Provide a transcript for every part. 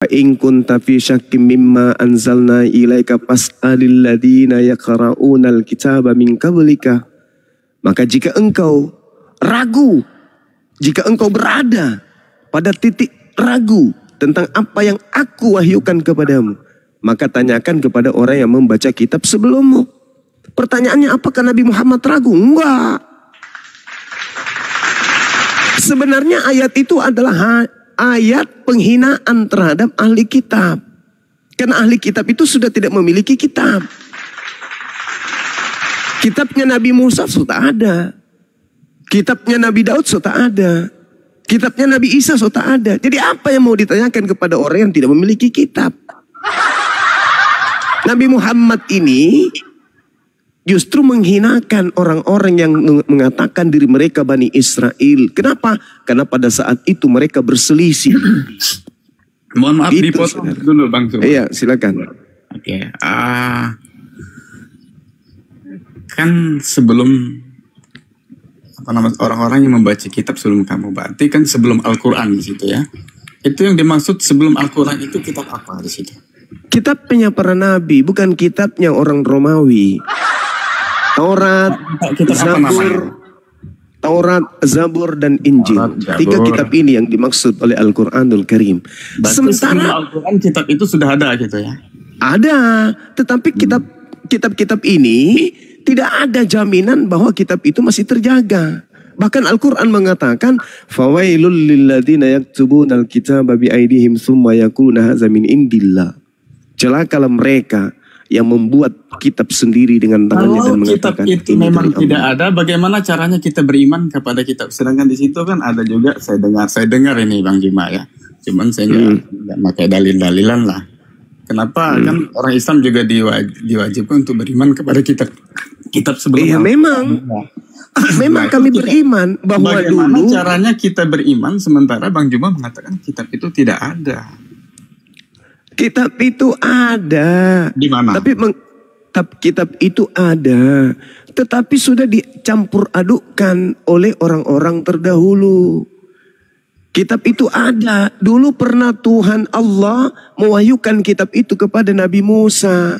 in kunta fi syakkim mimma anzalna ilaika fas'alil ladina yaqra'unal kitaba min qablika. Maka jika engkau ragu, jika engkau berada pada titik ragu tentang apa yang aku wahyukan kepadamu, maka tanyakan kepada orang yang membaca kitab sebelummu. Pertanyaannya, apakah Nabi Muhammad ragu? Enggak. Sebenarnya ayat itu adalah ayat penghinaan terhadap ahli kitab. Karena ahli kitab itu sudah tidak memiliki kitab. Kitabnya Nabi Musa sudah ada. Kitabnya Nabi Daud sudah ada. Kitabnya Nabi Isa sudah ada. Jadi apa yang mau ditanyakan kepada orang yang tidak memiliki kitab? Nabi Muhammad ini justru menghinakan orang-orang yang mengatakan diri mereka Bani Israel. Kenapa? Karena pada saat itu mereka berselisih. Mohon maaf dipotong dulu Bang Zuma. Iya, silakan. Oke. Kan sebelum orang-orang yang membaca kitab sebelum kamu, berarti kan sebelum Al-Quran di situ ya. Itu yang dimaksud sebelum Al-Quran itu kitab apa di situ? Kitabnya para nabi, bukan kitabnya orang Romawi. Taurat, Zabur, dan Injil. Tiga kitab ini yang dimaksud oleh Al-Quranul Karim. Sementara Al-Quran kitab itu sudah ada gitu ya? Ada, tetapi kitab-kitab ini tidak ada jaminan bahwa kitab itu masih terjaga. Bahkan Al-Quran mengatakan, fawailul lilladzina yaktubuna al-kitaba biaidihim tsumma yaquluna hadza min indillah. Celakalah mereka yang membuat kitab sendiri dengan tangannya dan mengatakan kitab itu memang tidak ada, bagaimana caranya kita beriman kepada kitab? Sedangkan di situ kan ada juga, saya dengar ini Bang Juma ya. Cuman saya nggak pakai dalil-dalilan lah. Kenapa kan orang Islam juga diwajibkan untuk beriman kepada kitab sebelumnya? Iya memang kami beriman bahwa bagaimana dulu caranya kita beriman sementara Bang Juma mengatakan kitab itu tidak ada. Kitab itu ada. Di mana? Tapi kitab itu ada, tetapi sudah dicampur adukkan oleh orang-orang terdahulu. Kitab itu ada. Dulu pernah Tuhan Allah mewahyukan kitab itu kepada Nabi Musa,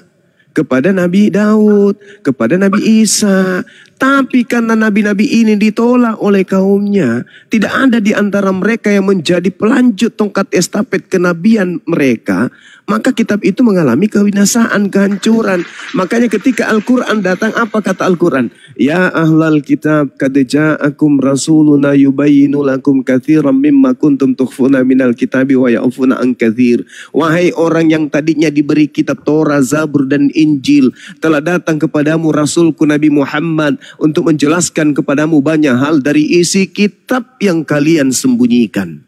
kepada Nabi Daud, kepada Nabi Isa. Tapi karena nabi-nabi ini ditolak oleh kaumnya, tidak ada di antara mereka yang menjadi pelanjut tongkat estafet kenabian mereka, maka kitab itu mengalami kebinasaan, kehancuran. Makanya ketika Al-Quran datang, apa kata Al-Quran? Ya ahlal kitab, qad ja'akum rasuluna yubayyinu lakum katsiran mimma kuntum tukhfuna minal kitabi wa ya'funa an katsir. Wahai orang yang tadinya diberi kitab Torah, Zabur, dan Injil, telah datang kepadamu Rasulku Nabi Muhammad untuk menjelaskan kepadamu banyak hal dari isi kitab yang kalian sembunyikan.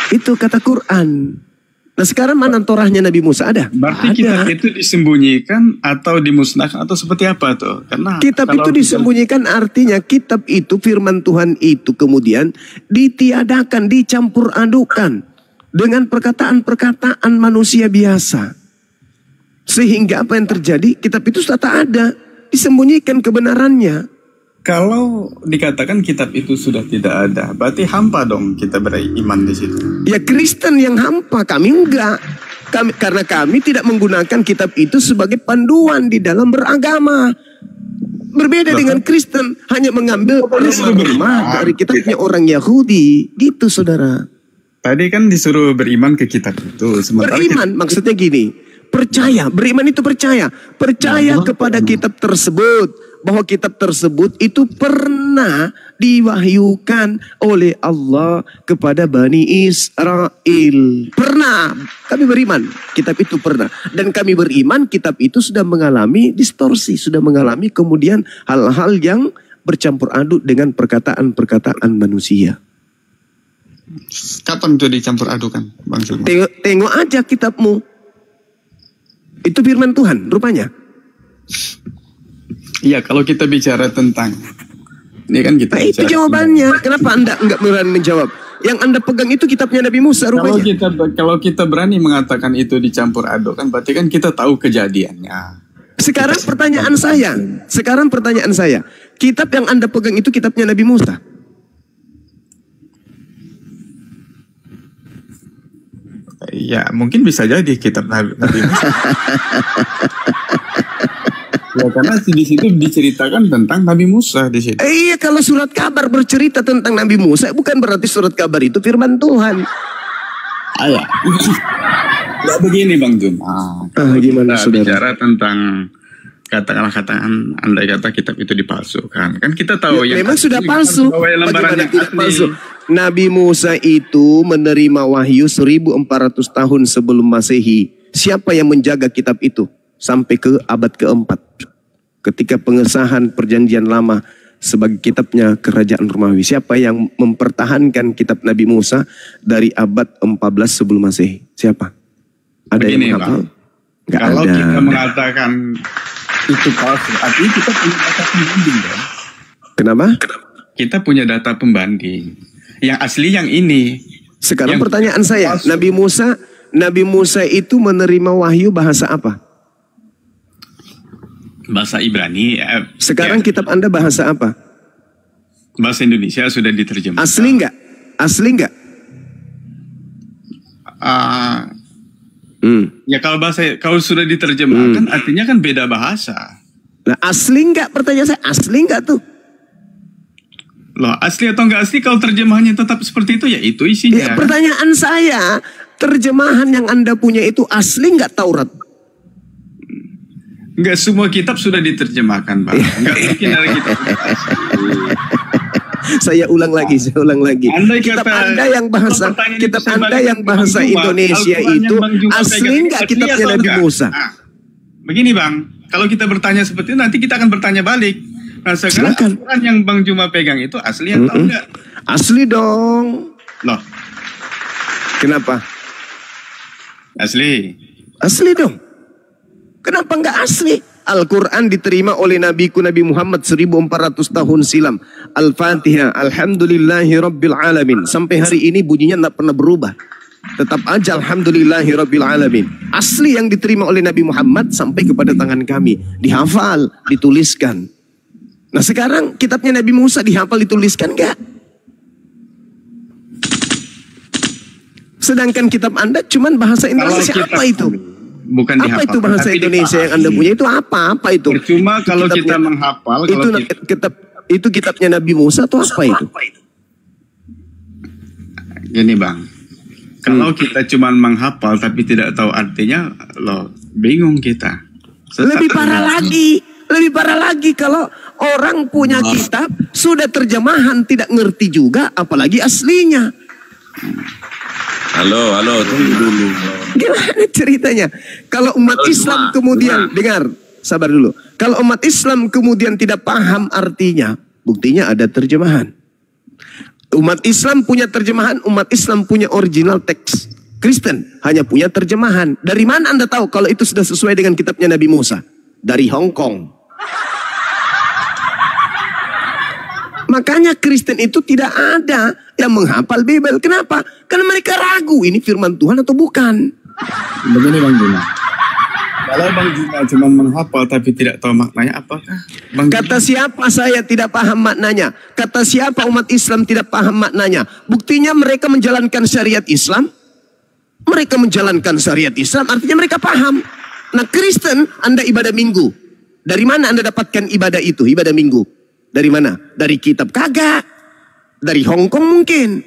Itu kata Quran. Nah sekarang mana Torahnya Nabi Musa ada? Berarti kitab itu disembunyikan atau dimusnahkan atau seperti apa tuh? Karena kitab itu disembunyikan artinya kitab itu, firman Tuhan itu kemudian ditiadakan, dicampur adukan dengan perkataan-perkataan manusia biasa. Sehingga apa yang terjadi? Kitab itu sudah tak ada, disembunyikan kebenarannya. Kalau dikatakan kitab itu sudah tidak ada, berarti hampa dong kita beriman di situ. Ya Kristen yang hampa, kami enggak. Karena kami tidak menggunakan kitab itu sebagai panduan di dalam beragama. Berbeda dengan Kristen, hanya mengambil norma dari kitabnya orang Yahudi. Gitu saudara. Tadi kan disuruh beriman ke kitab itu. Beriman maksudnya gini, percaya, beriman itu percaya. Percaya kepada kitab tersebut. Bahwa kitab tersebut itu pernah diwahyukan oleh Allah kepada Bani Israel. Pernah. Kami beriman. Kitab itu pernah. Dan kami beriman kitab itu sudah mengalami distorsi. Sudah mengalami kemudian hal-hal yang bercampur aduk dengan perkataan-perkataan manusia. Kapan itu dicampur adukan, Bang Sulman? Tengok aja kitabmu. Itu firman Tuhan rupanya. Iya, kalau kita bicara tentang ini kan kita itu jawabannya. Kenapa Anda enggak berani menjawab? Yang Anda pegang itu kitabnya Nabi Musa rupanya. Kalau kita berani mengatakan itu dicampur aduk kan berarti kan kita tahu kejadiannya. Sekarang pertanyaan saya. Kitab yang Anda pegang itu kitabnya Nabi Musa? Ya mungkin bisa jadi kitab Nabi Musa. Ya karena di situ diceritakan tentang Nabi Musa di situ. Iya, kalau surat kabar bercerita tentang Nabi Musa, bukan berarti surat kabar itu firman Tuhan. Ayah. Ya begini Bang Jun. Gimana kita saudara? bicara tentang katakanlah andai kata kitab itu dipalsukan. Kan kita tahu Ya, yang memang sudah palsu. Bagaimana tidak palsu? Nabi Musa itu menerima wahyu 1400 tahun sebelum Masehi. Siapa yang menjaga kitab itu? Sampai ke abad keempat. Ketika pengesahan perjanjian lama sebagai kitabnya kerajaan Romawi. Siapa yang mempertahankan kitab Nabi Musa dari abad 14 sebelum Masehi? Siapa? Ada begini, yang menghafal? Nggak kalau ada. kita mengatakan itu palsu, artinya kita punya data pembanding kan? Kenapa? Kita punya data pembanding. Yang asli yang ini. Sekarang yang pertanyaan saya, palsu. Nabi Musa itu menerima wahyu bahasa apa? Bahasa Ibrani. Sekarang ya, kitab Anda bahasa apa? bahasa Indonesia sudah diterjemahkan. Asli nggak? Asli nggak? Ya kalau sudah diterjemahkan artinya kan beda bahasa. Nah, asli nggak? Pertanyaan saya, asli nggak tuh? Loh, asli atau nggak asli kalau terjemahannya tetap seperti itu ya itu isinya. Ya, pertanyaan saya, terjemahan yang Anda punya itu asli nggak Taurat? Nggak semua kitab sudah diterjemahkan, Bang. Nggak mungkin ada kitab asli. Saya ulang lagi. Andai Kitab kata- Anda yang bahasa pertanyaan kitab itu saya Anda balik yang ke bahasa Bang Juma. Indonesia Al-Quran itu yang Bang Juma asli pegang, nggak asli kitabnya atau Nabi enggak? Musa? Begini Bang, kalau kita bertanya seperti itu nanti kita akan bertanya balik. Nah sekarang Silakan. Al-Quran yang Bang Juma pegang itu asli atau enggak? Asli dong. Loh, Kenapa? asli. Asli dong. Kenapa nggak asli? Al-Quran diterima oleh Nabiku Nabi Muhammad 1400 tahun silam. Al-Fatihah, Alhamdulillahi Rabbil Alamin. Sampai hari ini bunyinya tidak pernah berubah. Tetap aja Alhamdulillahi Rabbil Alamin. Asli yang diterima oleh Nabi Muhammad sampai kepada tangan kami. Dihafal, dituliskan. Nah sekarang kitabnya Nabi Musa dihafal, dituliskan nggak? Sedangkan kitab Anda cuman bahasa Indonesia. Kalau Apa itu? Bukan Apa dihafal, itu bahasa tapi Indonesia yang Anda dipahami. punya itu apa? Apa itu? Percuma kalau Kitabnya- kita menghafal, Itu kalau kita, itu kitabnya Nabi Musa atau apa itu? gini Bang, kalau kita cuma menghafal tapi tidak tahu artinya, loh bingung kita. Lebih parah lagi kalau orang punya kitab sudah terjemahan tidak ngerti juga, apalagi aslinya. Halo, tunggu dulu. Gimana ceritanya? Kalau umat Halo, Islam Juma. kemudian dengar, sabar dulu. Kalau umat Islam kemudian tidak paham artinya, buktinya ada terjemahan. Umat Islam punya terjemahan, umat Islam punya original teks. Kristen hanya punya terjemahan. Dari mana Anda tahu kalau itu sudah sesuai dengan kitabnya Nabi Musa? Dari Hong Kong. Makanya Kristen itu tidak ada yang menghafal Bible. Kenapa? Karena mereka ragu ini firman Tuhan atau bukan. Begini Bang Juma, kalau Bang Juma cuma menghafal tapi tidak tahu maknanya, apakah Bang Kata siapa saya tidak paham maknanya? Kata siapa umat Islam tidak paham maknanya? Buktinya mereka menjalankan syariat Islam. Mereka menjalankan syariat Islam artinya mereka paham. Nah Kristen, Anda ibadah minggu. Dari mana Anda dapatkan ibadah itu? Ibadah minggu. Dari mana? Dari kitab? Kagak. Dari Hong Kong mungkin.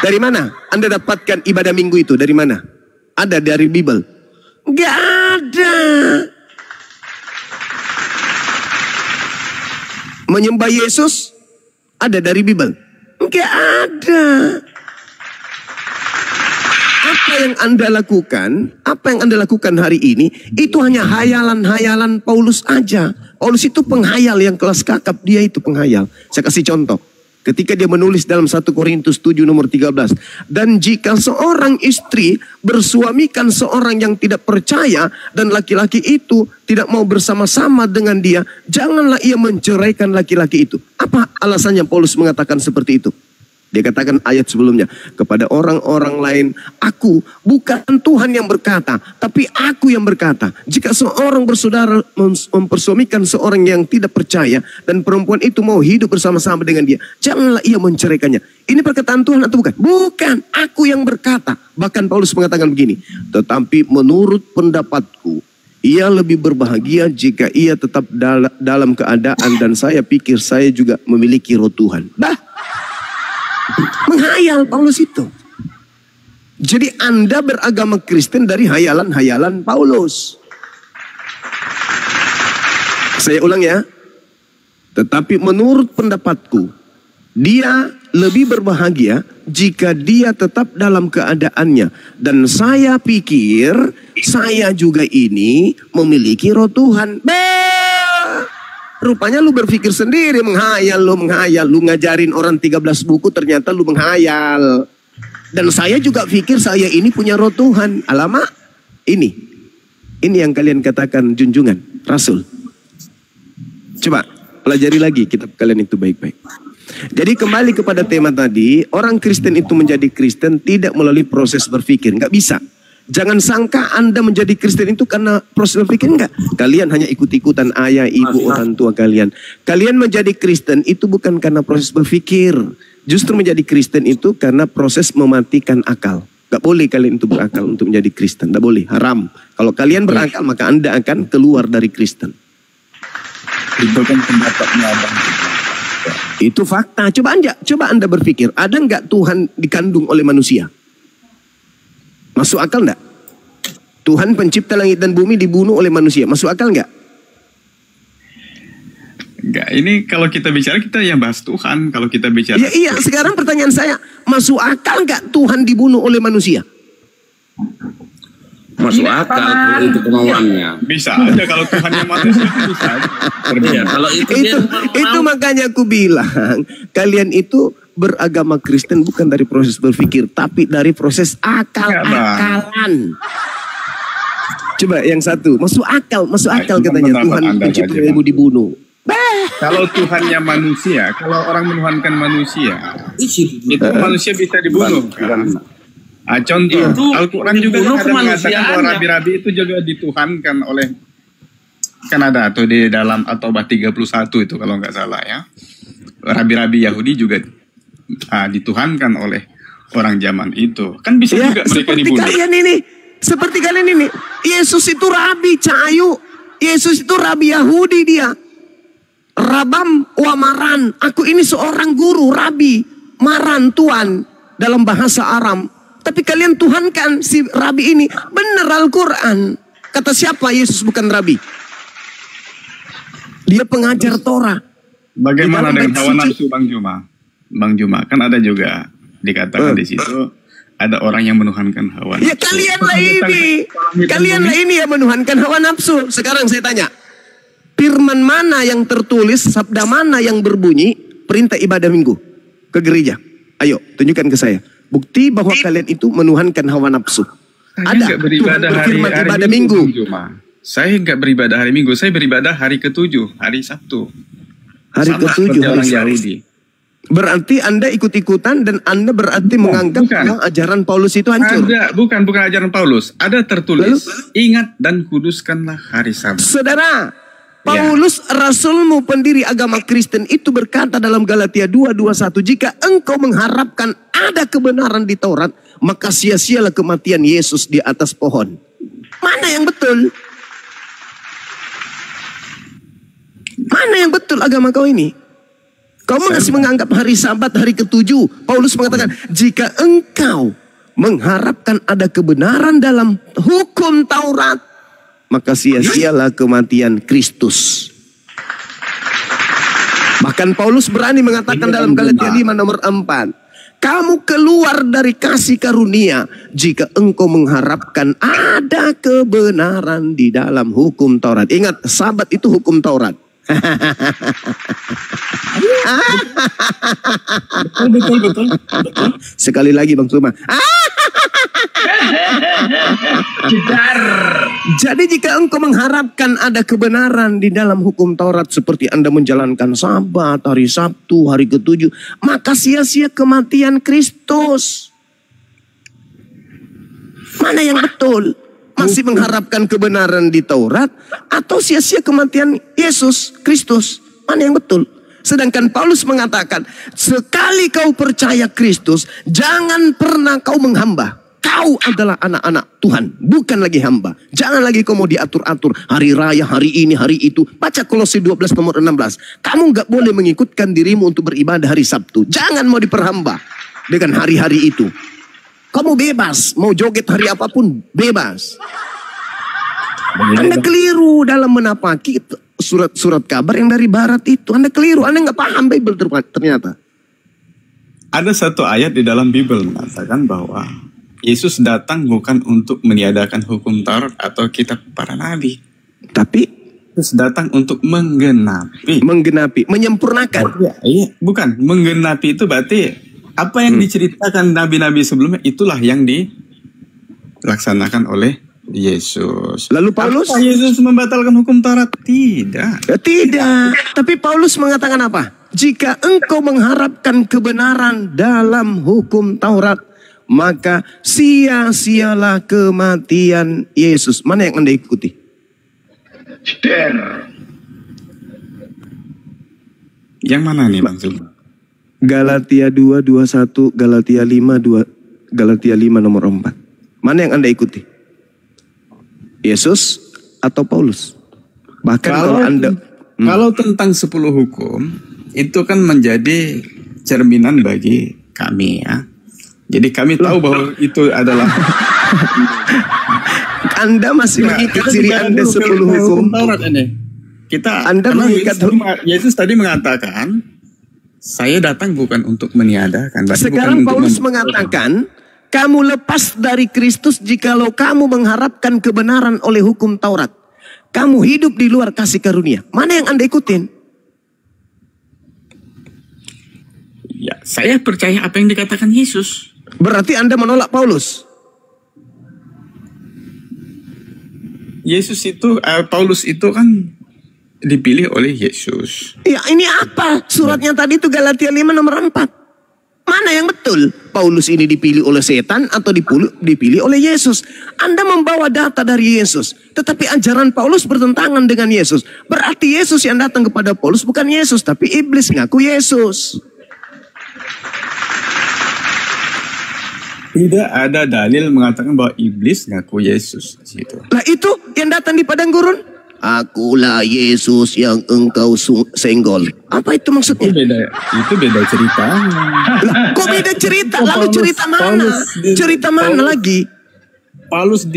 Dari mana Anda dapatkan ibadah minggu itu? Dari mana? Ada dari Bible? Gak ada. Menyembah Yesus? Ada dari Bible? Gak ada. Apa yang Anda lakukan hari ini, itu hanya hayalan-hayalan Paulus aja. Paulus itu penghayal yang kelas kakap, dia itu penghayal. Saya kasih contoh. Ketika dia menulis dalam 1 Korintus 7 nomor 13. Dan jika seorang istri bersuamikan seorang yang tidak percaya dan laki-laki itu tidak mau bersama-sama dengan dia, janganlah ia menceraikan laki-laki itu. Apa alasannya Paulus mengatakan seperti itu? Dia katakan ayat sebelumnya, kepada orang-orang lain, aku bukan Tuhan yang berkata, tapi aku yang berkata. Jika seorang bersaudara mempersuamikan seorang yang tidak percaya, dan perempuan itu mau hidup bersama-sama dengan dia, janganlah ia menceraikannya. Ini perkataan Tuhan atau bukan? Bukan, aku yang berkata. Bahkan Paulus mengatakan begini, tetapi menurut pendapatku, ia lebih berbahagia jika ia tetap dalam keadaan dan saya pikir saya juga memiliki roh Tuhan. Menghayal Paulus itu. Jadi Anda beragama Kristen dari hayalan-hayalan Paulus. Saya ulang ya. Tetapi menurut pendapatku, dia lebih berbahagia jika dia tetap dalam keadaannya. Dan saya pikir saya juga ini memiliki roh Tuhan. Rupanya lu berpikir sendiri, menghayal. Lu ngajarin orang 13 buku, ternyata lu menghayal. Dan saya juga pikir saya ini punya roh Tuhan. Alamak, ini yang kalian katakan junjungan Rasul. Coba pelajari lagi kitab kalian itu baik-baik. Jadi kembali kepada tema tadi, orang Kristen itu menjadi Kristen tidak melalui proses berpikir, nggak bisa. Jangan sangka Anda menjadi Kristen itu karena proses berpikir, enggak. Kalian hanya ikut-ikutan ayah, ibu, orang tua kalian. Kalian menjadi Kristen itu bukan karena proses berpikir. Justru menjadi Kristen itu karena proses mematikan akal. Gak boleh kalian itu berakal untuk menjadi Kristen. Gak boleh, haram. Kalau kalian berakal maka Anda akan keluar dari Kristen. Itu kan pendapatnya Abang. Itu fakta. Coba Anda berpikir, ada nggak Tuhan dikandung oleh manusia? Masuk akal enggak? Tuhan pencipta langit dan bumi dibunuh oleh manusia. Masuk akal enggak? Enggak, ini kalau kita bicara kita yang bahas Tuhan. Kalau kita bicara... Iya, sekarang pertanyaan saya, masuk akal enggak Tuhan dibunuh oleh manusia? Masuk akal itu kemauannya. Bisa aja kalau Tuhan yang manusia bisa aja. Ya, kalau itu makanya aku bilang, kalian itu beragama Kristen bukan dari proses berpikir, tapi dari proses akal-akalan. Coba yang satu, masuk akal katanya Tuhan pencipta ibu dibunuh. Kalau Tuhannya manusia, kalau orang menuhankan manusia, itu manusia bisa dibunuh. Contoh, Al-Quran juga kadang mengatakan bahwa rabi-rabi itu juga dituhankan oleh, kan ada tuh di dalam At-Taubah 31 itu kalau nggak salah ya. Rabi-rabi Yahudi juga dituhankan oleh orang zaman itu. Kan bisa ya, juga mereka dibunuh. Seperti kalian ini. Yesus itu rabi Cahayu. Yesus itu rabi Yahudi dia. Rabam wa maran. Aku ini seorang guru, rabi. Maran, tuan. Dalam bahasa Aram. Tapi kalian tuhankan si rabi ini. Benar Al-Quran. Kata siapa Yesus bukan rabi? Dia pengajar Torah. Bagaimana dengan hawa nafsu Bang Juma? Kan ada juga dikatakan di situ ada orang yang menuhankan hawa nafsu. Ya kalianlah ini yang menuhankan hawa nafsu. Sekarang saya tanya, firman mana yang tertulis, sabda mana yang berbunyi perintah ibadah minggu ke gereja? Ayo tunjukkan ke saya bukti bahwa kalian itu menuhankan hawa nafsu. Ada Tuhan berfirman ibadah minggu. Saya nggak beribadah hari Minggu, saya beribadah hari ke-7, hari Sabtu. Hari ke-7 orang Yahudi. Berarti Anda ikut-ikutan dan Anda berarti menganggap bahwa ajaran Paulus itu hancur. Bukan ajaran Paulus. Ada tertulis, ingat dan kuduskanlah hari Sabat. Saudara, Paulus rasulmu pendiri agama Kristen itu berkata dalam Galatia 2:21, jika engkau mengharapkan ada kebenaran di Taurat, maka sia-sialah kematian Yesus di atas pohon. Mana yang betul? Mana yang betul agama kau ini? Kau masih menganggap hari Sabat hari ke-7. Paulus mengatakan, jika engkau mengharapkan ada kebenaran dalam hukum Taurat, maka sia-sialah kematian Kristus. Bahkan Paulus berani mengatakan dalam Galatia 5 nomor 4, kamu keluar dari kasih karunia jika engkau mengharapkan ada kebenaran di dalam hukum Taurat. Ingat, Sabat itu hukum Taurat. Betul. Sekali lagi Bang Suma. Jadi jika engkau mengharapkan ada kebenaran di dalam hukum Taurat seperti Anda menjalankan Sabat, hari Sabtu, hari ke-7, maka sia-sia kematian Kristus. Mana yang betul? Masih mengharapkan kebenaran di Taurat atau sia-sia kematian Yesus Kristus? Mana yang betul? Sedangkan Paulus mengatakan, sekali kau percaya Kristus, jangan pernah kau menghamba. Kau adalah anak-anak Tuhan, bukan lagi hamba. Jangan lagi kau mau diatur-atur. Hari raya, hari ini, hari itu. Baca Kolose 12 nomor 16. Kamu gak boleh mengikutkan dirimu untuk beribadah hari Sabtu. Jangan mau diperhamba dengan hari-hari itu. Kamu bebas, mau joget hari apapun, bebas. Anda keliru dalam menapaki surat-surat kabar yang dari barat itu. Anda keliru, Anda gak paham Bible ternyata. Ada satu ayat di dalam Bible mengatakan bahwa Yesus datang bukan untuk meniadakan hukum Taurat atau kitab para nabi. Tapi Yesus datang untuk menggenapi. Menyempurnakan. Iya, bukan. Menggenapi itu berarti apa yang diceritakan nabi-nabi sebelumnya itulah yang dilaksanakan oleh Yesus. Lalu Paulus? Apa Yesus membatalkan hukum Taurat? Tidak. Tidak. Tapi Paulus mengatakan apa? Jika engkau mengharapkan kebenaran dalam hukum Taurat, maka sia-sialah kematian Yesus. Mana yang Anda ikuti? Yang mana nih Bang Suma? Galatia 2:21, Galatia 5 nomor 4. Mana yang Anda ikuti? Yesus atau Paulus? Bahkan kalau tentang 10 hukum itu kan menjadi cerminan bagi kami ya. Jadi kami tahu bahwa itu adalah Anda masih mengikat diri Anda 10 hukum. Taurat ini. Anda mengikat Yesus tadi mengatakan, saya datang bukan untuk meniadakan. Sekarang Paulus mengatakan, kamu lepas dari Kristus jikalau kamu mengharapkan kebenaran oleh hukum Taurat. Kamu hidup di luar kasih karunia. Mana yang Anda ikutin? Ya, saya percaya apa yang dikatakan Yesus. Berarti Anda menolak Paulus? Paulus itu kan dipilih oleh Yesus. Ya ini apa? Suratnya tadi itu Galatia 5 nomor 4. Mana yang betul? Paulus ini dipilih oleh setan atau dipilih oleh Yesus? Anda membawa data dari Yesus. Tetapi ajaran Paulus bertentangan dengan Yesus. Berarti Yesus yang datang kepada Paulus bukan Yesus. Tapi iblis ngaku Yesus. Tidak ada dalil mengatakan bahwa iblis ngaku Yesus. Gitu. Lah itu yang datang di padang gurun. Akulah Yesus yang engkau senggol. Apa itu maksudnya? Itu beda cerita. Lah, kok beda cerita? Lalu cerita mana? Cerita mana lagi? Paulus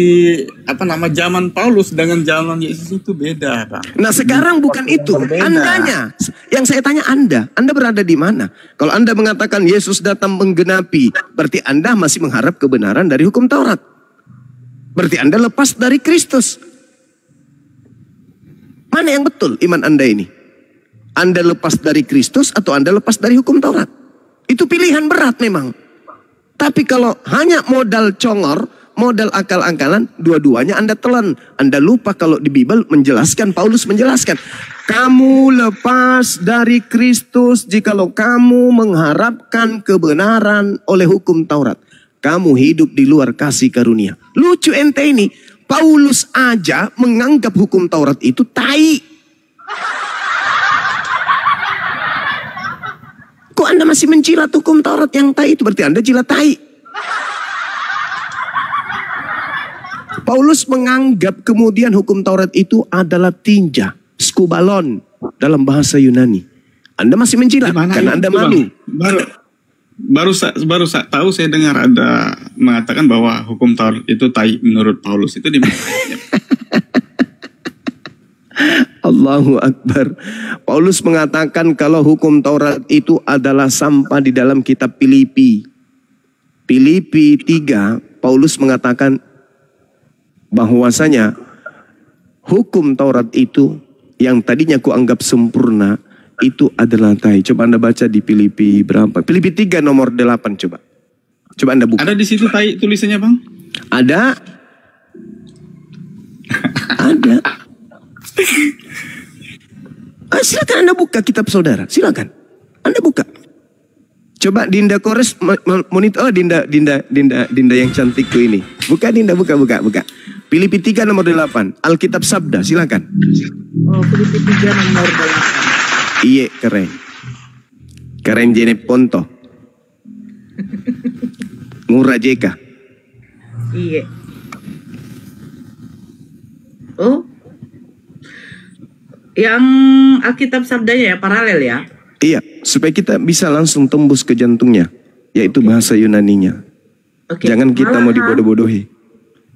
zaman Paulus dengan zaman Yesus itu beda, Pak. Nah sekarang bukan itu. Andanya. Yang saya tanya Anda berada di mana? Kalau Anda mengatakan Yesus datang menggenapi, berarti Anda masih mengharap kebenaran dari hukum Taurat. Berarti Anda lepas dari Kristus. Mana yang betul iman Anda ini? Anda lepas dari Kristus atau Anda lepas dari hukum Taurat? Itu pilihan berat memang. Tapi kalau hanya modal congor, modal akal-akalan, dua-duanya Anda telan. Anda lupa kalau di Bible menjelaskan, Paulus menjelaskan. Kamu lepas dari Kristus jikalau kamu mengharapkan kebenaran oleh hukum Taurat. Kamu hidup di luar kasih karunia. Lucu ente ini. Paulus aja menganggap hukum Taurat itu tai. Kok Anda masih menjilat hukum Taurat yang tai itu? Berarti Anda jilat tai. Paulus menganggap kemudian hukum Taurat itu adalah tinja, skubalon dalam bahasa Yunani. Anda masih menjilat karena Anda malu. Baru tahu saya dengar ada mengatakan bahwa hukum Taurat itu tai menurut Paulus. Itu di mana? Allahu Akbar. Paulus mengatakan kalau hukum Taurat itu adalah sampah di dalam kitab Filipi. Filipi 3, Paulus mengatakan bahwasanya hukum Taurat itu yang tadinya ku anggap sempurna, itu adalah tai. Coba Anda baca di Filipi berapa? Filipi 3 nomor 8 coba. Coba Anda buka. Ada di situ tai tulisannya Bang? Ada. Ada. Silakan Anda buka kitab saudara. Silakan. Anda buka. Coba Dinda Kores monitor. Oh, Dinda yang cantikku ini. Buka Dinda, buka. Filipi 3 nomor 8. Alkitab Sabda, silakan. Oh, Filipi 3 nomor 8. Iya, keren. Keren jene ponto. Ngurah jeka. Iya. Oh. Yang Alkitab Sabdanya ya, paralel ya? Iya, supaya kita bisa langsung tembus ke jantungnya, yaitu bahasa Yunaninya. Jangan kita mau dibodoh-bodohi.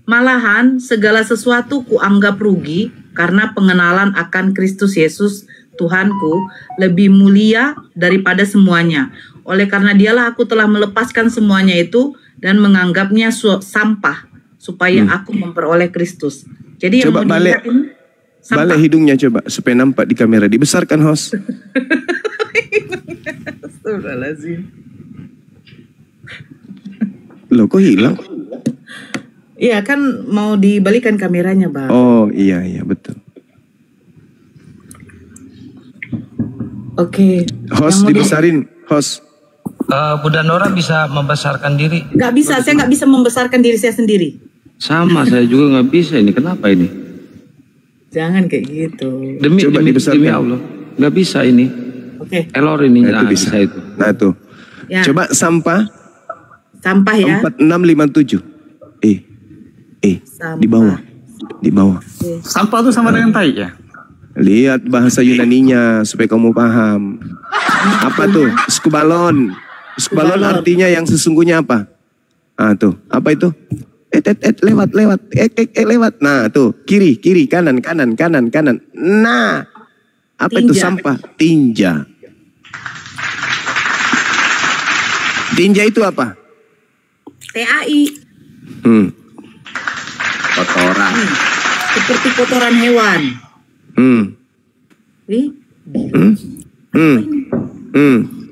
Malahan segala sesuatu kuanggap rugi karena pengenalan akan Kristus Yesus Tuhanku lebih mulia daripada semuanya. Oleh karena dialah aku telah melepaskan semuanya itu dan menganggapnya sampah supaya aku memperoleh Kristus. Jadi yang coba mau dilihat ini sampah. Balik hidungnya coba supaya nampak di kamera. Dibesarkan host. Astagfirullahaladzim. Loh kok hilang? Iya kan mau dibalikan kameranya Bang. Oh iya betul. Oke. Host dibesarin host. Bunda Nora bisa membesarkan diri? Gak bisa, saya gak bisa membesarkan diri saya sendiri. Sama, saya juga nggak bisa ini. Kenapa ini? Jangan kayak gitu. Demi Coba dibesarkan. Allah, nggak bisa ini. Oke. Error ini. Nah, itu bisa. Itu. Nah tuh. Ya. Coba sampah ya. 4657. Sampah. Di bawah. Sampah itu sama dengan tai ya? Lihat bahasa Yunaninya supaya kamu paham. Apa tuh? Skubalon. Skubalon artinya yang sesungguhnya apa? Ah tuh, apa itu? Lewat. Lewat. Nah tuh, kiri, kanan. Nah, apa itu sampah? Tinja. Tinja itu apa? TAI. Kotoran. Seperti kotoran hewan.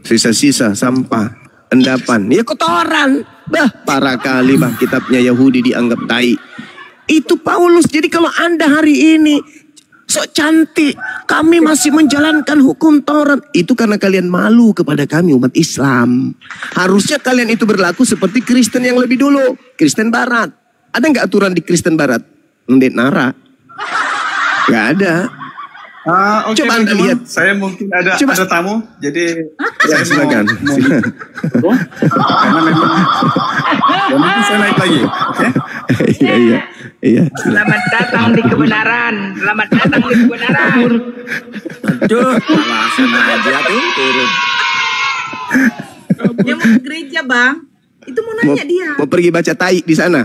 Sisa-sisa sampah, endapan. Ya kotoran. Bah, parah kali bah kitabnya Yahudi dianggap tai. Itu Paulus. Jadi kalau Anda hari ini sok cantik, kami masih menjalankan hukum Taurat, itu karena kalian malu kepada kami umat Islam. Harusnya kalian itu berlaku seperti Kristen yang lebih dulu, Kristen Barat. Ada nggak aturan di Kristen Barat? Ndet Nara? Nggak ada. Oke, coba Anda lihat. Saya mungkin ada tamu, jadi ya, silakan. Karena memang mungkin saya naik lagi. Okay? Iya. Selamat datang di kebenaran. Aduh, langsung aja tuh turun. Dia mau ke gereja Bang. Itu mau nanya dia. Mau pergi baca tai di sana.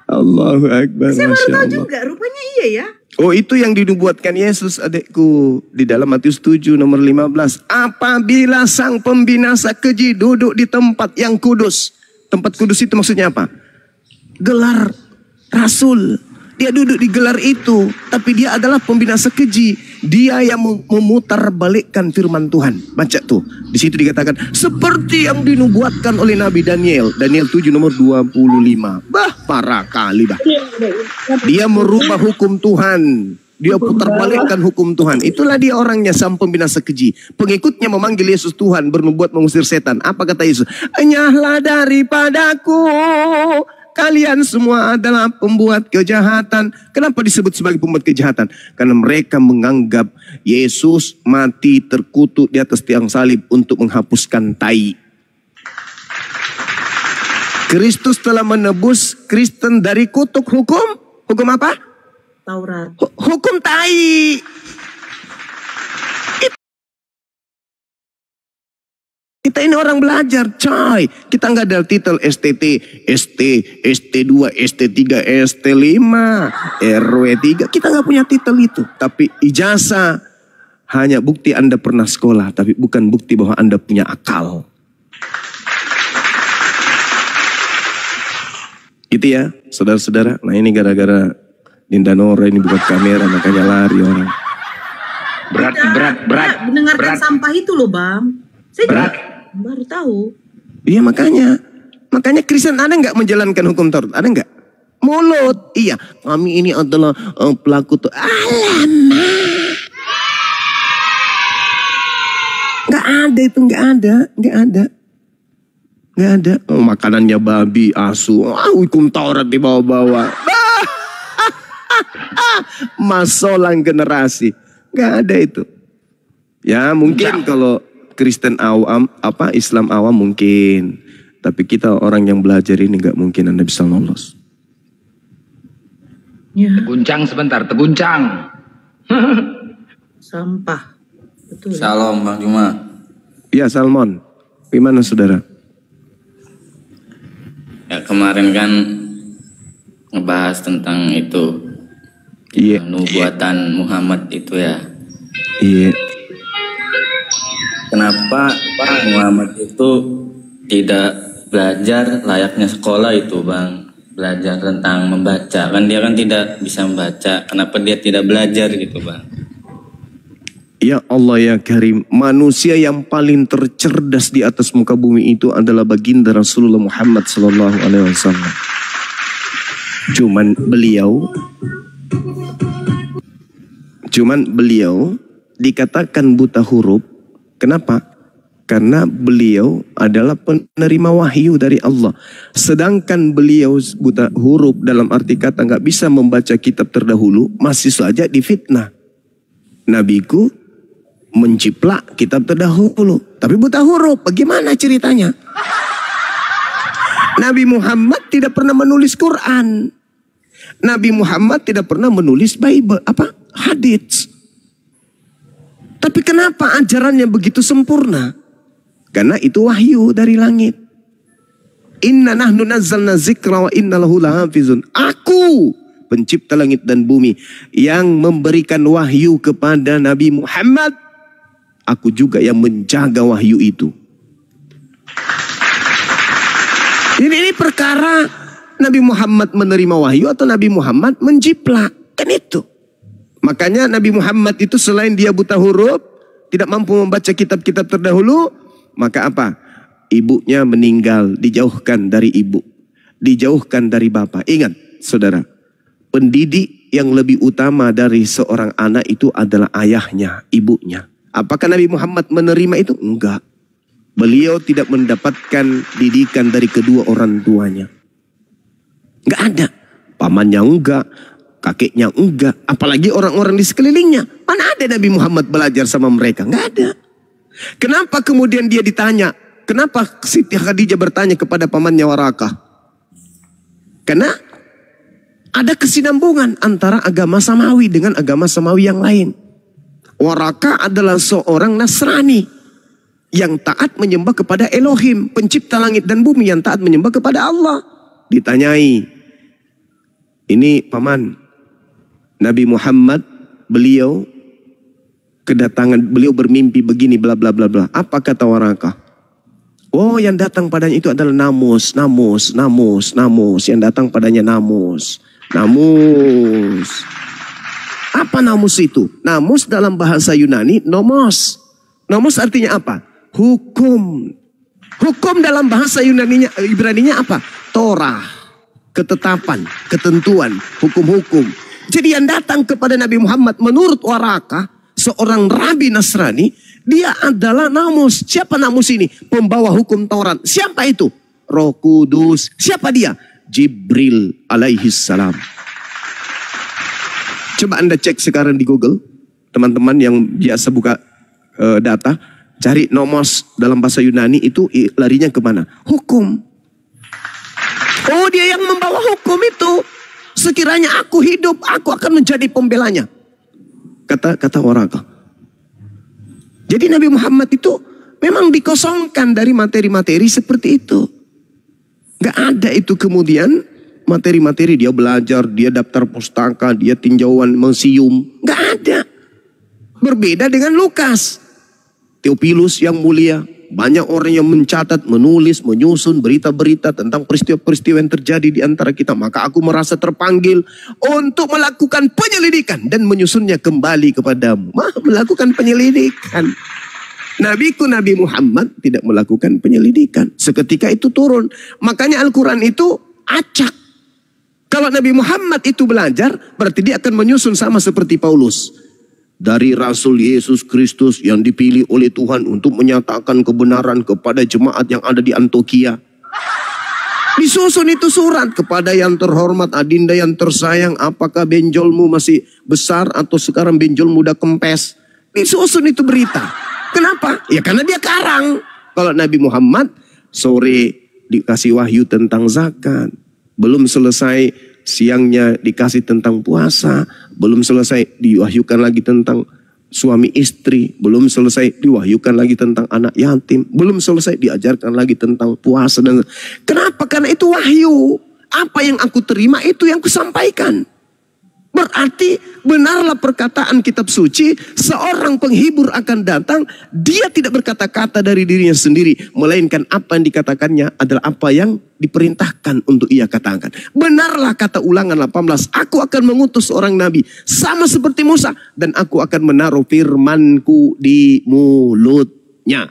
Allahu Akbar. Saya baru tahu juga, rupanya iya ya. Oh, itu yang dinubuatkan Yesus adekku di dalam Matius 7 nomor 15. Apabila sang pembinasa keji duduk di tempat yang kudus. Tempat kudus itu maksudnya apa? Gelar rasul. Dia duduk di gelar itu, tapi dia adalah pembinasa keji. Dia yang memutarbalikkan firman Tuhan. Baca tuh. Di situ dikatakan seperti yang dinubuatkan oleh Nabi Daniel. Daniel 7 nomor 25. Bah, parah kali bah. Dia merubah hukum Tuhan. Dia putarbalikkan hukum Tuhan. Itulah dia orangnya, sang pembinasa keji. Pengikutnya memanggil Yesus Tuhan, bernubuat mengusir setan. Apa kata Yesus? Enyahlah daripadaku. Kalian semua adalah pembuat kejahatan. Kenapa disebut sebagai pembuat kejahatan? Karena mereka menganggap Yesus mati terkutuk di atas tiang salib untuk menghapuskan tai. Kristus telah menebus Kristen dari kutuk hukum. Hukum apa? Taurat. Hukum tai. Kita ini orang belajar, coy. Kita nggak ada titel STT, ST, ST2, ST3, ST5, RW3. Kita nggak punya titel itu. Tapi ijazah hanya bukti Anda pernah sekolah, tapi bukan bukti bahwa Anda punya akal. Gitu ya, saudara-saudara. Nah ini gara-gara Linda Nora ini bukan kamera makanya lari orang. Tidak, mendengarkan sampah itu loh Bang. Saya juga baru tahu. Iya makanya Kristen ada nggak menjalankan hukum Taurat? Ada nggak? Mulut, iya. Kami ini adalah pelaku tuh. Alamak. Nggak ada itu, nggak ada. Oh, makanannya babi, asu. Hukum Taurat dibawa-bawa. Masolang generasi. Nggak ada itu. Ya mungkin kalau Kristen awam, Islam awam mungkin. Tapi kita orang yang belajar ini nggak mungkin Anda bisa lolos. Ya. Teguncang sebentar, teguncang. Sampah. Betul. Shalom Bang Juma. Ya Salmon, gimana saudara? Ya kemarin kan ngebahas tentang itu. Iya. Nubuatan Muhammad itu ya. Iya. Kenapa Pak Muhammad itu tidak belajar layaknya sekolah itu Bang? Belajar tentang membaca. Kan dia kan tidak bisa membaca. Kenapa dia tidak belajar gitu Bang? Ya Allah ya Karim, manusia yang paling tercerdas di atas muka bumi itu adalah baginda Rasulullah Muhammad SAW. Cuman beliau dikatakan buta huruf. Kenapa? Karena beliau adalah penerima wahyu dari Allah. Sedangkan beliau buta huruf dalam arti kata nggak bisa membaca kitab terdahulu, masih saja difitnah. Nabiku menciplak kitab terdahulu, tapi buta huruf. Bagaimana ceritanya? Nabi Muhammad tidak pernah menulis Quran. Nabi Muhammad tidak pernah menulis Bible, hadits. Tapi kenapa ajarannya begitu sempurna? Karena itu wahyu dari langit. Inna nahnu nazzalna zikra wa inna lahu lahafizun. Aku pencipta langit dan bumi yang memberikan wahyu kepada Nabi Muhammad. Aku juga yang menjaga wahyu itu. Ini perkara Nabi Muhammad menerima wahyu atau Nabi Muhammad menjiplak. Kan itu. Makanya Nabi Muhammad itu selain dia buta huruf, tidak mampu membaca kitab-kitab terdahulu, maka apa? Ibunya meninggal, dijauhkan dari ibu, dijauhkan dari bapak. Ingat saudara, pendidik yang lebih utama dari seorang anak itu adalah ayahnya, ibunya. Apakah Nabi Muhammad menerima itu? Enggak. Beliau tidak mendapatkan didikan dari kedua orang tuanya. Enggak ada. Pamannya enggak, kakeknya enggak, apalagi orang-orang di sekelilingnya. Mana ada Nabi Muhammad belajar sama mereka? Enggak ada. Kenapa kemudian dia ditanya? Kenapa Siti Khadijah bertanya kepada pamannya Warakah? Karena ada kesinambungan antara agama Samawi dengan agama Samawi yang lain. Warakah adalah seorang Nasrani yang taat menyembah kepada Elohim, pencipta langit dan bumi, yang taat menyembah kepada Allah. Ditanyai, ini paman, Nabi Muhammad, beliau kedatangan, beliau bermimpi begini, bla bla bla bla. Apa kata Warakah? Oh, yang datang padanya itu adalah namus. Yang datang padanya namus. Apa namus itu? Namus dalam bahasa Yunani, nomos. Nomos artinya apa? Hukum. Hukum dalam bahasa Yunaninya, Ibraninya apa? Torah. Ketetapan, ketentuan, hukum-hukum. Jadi yang datang kepada Nabi Muhammad menurut Warakah, seorang rabi Nasrani, dia adalah namus. Siapa namus ini? Pembawa hukum Taurat. Siapa itu? Roh Kudus. Siapa dia? Jibril alaihi salam. Coba Anda cek sekarang di Google. Teman-teman yang biasa buka data. Cari nomos dalam bahasa Yunani itu larinya kemana? Hukum. Oh, dia yang membawa hukum itu. Sekiranya aku hidup, aku akan menjadi pembelanya. Kata Warakah. Jadi Nabi Muhammad itu memang dikosongkan dari materi-materi seperti itu. Gak ada itu kemudian materi-materi dia belajar, dia daftar pustaka, dia tinjauan museum. Gak ada. Berbeda dengan Lukas. Theophilus yang mulia, banyak orang yang mencatat, menulis, menyusun berita-berita tentang peristiwa-peristiwa yang terjadi di antara kita. Maka aku merasa terpanggil untuk melakukan penyelidikan dan menyusunnya kembali kepadamu. Melakukan penyelidikan. Nabiku Nabi Muhammad tidak melakukan penyelidikan. Seketika itu turun. Makanya Al-Quran itu acak. Kalau Nabi Muhammad itu belajar, berarti dia akan menyusun sama seperti Paulus. Dari Rasul Yesus Kristus yang dipilih oleh Tuhan untuk menyatakan kebenaran kepada jemaat yang ada di Antioquia. Disusun itu surat kepada yang terhormat, adinda yang tersayang, apakah benjolmu masih besar atau sekarang benjolmu udah kempes. Disusun itu berita. Kenapa? Ya karena dia karang. Kalau Nabi Muhammad sore dikasih wahyu tentang zakat. Belum selesai siangnya dikasih tentang puasa. Belum selesai diwahyukan lagi tentang suami istri. Belum selesai diwahyukan lagi tentang anak yatim. Belum selesai diajarkan lagi tentang puasa. Kenapa? Karena itu wahyu. Apa yang aku terima itu yang kusampaikan. Berarti benarlah perkataan kitab suci, seorang penghibur akan datang, dia tidak berkata-kata dari dirinya sendiri, melainkan apa yang dikatakannya adalah apa yang diperintahkan untuk ia katakan. Benarlah kata Ulangan 18, aku akan mengutus seorang nabi sama seperti Musa dan aku akan menaruh firmanku di mulutnya.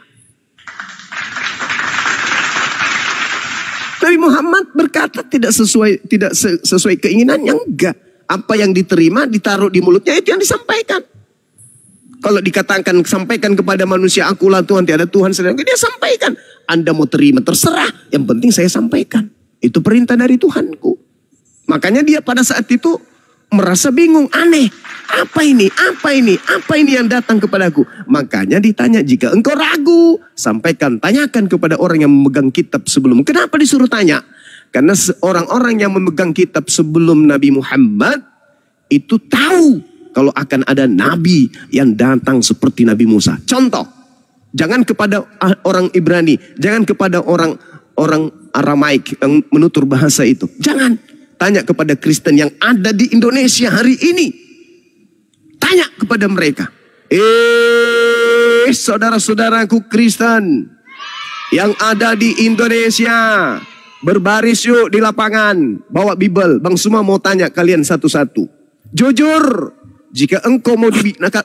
Nabi Muhammad berkata tidak sesuai keinginannya, enggak. Apa yang diterima, ditaruh di mulutnya, itu yang disampaikan. Kalau dikatakan, sampaikan kepada manusia, akulah Tuhan, tiada Tuhan selain aku, dia sampaikan. Anda mau terima, terserah. Yang penting saya sampaikan. Itu perintah dari Tuhanku. Makanya dia pada saat itu merasa bingung, aneh. Apa ini? Apa ini? Apa ini yang datang kepadaku? Makanya ditanya, jika engkau ragu, sampaikan, tanyakan kepada orang yang memegang kitab sebelum. Kenapa disuruh tanya? Karena orang-orang yang memegang kitab sebelum Nabi Muhammad itu tahu kalau akan ada nabi yang datang seperti Nabi Musa. Contoh, jangan kepada orang Ibrani, jangan kepada orang Aramaik yang menutur bahasa itu. Jangan, tanya kepada Kristen yang ada di Indonesia hari ini. Tanya kepada mereka. Saudara-saudaraku Kristen yang ada di Indonesia, berbaris yuk di lapangan, bawa Bible. Bang semua mau tanya kalian satu-satu. Jujur, jika engkau mau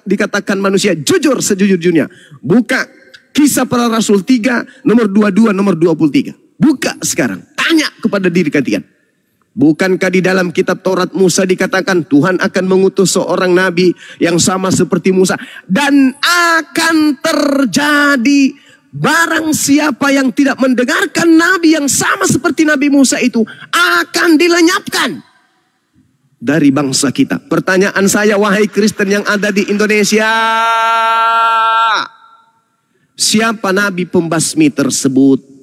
dikatakan manusia jujur sejujur-jujurnya, buka Kisah Para Rasul 3 nomor 22 nomor 23. Buka sekarang, tanya kepada diri kalian. Bukankah di dalam kitab Taurat Musa dikatakan Tuhan akan mengutus seorang nabi yang sama seperti Musa dan akan terjadi barang siapa yang tidak mendengarkan nabi yang sama seperti Nabi Musa itu akan dilenyapkan dari bangsa kita. Pertanyaan saya, wahai Kristen yang ada di Indonesia, siapa nabi pembasmi tersebut?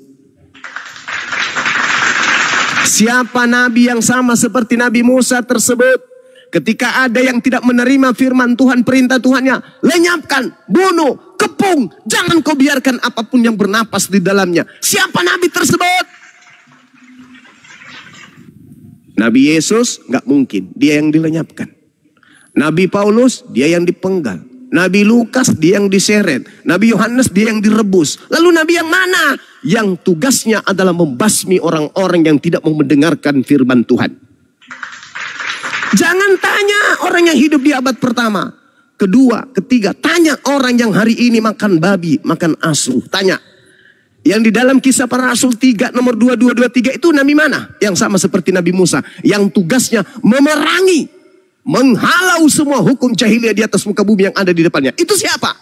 Siapa nabi yang sama seperti Nabi Musa tersebut? Ketika ada yang tidak menerima firman Tuhan, perintah Tuhannya, lenyapkan, bunuh, kepung, jangan kau biarkan apapun yang bernapas di dalamnya. Siapa nabi tersebut? Nabi Yesus nggak mungkin, dia yang dilenyapkan. Nabi Paulus, dia yang dipenggal. Nabi Lukas, dia yang diseret. Nabi Yohanes, dia yang direbus. Lalu nabi yang mana? Yang tugasnya adalah membasmi orang-orang yang tidak mau mendengarkan firman Tuhan. Jangan tanya orang yang hidup di abad pertama, kedua, ketiga. Tanya orang yang hari ini makan babi, makan asu. Tanya. Yang di dalam Kisah Para Rasul 3 nomor 2223 itu nabi mana? Yang sama seperti Nabi Musa. Yang tugasnya memerangi, menghalau semua hukum jahiliyah di atas muka bumi yang ada di depannya. Itu siapa?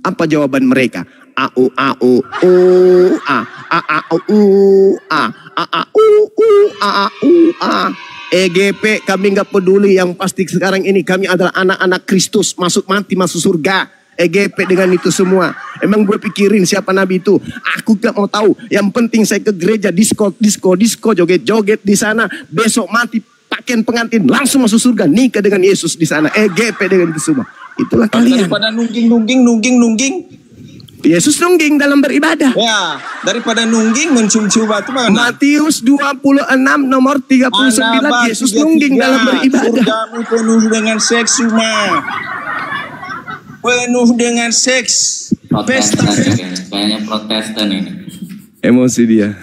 Apa jawaban mereka? EGP kami nggak peduli, yang pasti sekarang ini kami adalah anak-anak Kristus, masuk mati masuk surga. EGP dengan itu semua. Emang gue pikirin siapa nabi itu? Aku gak mau tahu. Yang penting saya ke gereja, disco, joget-joget di sana. Besok mati pakaian pengantin, langsung masuk surga, nikah dengan Yesus di sana. EGP dengan itu semua. Itulah kalian. Daripada nungging. Yesus nungging dalam beribadah. Ya, daripada nungging mencium-cium batu mana? Matius 26 nomor 39, Yesus nungging dalam beribadah. Surgamu penuh dengan seks, Penuh dengan seks. Protestan kayaknya Protestan ini. Emosi dia.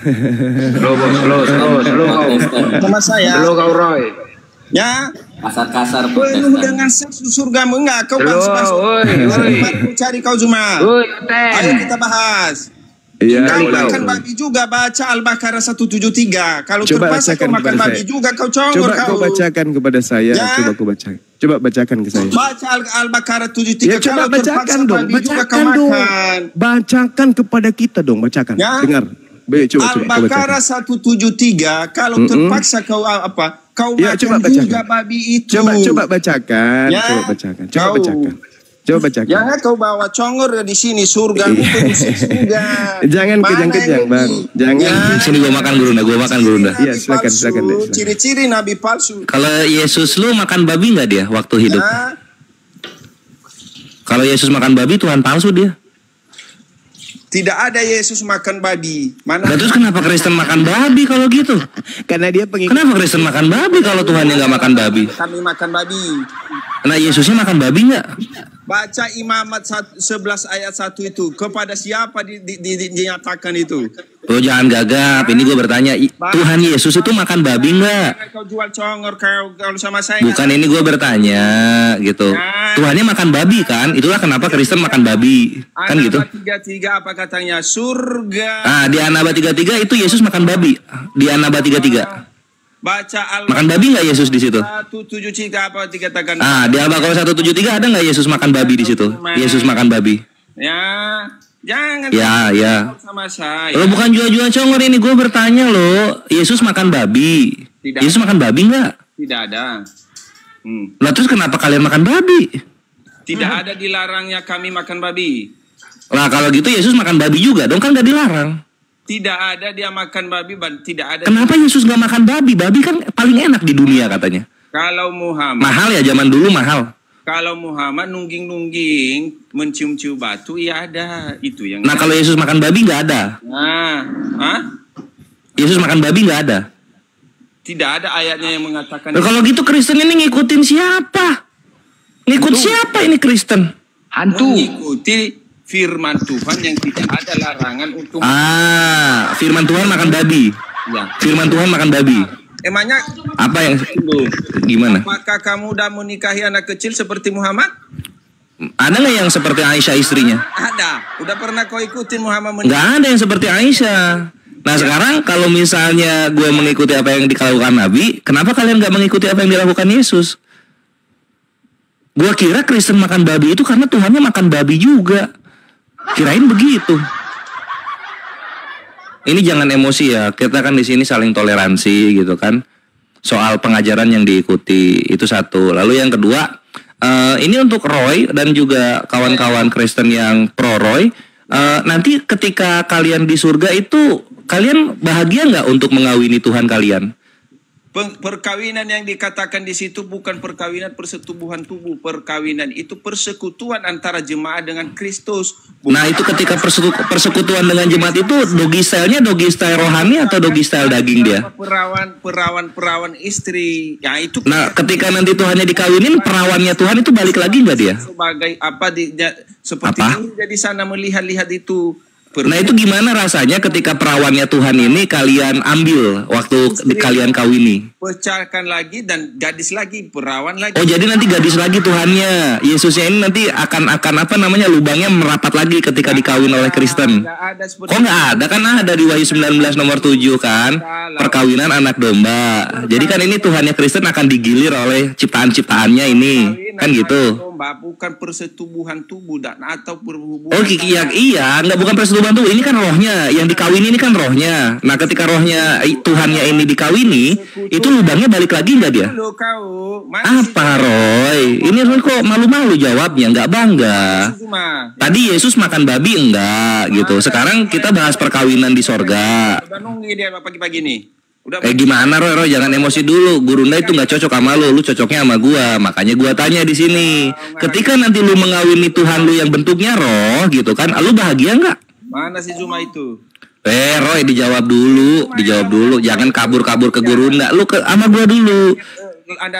Sama saya. Slow kau Roy. Ya, Kasar-kasar penuh Protestan. dengan seks surgamu enggak? Kau Slow, Aku cari kau Zuma. Ayo Ten. kita bahas. Iya. Kau boleh, makan boleh. babi juga, baca Al-Baqarah 173. Kalau Coba terpaksa bacakan kau makan kepada babi saya. juga, kau congor Coba kau. kau bacakan kepada saya. Ya. Coba kau baca. Coba bacakan ke saya. Baca Al-Baqarah 73. Ya coba Kalau terpaksa bacakan dong. babi juga kau Bacakan dong. makan. Bacakan kepada kita dong. Bacakan. Ya. Dengar. Coba kau bacakan. Al-Baqarah 173. Kalau terpaksa kau apa? Kau Ya, coba makan bacakan. juga babi itu. Coba bacakan. Ya. Coba bacakan. Coba Kau. bacakan. Coba bacakan. Jangan kau bawa congor di sini surga bukan surga. Jangan Mana kejang-kejang, yang Bang. ini? Jangan. Ya. Sini gua makan Gurunda, Iya, silakan, silakan, Dek, silakan. Ciri-ciri nabi palsu. Kalau Yesus lu makan babi nggak dia waktu hidup? Ya, Kalau Yesus makan babi, Tuhan palsu dia. tidak ada Yesus makan babi. Mana? Nah, terus kenapa Kristen makan babi kalau gitu? Karena dia pengikut. Kenapa Kristen makan babi kalau Tuhannya nggak makan babi? Kami makan babi. Nah, Yesusnya makan babi nggak? Baca Imamat 11 ayat 1 itu. Kepada siapa dinyatakan itu? Oh, jangan gagap. Ini gue bertanya, Tuhan Yesus itu makan babi nggak? Jangan kau jual congor kalau sama saya. Bukan, ini gue bertanya gitu. Tuhannya makan babi kan? Itulah kenapa Kristen makan babi. Kan gitu. Anaba 33 apa katanya? Surga. Nah, di Anaba 33 itu Yesus makan babi. Di Anaba 33. Baca Al Makan babi nggak Yesus di situ? 173 apa dikatakan? Ah, di Al-Baqarah 173 ada nggak Yesus makan babi di situ? Yesus makan babi. Ya, jangan Ya. sama saya. Lo bukan jual-jual congor ini, gue bertanya lo. Yesus makan babi. Tidak. Yesus makan babi nggak? Tidak ada. Lah terus kenapa kalian makan babi? Tidak ada dilarangnya kami makan babi. Lah kalau gitu Yesus makan babi juga dong, kan nggak dilarang. Tidak ada dia makan babi, tidak ada. Kenapa Yesus nggak makan babi? Babi kan paling enak di dunia katanya. Kalau Muhammad, Mahal ya, zaman dulu mahal. kalau Muhammad nungging-nungging, mencium-cium batu, ya ada itu yang. Nah kalau Yesus makan babi nggak ada. Yesus makan babi nggak ada. Tidak ada ayatnya yang mengatakan. Nah, kalau gitu Kristen ini ngikutin siapa? Ngikut siapa ini Kristen? Hantu. Mengikuti firman Tuhan yang tidak ada larangan untuk. Firman Tuhan makan babi. Ya. Firman Tuhan makan babi. Emangnya Apa yang gimana? apakah kamu udah menikahi anak kecil seperti Muhammad? Ada nggak yang seperti Aisyah istrinya? Ada. Udah pernah kau ikutin Muhammad Nggak ada yang seperti Aisyah. Nah sekarang kalau misalnya gue mengikuti apa yang dilakukan Nabi, kenapa kalian nggak mengikuti apa yang dilakukan Yesus? Gue kira Kristen makan babi itu karena Tuhannya makan babi juga. Kirain begitu. Ini jangan emosi ya. Kita kan di sini saling toleransi gitu kan. Soal pengajaran yang diikuti itu satu. Lalu yang kedua, ini untuk Roy dan juga kawan-kawan Kristen yang pro Roy. Nanti ketika kalian di surga itu kalian bahagia nggak untuk mengawini Tuhan kalian? Perkawinan yang dikatakan di situ bukan perkawinan persetubuhan tubuh. Perkawinan itu persekutuan antara jemaat dengan Kristus. Nah itu ketika persekutuan dengan jemaat itu dogi style-nya dogi style rohani atau dogi style daging dia? Perawan istri. Ya itu. Nah ketika nanti Tuhannya dikawinin, perawannya Tuhan itu balik lagi nggak dia? Sebagai apa seperti Apa? ini jadi sana melihat-lihat itu. Nah itu gimana rasanya ketika perawannya Tuhan ini kalian ambil waktu kalian kawini? Pecahkan lagi dan gadis lagi, perawan lagi. Oh jadi nanti gadis lagi Tuhannya. Yesusnya ini nanti akan apa namanya lubangnya merapat lagi ketika dikawin oleh Kristen. Kok nggak ada? Kan ada di Wahyu 19 nomor 7 kan, perkawinan anak domba. Jadi kan ini Tuhannya Kristen akan digilir oleh ciptaan-ciptaannya ini, kan gitu. Bukan persetubuhan tubuh dan atau berhubungan. Oh iya, nggak bukan persetubuhan tubuh. Ini kan rohnya, yang dikawini ini kan rohnya. Nah ketika rohnya Tuhannya ini dikawini, itu lubangnya balik lagi nggak dia? Apa Roy? Ini Roy kok malu-malu jawabnya, nggak bangga. Tadi Yesus makan babi enggak gitu. Sekarang kita bahas perkawinan di sorga. Udah nunggu dia pagi-pagi nih. Udah Gimana Roy, jangan emosi dulu. Gurunda itu nggak cocok sama lu cocoknya sama gua. Makanya gua tanya di sini. Ketika nanti lu mengawini Tuhan lu yang bentuknya roh gitu kan, lu bahagia nggak? Mana si Zuma itu? Roy dijawab dulu. Jangan kabur-kabur ke Gurunda. Lu sama gua dulu.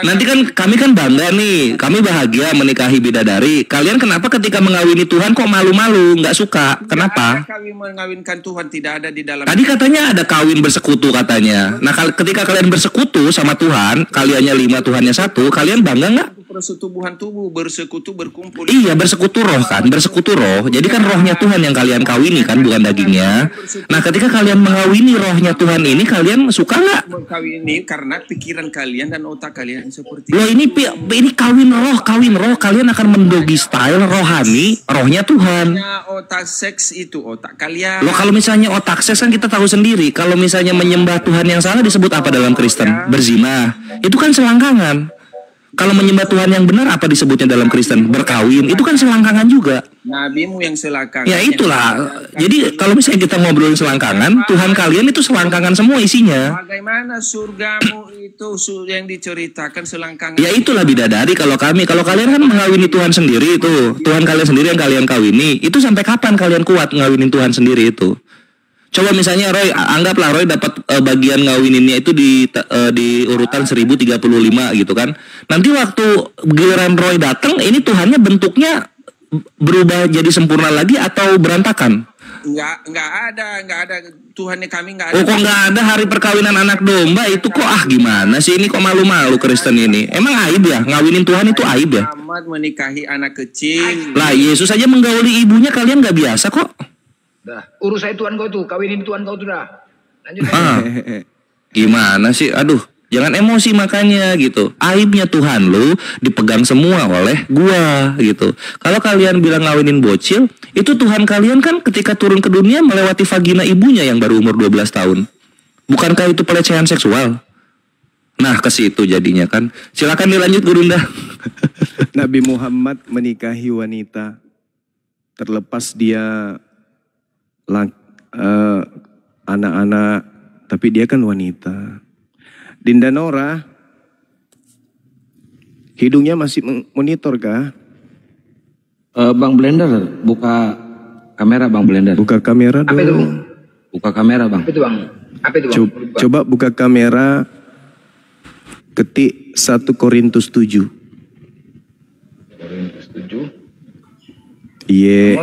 nanti kan kami kan bangga nih, kami bahagia menikahi bidadari. Kalian kenapa ketika mengawini Tuhan kok malu-malu, nggak suka? Kenapa? Kawin mengawinkan Tuhan tidak ada di dalam. Tadi katanya ada kawin bersekutu katanya. Nah ketika kalian bersekutu sama Tuhan, kaliannya 5, Tuhannya 1, kalian bangga nggak? Persetubuhan tubuh, bersekutu, berkumpul. Iya, bersekutu roh kan, bersekutu roh. Jadi kan rohnya Tuhan yang kalian kawini kan, bukan dagingnya. Nah ketika kalian mengawini rohnya Tuhan ini, kalian suka nggak? Mengkawini karena pikiran kalian dan otak kalian seperti Loh ini kawin roh. Kalian akan mendogi style rohani, rohnya Tuhan. otak seks itu otak kalian. Loh kalau misalnya otak seks kan kita tahu sendiri. Kalau misalnya menyembah Tuhan yang salah disebut apa dalam Kristen? Berzina. Itu kan selangkangan. Kalau menyembah Tuhan yang benar apa disebutnya dalam Kristen? Berkawin. Itu kan selangkangan juga. Nabimu yang selangkangan. Ya itulah. Jadi kalau misalnya kita ngobrolin selangkangan, Tuhan kalian itu selangkangan semua isinya. Bagaimana surgamu itu yang diceritakan selangkangan? Ya itulah bidadari kalau kami. Kalau kalian kan mengawini Tuhan sendiri itu. Tuhan kalian sendiri yang kalian kawini. Itu sampai kapan kalian kuat ngawinin Tuhan sendiri itu? Coba misalnya Roy, anggaplah Roy dapat bagian ngawininnya itu di urutan 1035 gitu kan. Nanti waktu giliran Roy datang, ini Tuhannya bentuknya berubah jadi sempurna lagi atau berantakan? Enggak ada Tuhannya kami enggak ada. Oh kok enggak ada hari perkawinan anak domba itu kok gimana sih ini kok malu-malu Kristen ini? Emang aib ya ngawinin Tuhan itu aib ya? Muhammad menikahi anak kecil. Lah Yesus aja menggauli ibunya kalian nggak biasa kok. Dah, urus saya Tuhan kau tuh, kawinin Tuhan kau tuh dah. Lanjut. Gimana sih? Aduh, jangan emosi makanya gitu. Aibnya Tuhan lu dipegang semua oleh gua gitu. Kalau kalian bilang ngawinin bocil, itu Tuhan kalian kan ketika turun ke dunia melewati vagina ibunya yang baru umur 12 tahun. Bukankah itu pelecehan seksual? Nah, ke situ jadinya kan. Silakan dilanjut Gurunda. Nabi Muhammad menikahi wanita terlepas dia anak-anak, tapi dia kan wanita. Dinda Nora, hidungnya masih monitor kah? Bang Blender, buka kamera Bang Blender. Buka kamera dong. Apa itu? Buka kamera Bang. Apa itu Bang? Apa itu Bang? Coba buka kamera, ketik 1 Korintus 7. Korintus 7. Iya.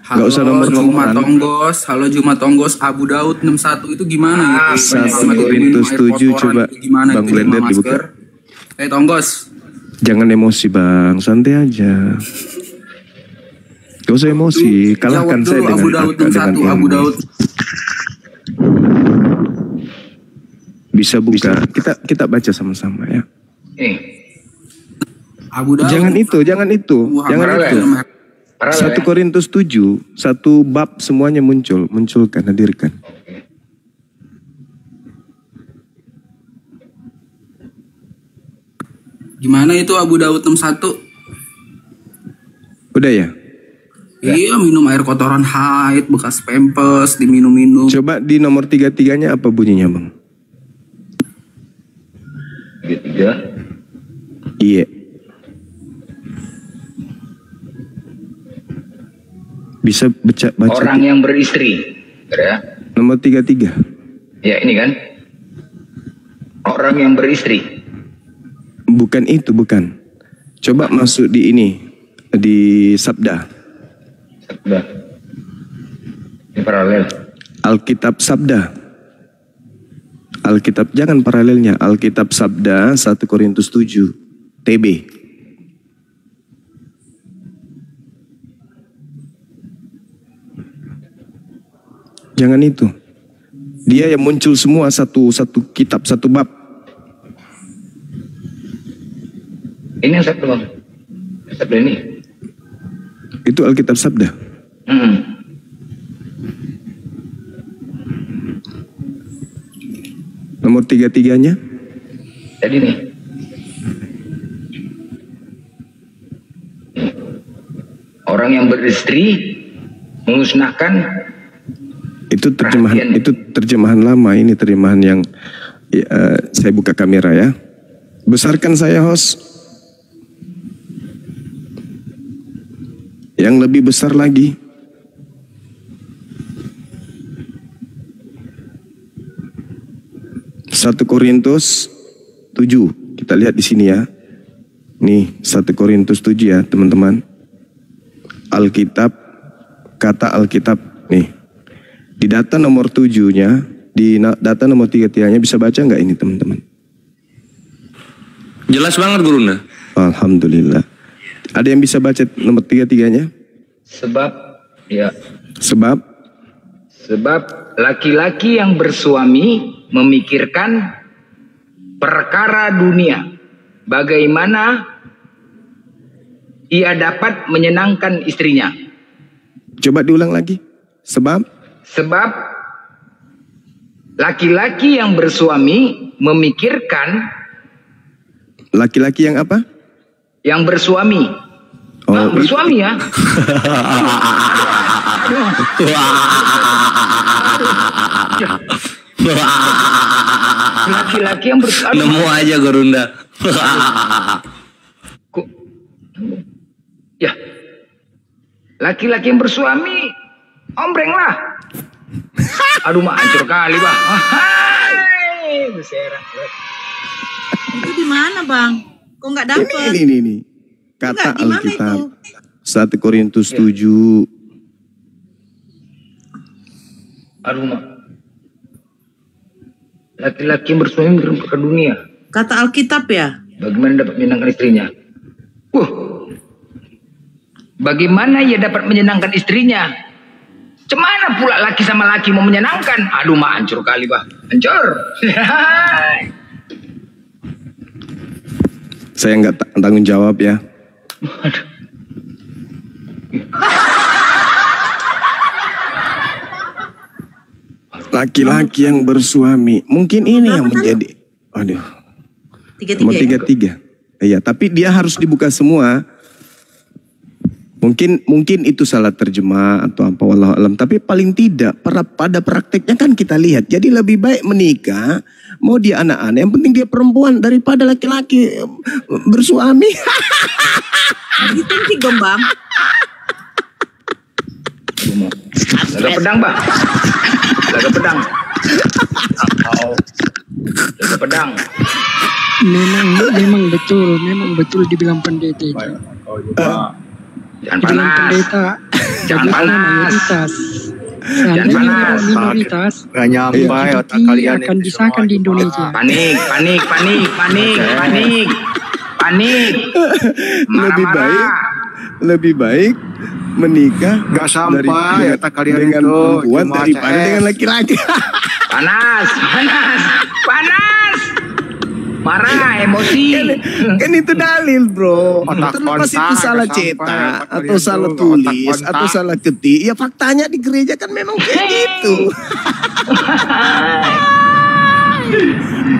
Gak usah nomor Tonggos, halo Jumat Tonggos, Abu Daud 61 itu gimana gitu? 1 Korintus 7 coba Bang Blender dibuka. Tonggos. Jangan emosi Bang, santai aja. Gak usah emosi, kalahkan saya dengan Abu Daud 61, Abu Daud. Bisa buka, kita baca sama-sama ya. Abu Daud. Jangan itu. 1 Korintus 7, 1 bab semuanya munculkan, hadirkan. Gimana itu Abu Daud 61? Udah ya? Iya, minum air kotoran haid, bekas pempes, diminum-minum. Coba di nomor 33-nya apa bunyinya Bang? 33. Iya. Bisa baca. Orang yang beristri. Ya. Nomor 33. Ya ini kan. Orang yang beristri. Bukan itu, bukan. Coba masuk di ini. Di Sabda. Sabda. Ini paralel. Alkitab Sabda. Alkitab, jangan paralelnya. Alkitab Sabda 1 Korintus 7. TB. Jangan itu. Dia yang muncul semua satu kitab, 1 bab. Ini yang Sabda Bang. Sabda ini. Itu Alkitab Sabda. Nomor 33-nya. Jadi nih. Orang yang beristri memusnahkan. Itu terjemahan lama, ini terjemahan yang saya buka kamera ya. Besarkan saya host. Yang lebih besar lagi. Satu Korintus 7 Kita lihat di sini ya. Nih 1 Korintus 7 ya teman-teman. Alkitab, kata Alkitab nih. Di data nomor 7-nya, di data nomor 3-nya bisa baca nggak ini teman-teman? Jelas banget Gurunda. Alhamdulillah. Ada yang bisa baca nomor 3-nya? Sebab ya. Sebab laki-laki yang bersuami memikirkan perkara dunia. Bagaimana ia dapat menyenangkan istrinya. Coba diulang lagi. Sebab laki-laki yang bersuami memikirkan. Laki-laki yang apa? Yang bersuami. Oh, bersuami ya. Laki-laki yang bersuami. Nemu aja Gurunda. Ya. Laki-laki yang bersuami ombreng lah. Aduh mah hancur kali bah. Berserah. Itu di mana bang? Kok nggak dapet? Ini. Kata Alkitab. 1 Korintus 7. Aduh mah. Laki-laki yang bersuami memikirkan perkara dunia. Kata Alkitab ya? Bagaimana dapat menyenangkan istrinya? Bagaimana ia dapat menyenangkan istrinya? Cemana pula laki sama laki mau menyenangkan? Aduh mah hancur kali bah. Hancur. Saya nggak tanggung jawab ya. Laki-laki yang bersuami. Mungkin ini yang menjadi. Aduh. 3-3 Nomor ya? 3. Iya, tapi dia harus dibuka semua. Mungkin itu salah terjemah atau apa wallahu alam. Tapi paling tidak pada prakteknya kan kita lihat. Jadi lebih baik menikah, mau dia anak-anak, yang penting dia perempuan daripada laki-laki bersuami. Itu sih Gombang. Laga pedang bah. Laga pedang. Laga pedang. Memang betul dibilang pendeta itu. Jangan Dibilang panas. pendeta, Jangan panas. mayoritas. Jangan Seandainya panas. minoritas, Gak nyampe otak LGBT kalian akan itu disahkan semua. di Indonesia. Panik. Lebih baik menikah Gak sampai otak kalian dengan itu. perempuan Cuma daripada CS. dengan laki-laki. Panas. Marah, emosi. Kan itu dalil bro. Otak Terlepas kontak, itu salah gak cetak sampai. atau Otak salah itu, tulis otak kontak. atau salah ketik. Ya faktanya di gereja kan memang kayak gitu.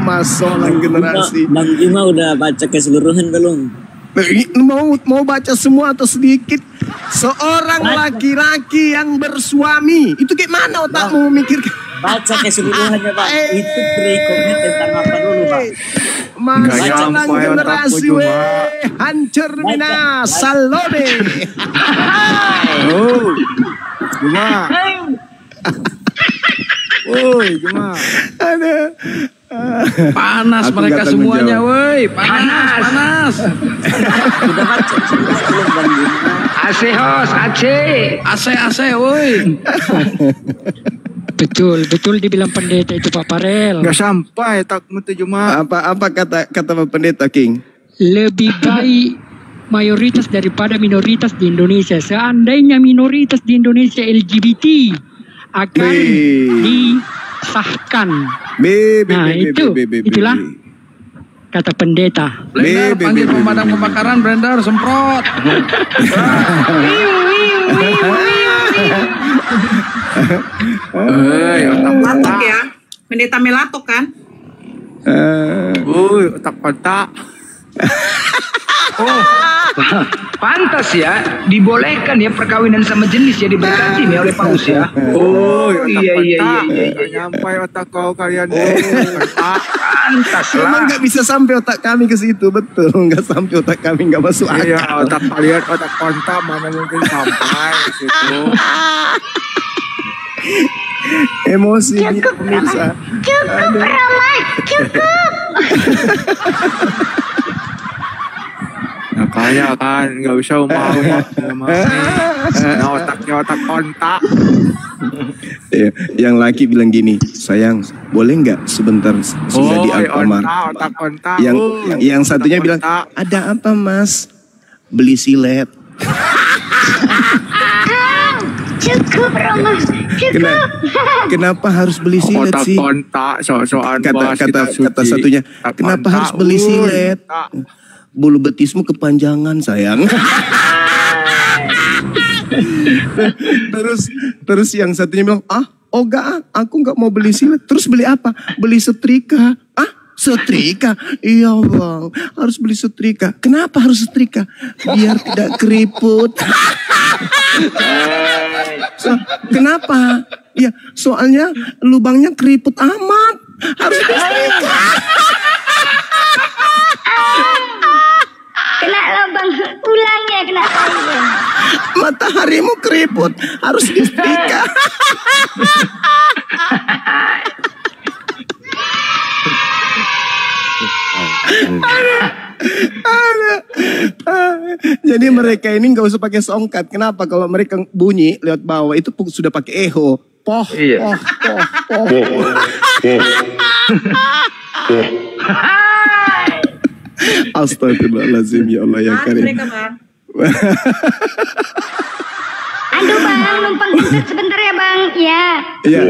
Masalah generasi. Bang Juma udah baca keseluruhan belum? Mau baca semua atau sedikit? Seorang laki-laki yang bersuami itu kayak mana otakmu memikirkan? Baca keseluruhannya Bang. Itu berikutnya tentang apa dulu Bang? Masalah nyampe generasi otakmu, hancur mina salome. Oh, Juma. Woi, Juma. Ada. Panas Aku mereka nggak tanggung semuanya, jawab. woi. Panas. Sudah baca belum Bang Juma? AC. Woi. Betul dibilang pendeta itu Pak Parel. Gak sampai otakmu tuh Juma. Apa kata Pak Pendeta King? Lebih baik mayoritas daripada minoritas di Indonesia. Seandainya minoritas di Indonesia LGBT akan disahkan. Itulah kata pendeta. Blender panggil pemadam kebakaran, Blender semprot. Melatok ya? Pendeta Melatok kan? Otak kontak. Oh, pantas ya dibolehkan ya perkawinan sama jenis ya diberkati nih oleh Paus ya. Oh, iya. Nyampe otak kau kalian. Pantas Memang lah. nggak bisa sampai otak kami ke situ, betul. Nggak sampai otak kami, nggak masuk Iya, akal. otak kalian, otak kontak mana mungkin sampai ke situ. Emosi dia pemirsa. Cukup Rama, cukup. bahaya kan, nggak bisa mau ya. Nah, otaknya otak kontak. Ya, yang laki bilang gini, sayang, boleh nggak sebentar sudah di Alfamart? Otak kontak. Yang satunya bilang, ada apa mas? Beli silet. Cukup Roma, cukup. Kenapa harus beli silet otak sih? kontak, soal Kata satunya, kenapa harus beli silet? Bulu betismu kepanjangan sayang. terus yang satunya bilang, aku nggak mau beli silet. Terus beli apa? Beli setrika. Setrika? Iya bang, harus beli setrika. Kenapa harus setrika? Biar tidak keriput. Kenapa? Ya soalnya lubangnya keriput amat. Harus beli setrika. Kenapa bang? Ulang ya kenapa? Mataharimu keriput, harus disetrika. Jadi mereka ini nggak usah pakai songkat. Kenapa? Kalau mereka bunyi lewat bawah itu sudah pakai echo. Poh, iya. poh. Astagfirullahaladzim, ya Allah ya Karim. Aduh bang, numpang sebentar ya bang. Ya. Iya.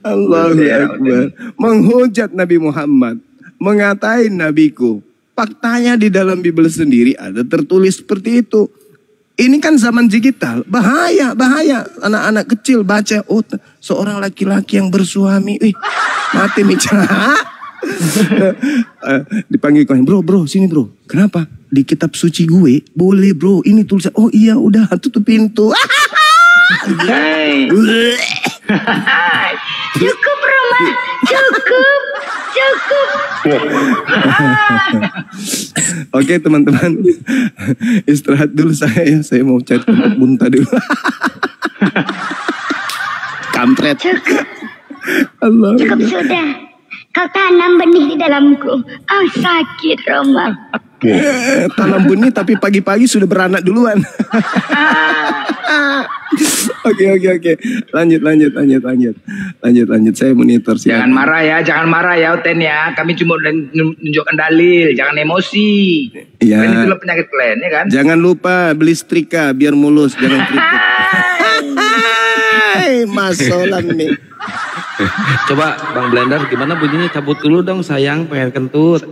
Allahu Akbar. Menghujat Nabi Muhammad, mengatain nabiku. Faktanya di dalam Bible sendiri ada tertulis seperti itu. Ini kan zaman digital, bahaya. Anak-anak kecil baca, seorang laki-laki yang bersuami, mati nih. Dipanggil kawan, bro, sini bro. Kenapa? Di kitab suci gue, boleh bro, ini tulisan. Oh iya, udah tutup pintu. Cukup Roma, cukup. Oke teman-teman, istirahat dulu saya mau cari muntah dulu. Kampret. Cukup sudah. Kau tanam benih di dalamku. Sakit Roma. Tanam benih tapi pagi-pagi sudah beranak duluan. Oke. Lanjut. Saya monitor. Jangan marah ya Oten ya. Kami cuma menunjukkan dalil, jangan emosi. Iya. Kan itulah penyakit kalian ya kan. Jangan lupa beli setrika biar mulus, jangan keriput. Masolan nih. Coba Bang Blender gimana bunyinya, cabut dulu dong sayang, pengen kentut.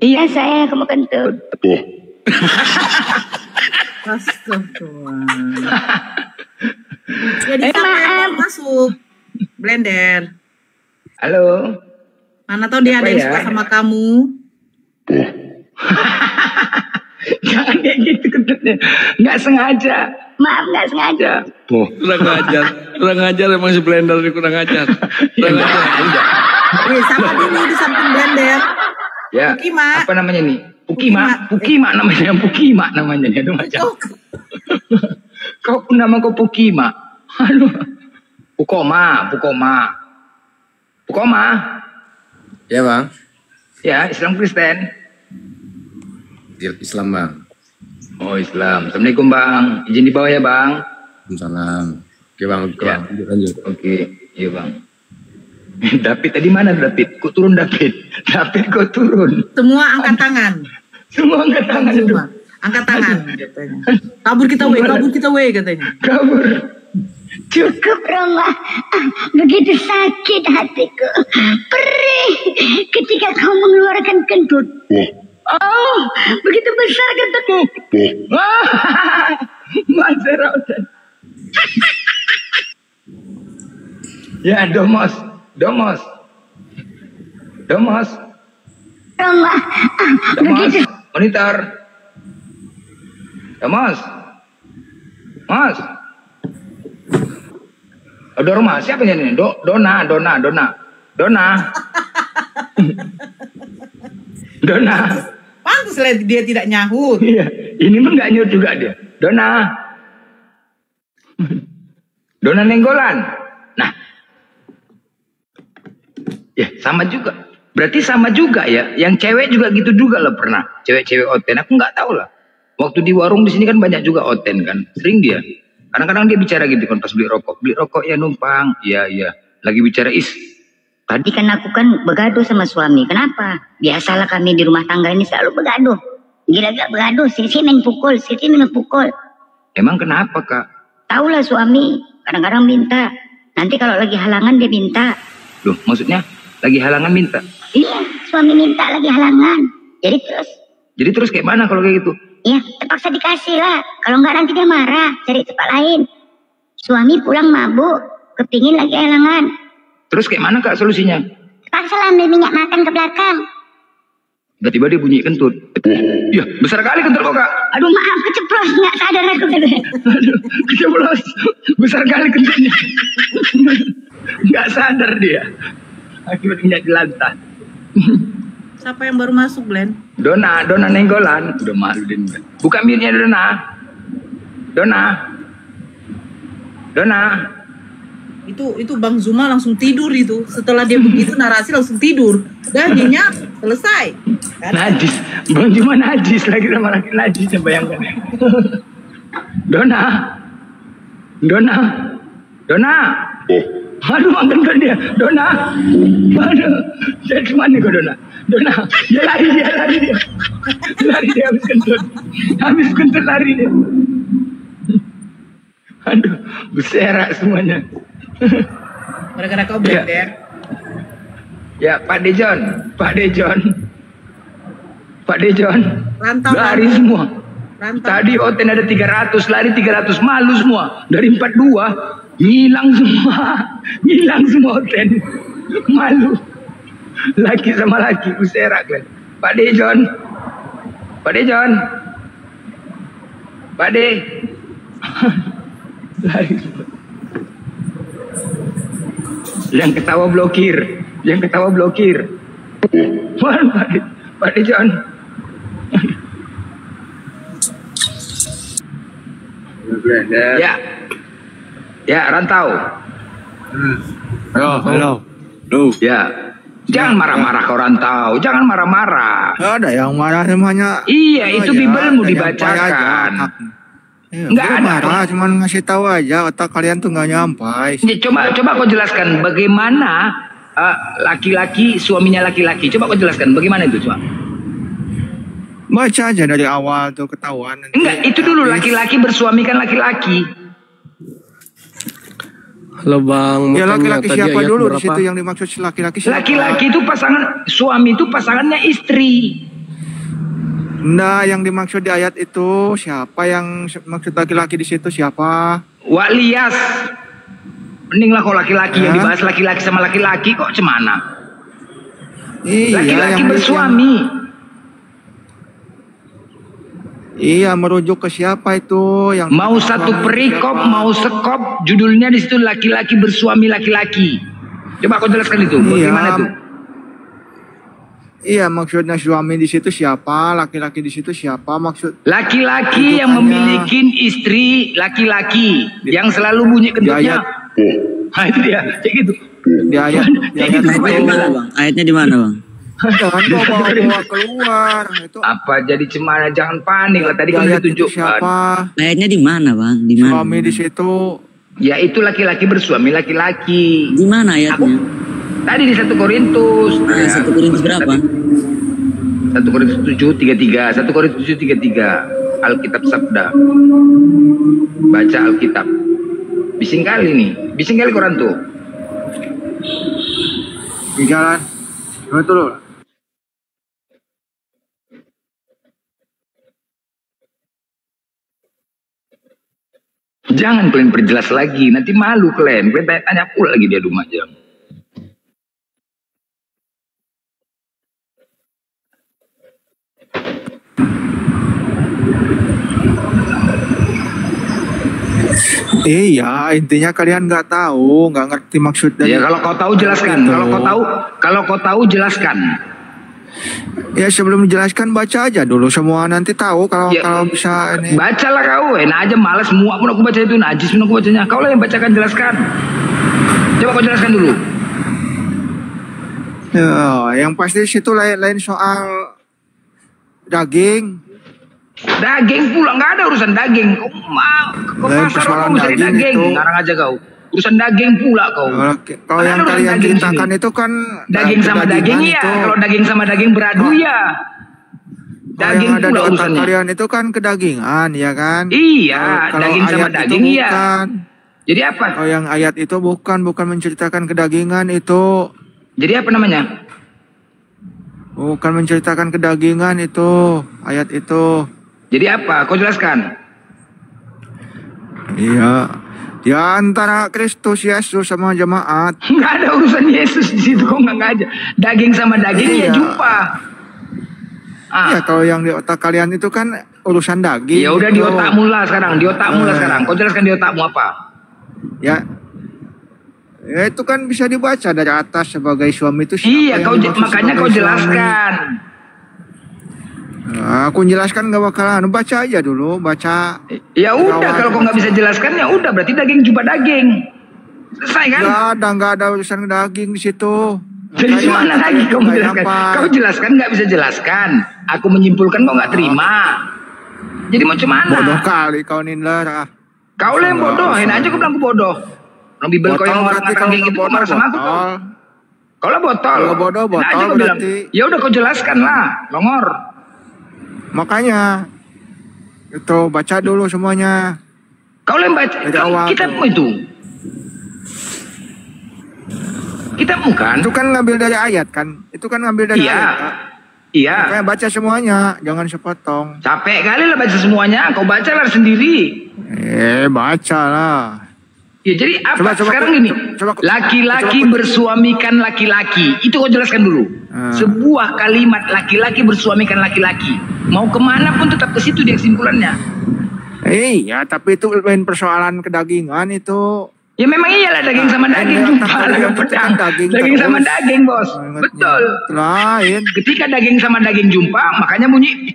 Iya saya kamu kentut. Jadi masuk Blender. Halo. Mana tahu dia ada yang suka sama kamu. Jangan kayak gitu kentutnya. Nggak sengaja. Maaf nggak sengaja. Kurang ajar emang si Blender ini kurang ajar. Sama dulu di samping Blender. Ya. Pukima. Apa namanya nih? Pukima namanya. Pukima namanya. Aduh macam. Kau nama kau Pukima. Aduh. Pukoma. Ya bang. Ya, Islam Kristen. Islam bang. Oh Islam. Assalamualaikum bang. Izin di bawah ya bang. Salam. Oke bang. Lanjut. Oke. Iya bang. David tadi mana David? Kok turun David? David kok turun? Semua angkat tangan. Semua angkat tangan. Semua. Angkat tangan katanya. Kabur kita we katanya. Kabur. Cukup Roma, begitu sakit hatiku, perih ketika kau mengeluarkan kentut. Oh, begitu besar kentutmu. Maseraudan. Ya, Domos. Roma, begitu. Monitor. Domos. Mas. Dorma, siapa ini? Dona. Pantas dia tidak nyahut. Iya, ini mah nggak nyahut juga dia. Dona Nenggolan. Nah, Ya sama juga. Berarti sama juga ya. Yang cewek juga gitu juga lah pernah. Cewek-cewek oten. Aku nggak tahu lah. Waktu di warung di sini kan banyak juga oten kan. Sering dia. Kadang-kadang dia bicara gitu kan pas beli rokok. Beli rokok ya numpang. Iya. Lagi bicara Tadi kan aku kan begaduh sama suami. Kenapa? Biasalah kami di rumah tangga ini selalu begaduh. Gila-gila begaduh. Sisi main pukul. Emang kenapa kak? Taulah suami. Kadang-kadang minta. Nanti kalau lagi halangan dia minta. Loh maksudnya lagi halangan minta? Iya suami minta lagi halangan. Jadi terus kayak mana kalau kayak gitu? Ya terpaksa dikasih lah. Kalau nggak nanti dia marah. Cari tempat lain. Suami pulang mabuk. Kepingin lagi halangan. Terus kayak mana kak solusinya? Terpaksa lah ambil minyak makan ke belakang. Tiba-tiba dia bunyi kentut. Iya besar kali kentut kok kak. Aduh maaf keceplos. Nggak sadar aku. Aduh keceplos. Besar kali kentutnya. Nggak sadar dia. Akibat minyak jelantah. Siapa yang baru masuk, Glenn? Dona Nenggolan. Udah malu din. Buka mirnya Dona. Itu Bang Zuma langsung tidur itu. Setelah dia begitu narasi langsung tidur. Udah nyenyak, selesai. Kan? Najis. Bang Zuma najis lagi sama laki najis, bayangkan. Dona. Aduh makan kan dia. Dona. Aduh. Saya kemana kok Dona? Dia lari dia. Lari dia habis kentut lari dia. Aduh, berserak semuanya. Gara-gara kau blender. Ya, Pak Dejon. Rantau. Lari semua. Tadi Oten ada 300, lari 300, malu semua. Dari 42, ngilang semua Oten. Malu. Laki sama laki, berserak kan. Pak Dejon. Lari semua. Yang ketawa blokir. Pak Dejon. Ya, Rantau. Halo. Ya. Jangan marah-marah kau Rantau, jangan marah-marah. Ada yang marah semuanya. Iya, itu Bibelmu dibacakan. Enggak ada marah, cuman ngasih tahu aja otak kalian tuh nggak nyampai. Coba kau jelaskan bagaimana laki-laki suaminya laki-laki. Coba kau jelaskan bagaimana itu, coba. Baca aja dari awal tuh ketahuan. Enggak, itu dulu laki-laki bersuamikan laki-laki. Halo Bang. Ya laki-laki siapa dulu di situ yang dimaksud laki-laki siapa? Laki-laki itu pasangan, suami itu pasangannya istri. Nah, yang dimaksud di ayat itu siapa yang maksud laki-laki di situ siapa? Walias. Mendinglah kok laki-laki yang dibahas laki-laki sama laki-laki kok cemana? Iya, laki-laki bersuami. Iya, merujuk ke siapa itu yang mau satu perikop, siapa? Mau sekop, judulnya di situ laki-laki bersuami laki-laki. Coba kau jelaskan itu, bagaimana itu? Iya, maksudnya suami di situ siapa, laki-laki di situ siapa maksud? Laki-laki yang memiliki istri laki-laki yang selalu bunyi kentutnya. Nah, itu dia, kayak gitu. Di ayat Ayatnya di mana, Bang? Jangan bawa keluar. Itu apa jadi cemana? Jangan panik lah. Tadi kan ditunjukkan. Ayatnya di mana, Bang? Di mana? Suami di situ. Ya itu laki-laki bersuami laki-laki. Di mana ayatnya? Tadi di 1 Korintus. 1 Korintus berapa? 1 Korintus 7:33. 1 Korintus 7:33. Alkitab Sabda. Baca Alkitab. Bising kali nih. Bising kali koran tuh. Di jalan. Gimana tuh? Jangan kalian perjelas lagi. Nanti malu kalian. Kalian tanya pula lagi dia rumah jam. Iya, intinya kalian nggak tahu, nggak ngerti maksud dari. Ya kalau kau tahu jelaskan. Kalau kau tahu jelaskan. Ya sebelum menjelaskan baca aja dulu semua nanti tahu kalau bisa ini. Bacalah kau, enak aja malas semua pun aku baca itu najis pun aku bacanya. Kau lah yang bacakan jelaskan. Coba kau jelaskan dulu. Ya, yang pasti situ lain soal daging. Daging pula, nggak ada urusan daging. Kau pasar kau cari daging, ngarang aja kau. Urusan daging pula kau. Kalau yang kalian ceritakan itu kan daging sama daging ya. Kalau daging sama daging beradu ya. Daging pula urusannya. Kalian itu kan kedagingan, ya kan? Iya, daging sama daging ya. Jadi apa? Kalau yang ayat itu bukan menceritakan kedagingan itu. Jadi apa namanya? Bukan menceritakan kedagingan itu, ayat itu. Jadi apa? Kau jelaskan. Iya, di antara Kristus Yesus sama jemaat. Nggak ada urusan Yesus di situ, kok nggak aja. Daging sama daging ya jumpa. Iya, kalau yang di otak kalian itu kan urusan daging. Ya udah di otakmu lah sekarang, di otakmu lah sekarang. Kau jelaskan di otakmu apa? Ya itu kan bisa dibaca dari atas sebagai suami itu siapa. Iya, makanya kau jelaskan. Nah, aku jelaskan nggak bakalan, baca aja dulu, baca. Ya udah, kalau kau nggak bisa jelaskan ya udah, berarti daging jumpa daging. Selesai kan? Nggak ada urusan daging di situ. Jadi mana lagi kau menjelaskan? Kau jelaskan nggak bisa jelaskan. Aku menyimpulkan kau nggak terima. Jadi mau cuman? Bodoh kali kau Nindra. Kau lah yang bodoh, enak aja kau bilang aku bodoh. Orang Bibel kau yang orang kayak gitu marah sama aku tuh. Kau lah botol. Kalau bodoh botol aja kau bilang. Ya udah kau jelaskan lah, longor. Makanya itu baca dulu semuanya. Kau lah yang baca. Kitabmu itu. Kitabmu kan? Itu kan ngambil dari ayat kan? Itu kan ngambil dari ayat. Kak. Iya. Makanya baca semuanya, jangan sepotong. Capek kali lah baca semuanya. Kau baca lah sendiri. Baca lah. Ya jadi apa sekarang gini, laki-laki bersuamikan laki-laki, itu kau jelaskan dulu. Sebuah kalimat laki-laki bersuamikan laki-laki, mau kemana pun tetap ke situ dia kesimpulannya. Iya, tapi itu lain persoalan kedagingan itu. Ya memang iyalah daging sama daging jumpa pedang. Daging sama daging bos, betul. Lain. Ketika daging sama daging jumpa, makanya bunyi.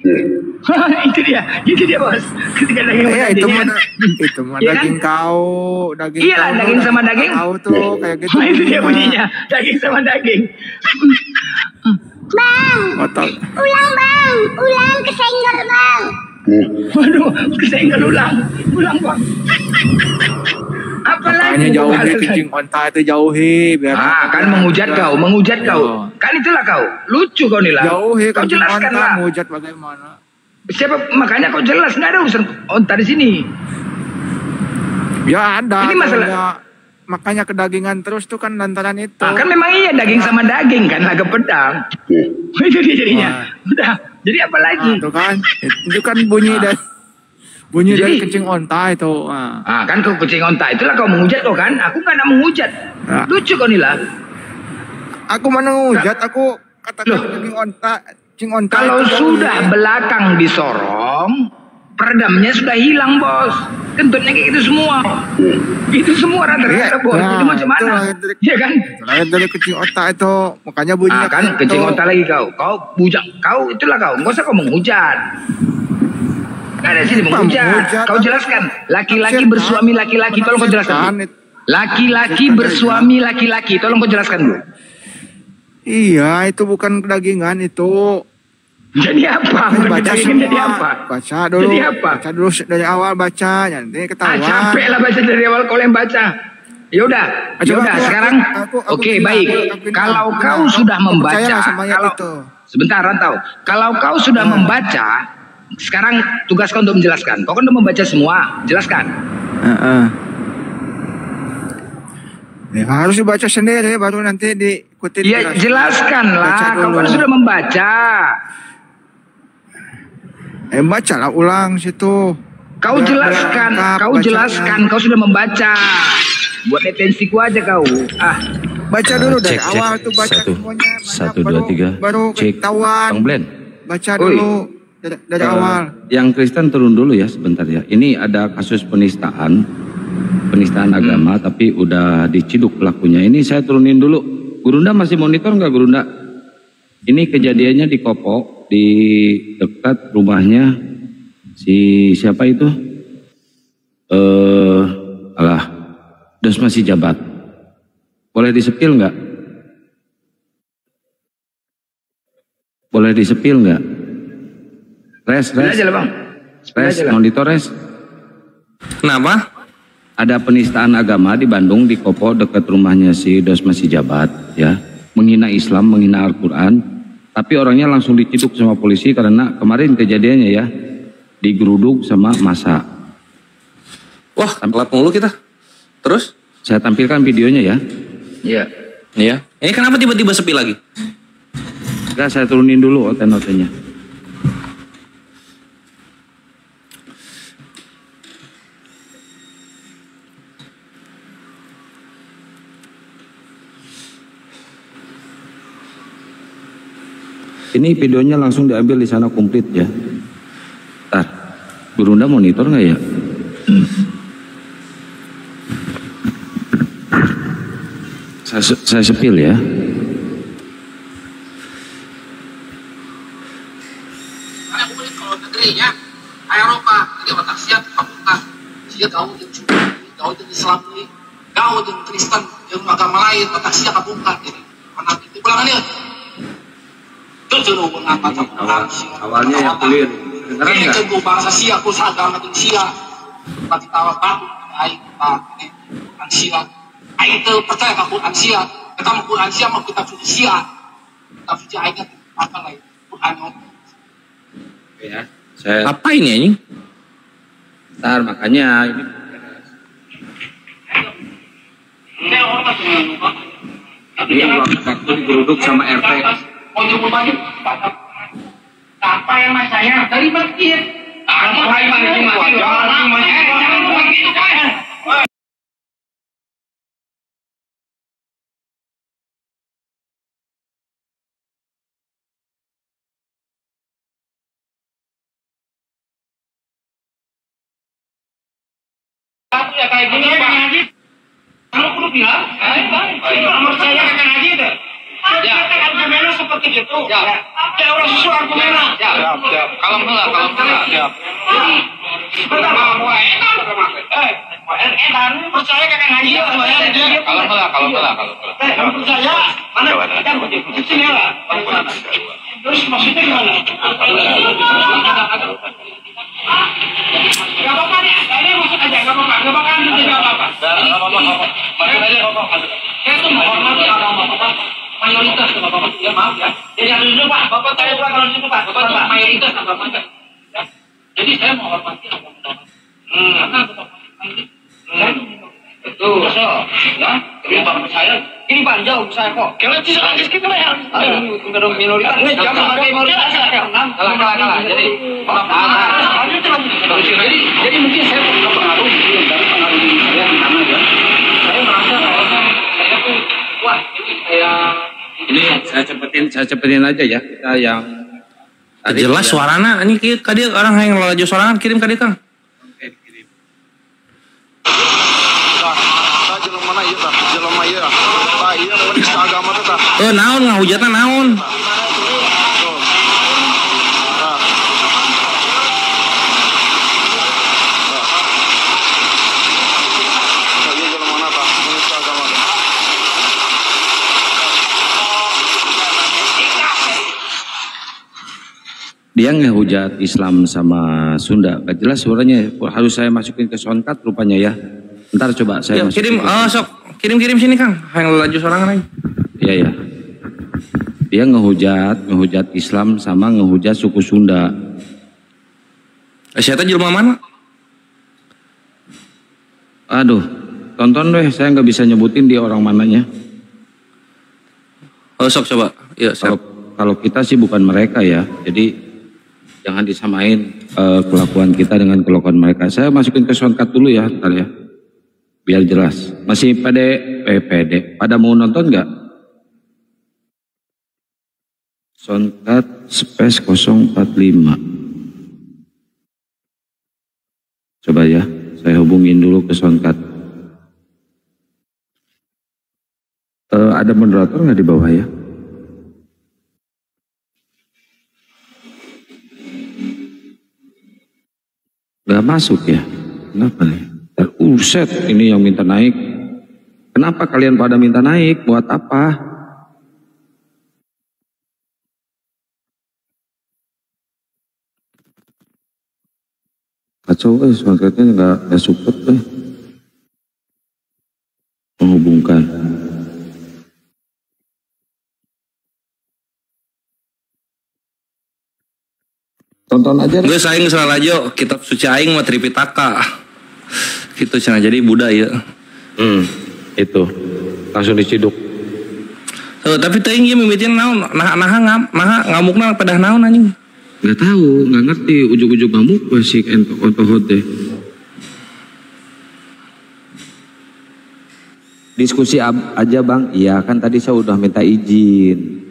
itu dia bos. Ketika daging sama daging. Itu mah daging kau, daging. Iyalah daging sama daging. Kau tuh kayak gitu. Itu dia bunyinya, daging sama daging. Bang, ulang kesenggol bang. Waduh, kesenggol ulang bang. Apalagi jauhi kencing onta itu jauhi biar kan menghujat kau kan itulah kau lucu kau Nila jauhi kau jelaskan lah menghujat bagaimana siapa makanya kau jelas nggak ada urusan onta di sini ya ada ini masalah makanya kedagingan terus tuh kan lantaran itu kan memang iya daging sama daging kan laga pedang itu dia jadinya udah jadi apa lagi itu kan bunyi dari kencing onta itu. Kan kau kencing onta itulah kau menghujat kau kan? Aku kan nak menghujat. Lucu kau Nila. Aku mana menghujat? Aku katakan kencing onta. Kalau sudah belakang disorong, peredamnya sudah hilang bos. Kentutnya kayak gitu semua. Itu semua rata-rata bos. Itu macam mana? Iya kan? Dari kencing onta itu, makanya bunyinya kan kencing onta lagi kau. Kau bujang. Kau itulah kau. Nggak usah kau menghujat. Gak ada sini menghujat. Kau jelaskan. Laki-laki bersuami laki-laki. Tolong kau jelaskan. Laki-laki bersuami laki-laki. Tolong kau jelaskan dulu. Iya, itu bukan kedagingan itu. Jadi apa? Baca semua. Jadi apa? Baca dulu. Jadi apa? Baca dulu dari awal baca. Nanti ketahuan. Capek lah baca dari awal. Kau yang baca. Yaudah. Sekarang. Oke, baik. Kalau kau sudah membaca. Sebentar, Rantau. Kalau kau sudah membaca. Sekarang tugas kau untuk menjelaskan. Kau kan udah membaca semua, jelaskan. Ya, harus dibaca sendiri baru nanti diikuti. Ya jelaskan lah. Kau kan sudah membaca. Bacalah ulang situ. Kau jelaskan. Kau sudah membaca. Buat retensiku aja kau. Baca dulu dari awal tuh baca semuanya. 1, 2, 3. Baru ketahuan. Bang Blen. Baca dulu. Dari awal. Yang Kristen turun dulu ya sebentar ya. Ini ada kasus penistaan agama, tapi udah diciduk pelakunya. Ini saya turunin dulu. Gurunda masih monitor nggak Gurunda? Ini kejadiannya di Kopo, di dekat rumahnya si siapa itu? Dos masih jabat. Boleh disepil nggak? Boleh disepil nggak? Res. Aja lah bang. Res, monitor res. Kenapa? Ada penistaan agama di Bandung di Kopo dekat rumahnya si Dos Masih Jabat ya. Menghina Islam, menghina Al-Quran. Tapi orangnya langsung diciduk sama polisi karena kemarin kejadiannya ya. Digeruduk sama massa. Wah, telat mulu kita. Terus? Saya tampilkan videonya ya. Iya. Iya. Ini kenapa tiba-tiba sepi lagi? Enggak, saya turunin dulu oten-otennya. Ini videonya langsung diambil di sana komplit ya. Ntar, Gurunda monitor nggak ya? Saya sepil ya. Kalau negerinya Eropa, jadi otak siap fakultas, siap gaul yang cuma, gaul yang Islam ini, gaul yang Kristen, yang agama lain, otak siap fakultas ini. Mana itu pulangannya? Awalnya yang clear. Ini cenderung bangsa siap, usaha agama yang siap. Bagi tawa batu, air, siap. Air itu percaya ke Quran siap. Kita mau Quran siap, mau kita suci siap. Kita suci ayatnya, apa lagi? Quran Ya, saya. Apa ini anjing? Ntar makanya ini. Ini waktu digeruduk sama RT. Apa yang mas saya dari masjid? Kamu kayak gini ngaji. Kamu perlu bilang, nomor saya kakak ngaji deh. Ya, argumennya seperti itu. Ya, orang susul argumennya. Ya, kalau enggak. Bentar, edan percaya kakak ngaji ya? Kalau enggak. Kamu percaya? Mana? Kan di sini lah. Terus maksudnya gimana? Gak apa-apa nih, ini masuk aja, gak apa-apa. Gak apa-apa, gak apa-apa. Masuk aja, gak apa-apa. Saya tuh menghormati agama Bapak. Mayoritas ke Bapak, ya maaf ya. Jadi harus dulu Pak, Bapak saya Pak kalau situ Pak. Bapak mayoritas agamanya. Jadi saya menghormati agama Bapak. Karena Bapak mayoritas. Betul. Ya, ini Bapak saya. Ini Pak, jauh saya kok. Kalau tidak lagi kita ya. Aduh, minoritas. Jangan pakai minoritas. Kalah. Jadi mungkin saya punya pengaruh dari pengaruh diri saya di mana ya. Saya merasa bahwa saya tuh wah ini saya ini saya cepetin aja ya kita yang jelas suarana ini kadi orang yang laju sorangan kirim kadi Kang. Oke, kirim. Jelema ieu tah, jelema ieu. Tah ieu penista agama teh tah. Naon ngahujatna naon? Dia ngehujat Islam sama Sunda. Gak jelas suaranya. Harus saya masukin ke soundcard rupanya ya. Ntar coba saya kirim. Kirim sini Kang. Yang laju sorangan aja. Iya. Dia ngehujat Islam sama ngehujat suku Sunda. Saya jelema mana? Aduh, tonton deh. Saya nggak bisa nyebutin dia orang mananya. Sok coba. Iya. Kalau kita sih bukan mereka ya. Jadi jangan disamain kelakuan kita dengan kelakuan mereka. Saya masukin ke soundcard dulu ya, ntar ya. Biar jelas. Masih pede. Pada mau nonton nggak? Soundcard space 045. Coba ya, saya hubungin dulu ke soundcard. Ada moderator nggak di bawah ya? Gak masuk ya? Kenapa nih? Uset ini yang minta naik. Kenapa kalian pada minta naik? Buat apa? Kacau marketnya nggak support menghubungkan. Tonton aja. Gue saing salah aja kitab suci aing mah Tripitaka. Gitu cenah jadi budaya. Itu langsung diciduk. Tapi teuing ieu mimitian naon? Nah ngamukna pedah naon anjing? Nggak tahu, nggak ngerti ujuk-ujuk ngamuk masih entok teh. Diskusi aja bang, iya kan tadi saya udah minta izin.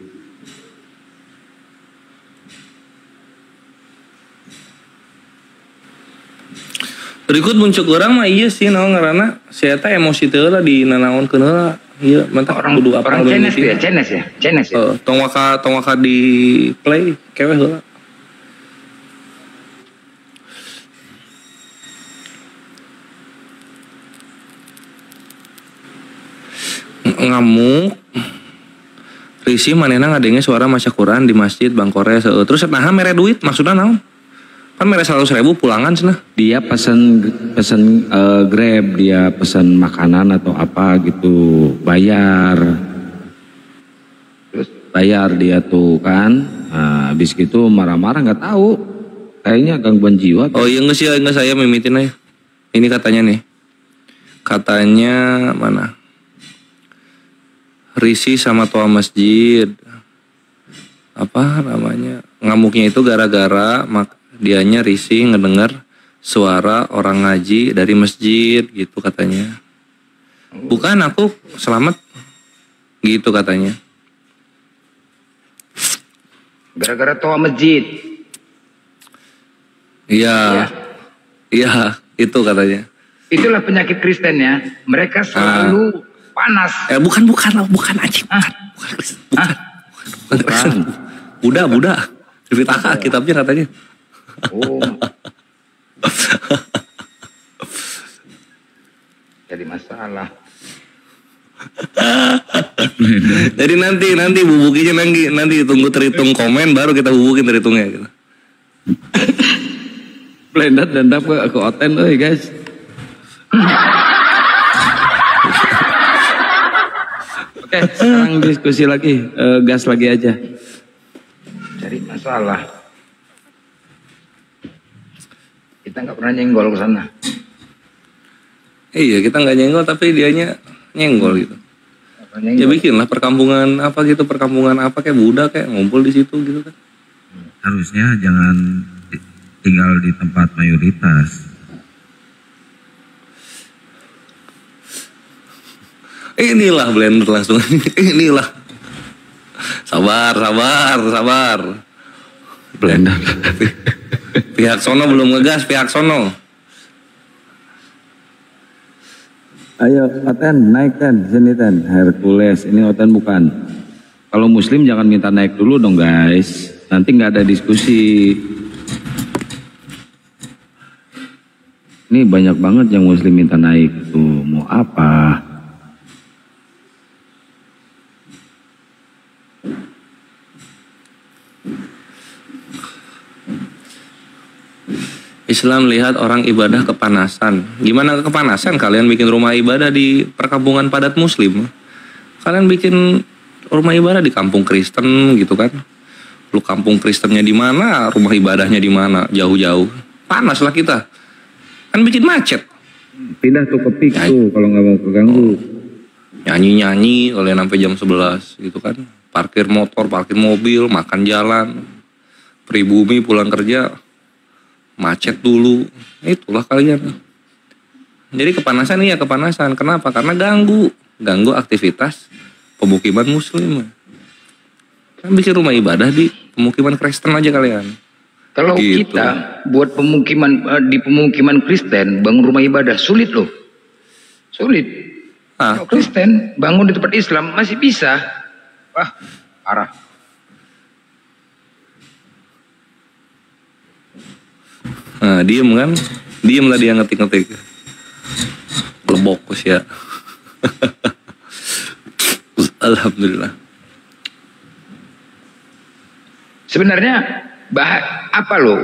Berikut muncul orang mah iya sih naon ngaranna saya teh emosi teh lah di nanaonkeun heula. Iya, mantap kudu apa orang Cenes ya. Tong waka di play kewe heula. Ngamuk risih manehna ngadenge suara maca Quran di masjid Bangkore terus naha mere duit maksudna naon? Kan mere 100.000 pulangan cenah. Dia pesan Grab, dia pesan makanan atau apa gitu, bayar dia tuh kan. Nah, habis gitu marah-marah nggak tahu, kayaknya gangguan jiwa. Oh iya enggak saya mimitin aja. Ini katanya nih, katanya mana? Risih sama tua masjid, apa namanya, ngamuknya itu gara-gara dianya risih ngedengar suara orang ngaji dari masjid gitu katanya. Bukan aku selamat gitu katanya. Gara-gara tua masjid. Iya itu katanya. Itulah penyakit Kristen ya, mereka selalu panas. Bukan anjing, bukan. Buddha. Tripitaka kitabnya katanya. Oh. Jadi masalah. Jadi nanti bubukinya nanti tunggu terhitung komen baru kita bubukin terhitungnya gitu. Blendat dendam ke Oten guys. Oke, sekarang diskusi lagi, gas lagi aja. Cari masalah. Kita nggak pernah nyenggol ke sana. Iya, kita nggak nyenggol tapi dianya nyenggol gitu. Ya bikinlah perkampungan apa kayak Buddha kayak ngumpul di situ gitu kan. Harusnya jangan tinggal di tempat mayoritas. Inilah blender langsung. Inilah. Sabar. Blender. Pihak sono belum ngegas, pihak sono. Ayo, Oten, naik Ten, sini Ten, Hercules, ini Oten bukan. Kalau Muslim jangan minta naik dulu dong guys, nanti nggak ada diskusi. Ini banyak banget yang Muslim minta naik tuh, mau apa? Islam lihat orang ibadah kepanasan. Gimana kepanasan? Kalian bikin rumah ibadah di perkampungan padat Muslim. Kalian bikin rumah ibadah di kampung Kristen gitu kan? Lu kampung Kristennya di mana? Rumah ibadahnya di mana? Jauh-jauh. Panas lah kita. Kan bikin macet. Pindah tuh ke pik tuh kalau nggak mau keganggu. Nyanyi kalian sampai jam 11 gitu kan? Parkir motor, parkir mobil, makan jalan. Pribumi pulang kerja macet dulu, itulah kalian. Jadi kepanasan kepanasan. Kenapa? Karena ganggu aktivitas pemukiman Muslim. Kan bikin rumah ibadah di pemukiman Kristen aja kalian. Kalau gitu. Kita buat pemukiman di pemukiman Kristen bangun rumah ibadah sulit loh, sulit. Kalau Kristen bangun di tempat Islam masih bisa. Wah, parah. Nah, diem lah dia ngetik-ngetik. Lebok ya. Alhamdulillah. Sebenarnya apa loh?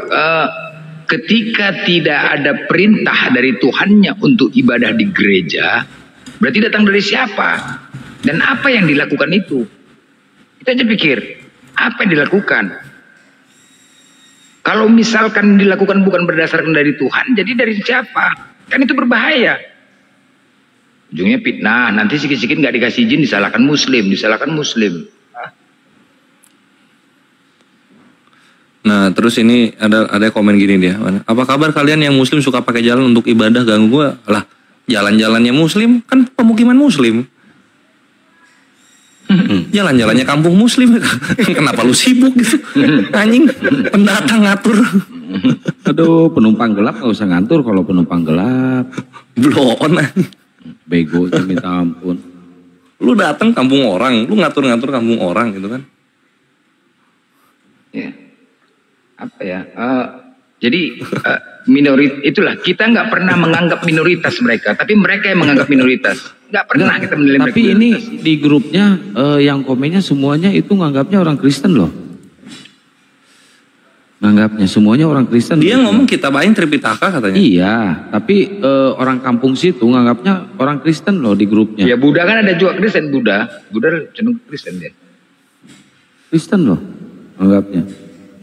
ketika tidak ada perintah dari Tuhannya untuk ibadah di gereja, berarti datang dari siapa? Dan apa yang dilakukan itu? Kita aja pikir, apa yang dilakukan? Kalau misalkan dilakukan bukan berdasarkan dari Tuhan, jadi dari siapa? Kan itu berbahaya. Ujungnya fitnah, nanti sikit-sikit nggak dikasih izin disalahkan Muslim, Nah, terus ini ada komen gini dia. Apa kabar kalian yang Muslim suka pakai jalan untuk ibadah ganggu gua? Lah, jalan-jalannya Muslim kan pemukiman Muslim. Jalan-jalannya kampung Muslim. Kenapa lu sibuk gitu? Anjing, pendatang ngatur. Aduh, penumpang gelap gak usah ngatur kalau penumpang gelap. Bloon anjing. Bego, minta ampun. Lu datang kampung orang, lu ngatur-ngatur kampung orang gitu kan. Ya. Apa ya? Jadi itulah kita nggak pernah menganggap minoritas mereka, tapi mereka yang menganggap minoritas. Nggak pernah kita menilai mereka. Tapi ini di grupnya yang komennya semuanya itu nganggapnya orang Kristen loh. Nganggapnya semuanya orang Kristen. Dia ngomong kita bayin Tripitaka katanya. Iya, tapi orang kampung situ nganggapnya orang Kristen loh di grupnya. Ya Buddha kan ada juga Kristen, Buddha cenderung Kristen dia. Kristen loh nganggapnya.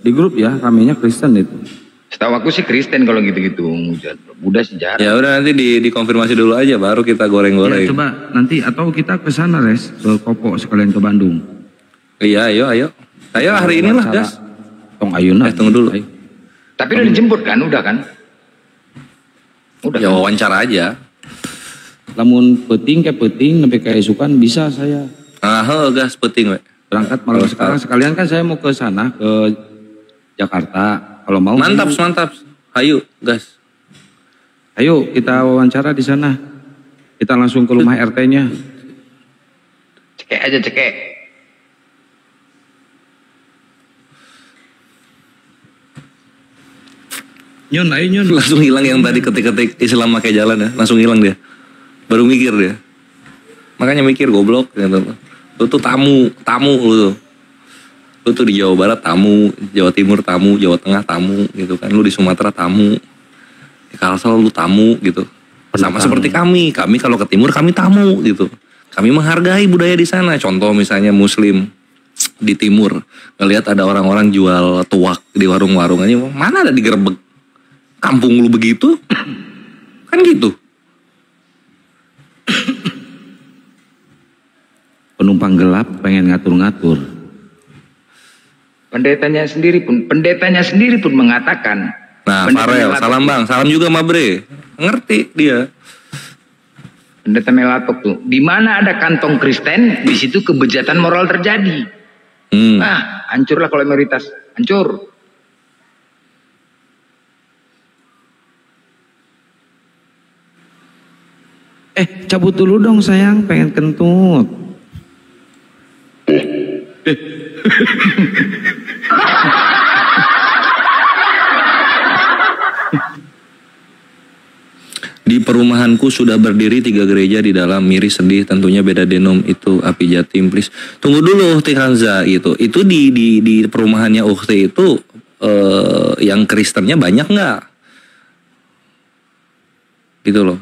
Di grup ya ramenya Kristen itu. Setahu aku sih Kristen kalau gitu-gitu. Buddha sejarah. Ya udah nanti dikonfirmasi dulu aja baru kita goreng-goreng. Ya, coba nanti atau kita ke sana Res, ke Kopo sekalian ke Bandung. Iya, ayo. Ayo hari inilah, Gas. Tong ayuna. Tunggu dulu. Ayo. Tapi udah dijemput kan? Udah kan? Ya wawancara aja. Lamun peting sampai kayak isukan bisa saya. Gas peting we. Berangkat malam sekarang sekalian kan saya mau ke sana ke Jakarta. Kalau mau mantap. Ayo, Gas. Ayo kita wawancara di sana. Kita langsung ke rumah RT-nya. Cekek aja. Nyun. Langsung hilang yang tadi ketik-ketik Islam pakai jalan ya. Langsung hilang dia. Baru mikir dia. Makanya mikir goblok gitu. Lu tuh tamu lu tuh. Lu tuh di Jawa Barat tamu, Jawa Timur tamu, Jawa Tengah tamu gitu kan. Lu di Sumatera tamu. Di Kalsel lu tamu gitu. Sama seperti kami kalau ke timur kami tamu gitu. Kami menghargai budaya di sana. Contoh misalnya Muslim di timur, ngelihat ada orang-orang jual tuak di warung-warung aja, mana ada digerebek. Kampung lu begitu? Kan gitu. Penumpang gelap pengen ngatur-ngatur. Pendetanya sendiri pun mengatakan. Nah, Farel, salam Bang, salam juga Mabre. Ngerti dia. Pendeta Melatok tuh, di mana ada kantong Kristen, di situ kebejatan moral terjadi. Hancurlah kalau mayoritas, hancur. Cabut dulu dong sayang, pengen kentut. Di perumahanku sudah berdiri 3 gereja di dalam, miris sedih, tentunya beda denom itu Api Jatim please. Tunggu dulu Ukti Hanza gitu. Itu di perumahannya Ukti itu yang Kristennya banyak nggak? Gitu loh.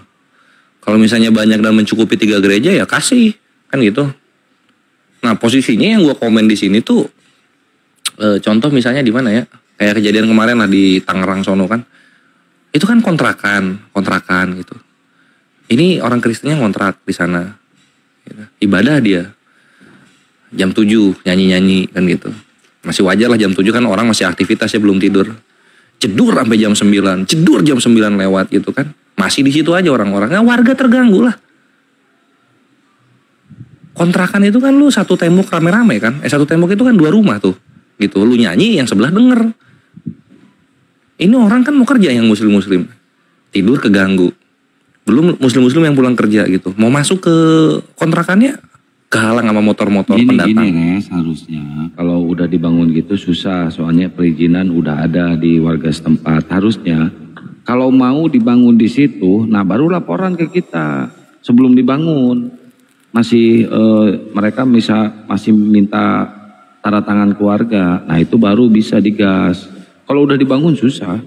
Kalau misalnya banyak dan mencukupi 3 gereja ya kasih kan gitu. Nah posisinya yang gue komen di sini tuh contoh misalnya di mana ya? Kayak kejadian kemarin lah di Tangerang sono kan. Itu kan kontrakan gitu. Ini orang Kristennya ngontrak di sana. Ibadah dia. Jam 7 nyanyi-nyanyi kan gitu. Masih wajar lah jam 7 kan orang masih aktivitas ya belum tidur. Cedur sampai jam 9, cedur jam 9 lewat gitu kan. Masih di situ aja orang-orang. Nah, warga terganggu lah. Kontrakan itu kan lu satu tembok rame-rame kan. Satu tembok itu kan 2 rumah tuh. Gitu, lu nyanyi yang sebelah denger. Ini orang kan mau kerja yang muslim-muslim. Tidur keganggu. Belum muslim-muslim yang pulang kerja gitu. Mau masuk ke kontrakannya kehalang sama motor-motor pendatang. Gini harusnya kalau udah dibangun gitu susah. Soalnya perizinan udah ada di warga setempat. Harusnya kalau mau dibangun di situ, nah baru laporan ke kita sebelum dibangun. Masih mereka masih minta tanda tangan keluarga. Nah itu baru bisa digas. Kalau udah dibangun susah.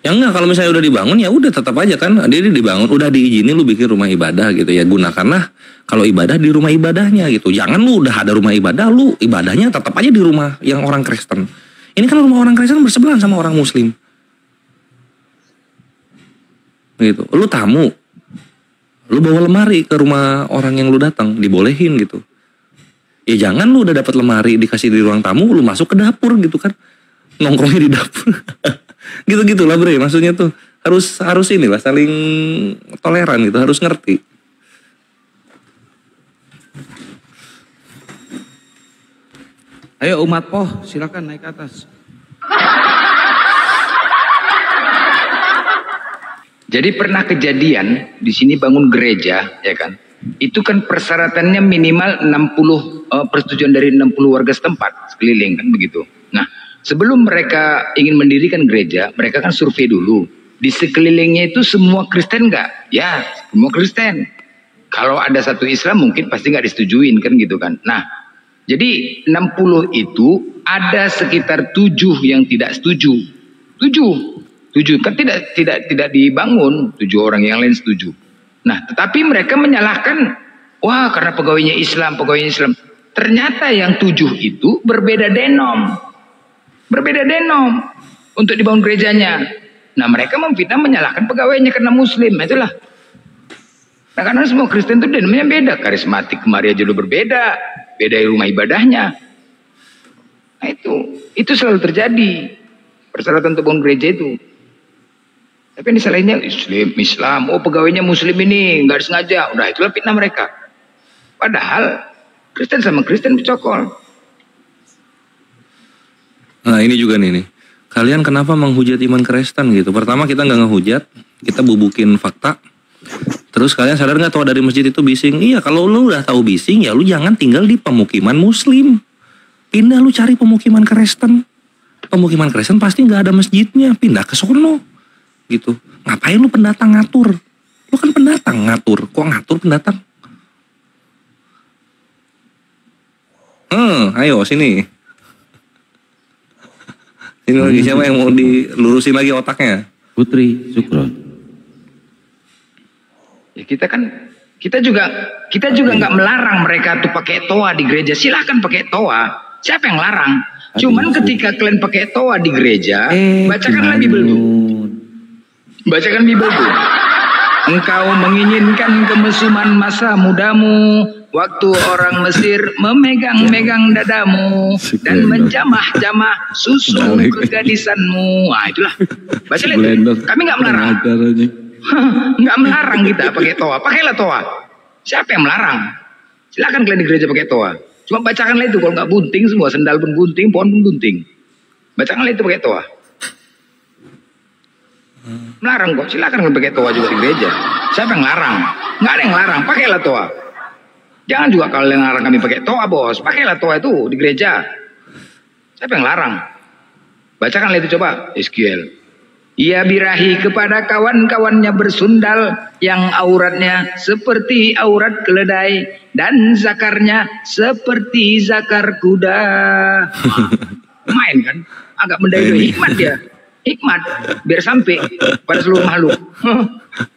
Yang enggak, kalau misalnya udah dibangun ya udah tetap aja kan. Dia dibangun, udah diizinin lu bikin rumah ibadah gitu ya. Gunakanlah kalau ibadah di rumah ibadahnya gitu. Jangan lu udah ada rumah ibadah, lu ibadahnya tetap aja di rumah yang orang Kristen. Ini kan rumah orang Kristen bersebelahan sama orang Muslim. Gitu. Lu tamu, lu bawa lemari ke rumah orang yang lu datang, dibolehin gitu. Ya jangan lu udah dapat lemari dikasih di ruang tamu, lu masuk ke dapur gitu kan. Nongkrongnya di dapur. Gitu-gitu lah bre, maksudnya tuh harus inilah saling toleran gitu, harus ngerti. Ayo umat poh, silakan naik ke atas. Jadi pernah kejadian di sini bangun gereja, ya kan? Itu kan persyaratannya minimal 60 persetujuan dari 60 warga setempat sekeliling kan begitu. Nah, sebelum mereka ingin mendirikan gereja, mereka kan survei dulu. Di sekelilingnya itu semua Kristen nggak? Ya, semua Kristen. Kalau ada satu Islam mungkin pasti nggak disetujuin kan gitu kan. Nah, jadi 60 itu ada sekitar 7 yang tidak setuju. 7 kan tidak dibangun, 7 orang yang lain setuju. Nah, tetapi mereka menyalahkan, wah karena pegawainya Islam. Ternyata yang 7 itu berbeda denom untuk dibangun gerejanya. Nah, mereka memfitnah menyalahkan pegawainya karena Muslim. Nah, itulah. Nah, karena semua Kristen itu denomnya beda, karismatik kemari aja udah berbeda rumah ibadahnya. Nah, itu selalu terjadi persyaratan untuk bangun gereja itu. Tapi yang disalahinnya Islam, oh pegawainya Muslim ini nggak disengaja, udah itulah fitnah mereka. Padahal Kristen sama Kristen bercokol. Nah ini juga nih, kalian kenapa menghujat iman Kristen gitu? Pertama kita nggak ngehujat, kita bubukin fakta. Terus kalian sadar nggak tahu dari masjid itu bising? Iya, kalau lu udah tahu bising ya lu jangan tinggal di pemukiman Muslim. Pindah lu cari pemukiman Kristen. Pemukiman Kristen pasti nggak ada masjidnya, pindah ke sono. Gitu. Ngapain lu pendatang ngatur? Lu kan pendatang ngatur, kok ngatur pendatang? Ayo sini. Ini lagi siapa yang mau dilurusin lagi otaknya? Putri Sukron. Ya kita juga nggak melarang mereka tuh pakai toa di gereja. Silakan pakai toa. Siapa yang larang? Cuman ketika kalian pakai toa di gereja, bacakanlah Bible tuh. Bacakan Bible tuh. Engkau menginginkan kemesuman masa mudamu, waktu orang Mesir memegang-megang dadamu dan menjamah-jamah susu kegadisanmu. Nah, itulah. Bacalah itu. Kami nggak melarang. Nggak melarang kita pakai toa. Pakailah toa. Siapa yang melarang? Silakan kalian di gereja pakai toa. Cuma bacakanlah itu. Kalau nggak bunting semua, sendal pun bunting, pohon pun bunting. Bacakanlah itu pakai toa. Melarang kok, silakan pakai toa juga di gereja. Siapa yang larang? Nggak ada yang larang, pakailah toa. Jangan juga kalau yang larang kami pakai toa bos, pakailah toa itu di gereja. Siapa yang larang? Bacakanlah itu coba, Eskiel. Ia birahi kepada kawan-kawannya bersundal yang auratnya seperti aurat keledai dan zakarnya seperti zakar kuda. Main kan? Agak mendayui hikmat dia. Hikmat biar sampai pada seluruh makhluk.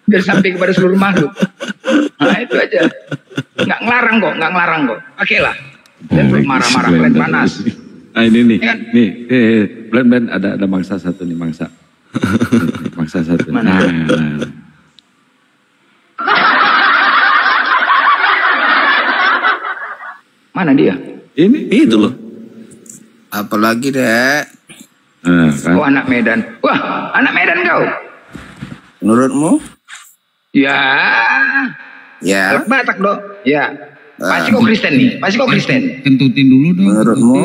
Biar sampai kepada seluruh makhluk. Nah itu aja. Nggak ngelarang kok. Pakailah. Dan marah-marah kalian panas. Nah ini nih, ya kan? Nih, blend ada mangsa satu nih, mangsa. Mangsa satu. Mana? Nah. Mana dia? Ini itu loh. Apalagi dek? Oh anak Medan. Wah anak Medan kau. Menurutmu? Ya. Batak dong. Ya. Pasti kau Kristen nih. Kentutin dulu dong. Menurutmu?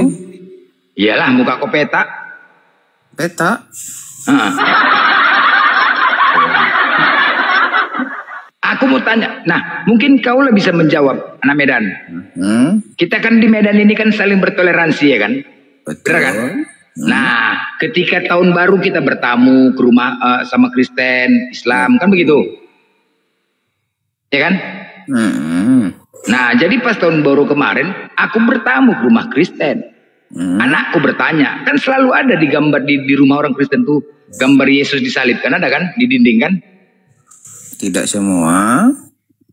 Iyalah muka kau peta. Peta? Aku mau tanya. Nah mungkin kau lah bisa menjawab anak Medan. Kita kan di Medan ini kan saling bertoleransi ya kan? Betul kan? Nah, ketika tahun baru kita bertamu ke rumah sama Kristen, Islam, kan begitu? Ya kan? Nah, jadi pas tahun baru kemarin, aku bertamu ke rumah Kristen. Anakku bertanya, kan selalu ada di gambar di rumah orang Kristen tuh, Gambar Yesus disalibkan ada kan di dinding kan? Tidak semua.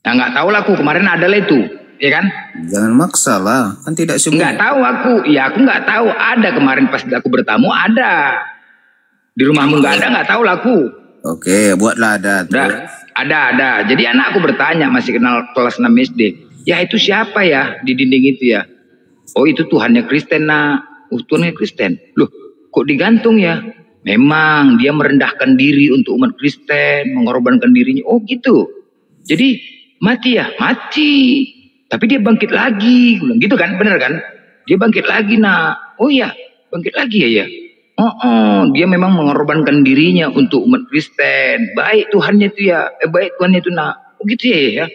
Nah nggak tahu lah aku kemarin ada lah itu, ya kan? Jangan maksa lah, kan tidak semua. Nggak tahu aku, ya aku nggak tahu ada kemarin pas aku bertamu ada. Di rumahmu nggak ada, nggak tahu lah aku. Oke, buatlah ada. Ada. Jadi anakku bertanya, masih kenal kelas 6 SD. Ya itu siapa ya di dinding itu ya? Oh itu Tuhannya Kristen nak. Oh Tuhannya Kristen. Loh kok digantung ya? Memang dia merendahkan diri untuk umat Kristen, mengorbankan dirinya. Oh gitu. Jadi mati ya? Mati. Tapi dia bangkit lagi. Gitu kan? Bener kan? Dia bangkit lagi nak. Oh iya, bangkit lagi ya? Dia memang mengorbankan dirinya untuk umat Kristen. Baik Tuhannya itu ya. Baik Tuhannya itu nak. Oh gitu ya?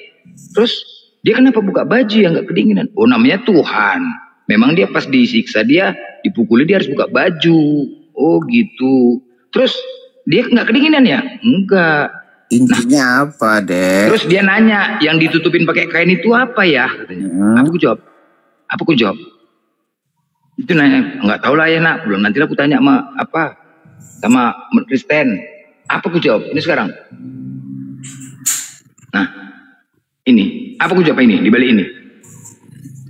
Terus dia kenapa buka baju yang nggak kedinginan? Oh namanya Tuhan. Memang dia pas disiksa dia dipukuli dia harus buka baju. Oh gitu. Terus dia nggak kedinginan ya? Enggak. Intinya apa deh? Terus dia nanya yang ditutupin pakai kain itu apa ya? Katanya. Apa aku jawab? Itu nanya, nggak tahu lah ya nak. Belum nanti aku tanya sama umat Kristen. Apa aku jawab? Ini sekarang. Nah, ini. Apa aku jawab ini? Di balik ini.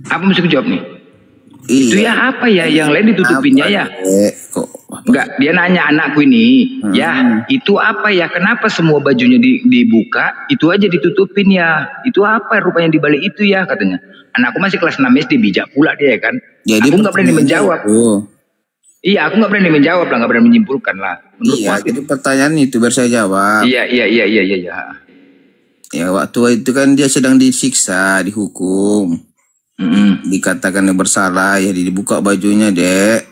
Apa mesti aku jawab nih? Itu ya apa ya? Yang lain ditutupinnya ya? Enggak, dia nanya anakku ini. Ya, itu apa ya? Kenapa semua bajunya dibuka? Itu aja ditutupin ya. Itu apa rupanya di balik itu ya? Katanya. Anakku masih kelas 6 SD, bijak pula dia kan. Jadi aku nggak berani menjawab. Iya, aku nggak berani menjawab lah, nggak berani menyimpulkan lah. Iya, jadi pertanyaan itu biar saya jawab. Iya. Ya, waktu itu kan dia sedang disiksa, dihukum. Dikatakan bersalah, ya dibuka bajunya, Dek.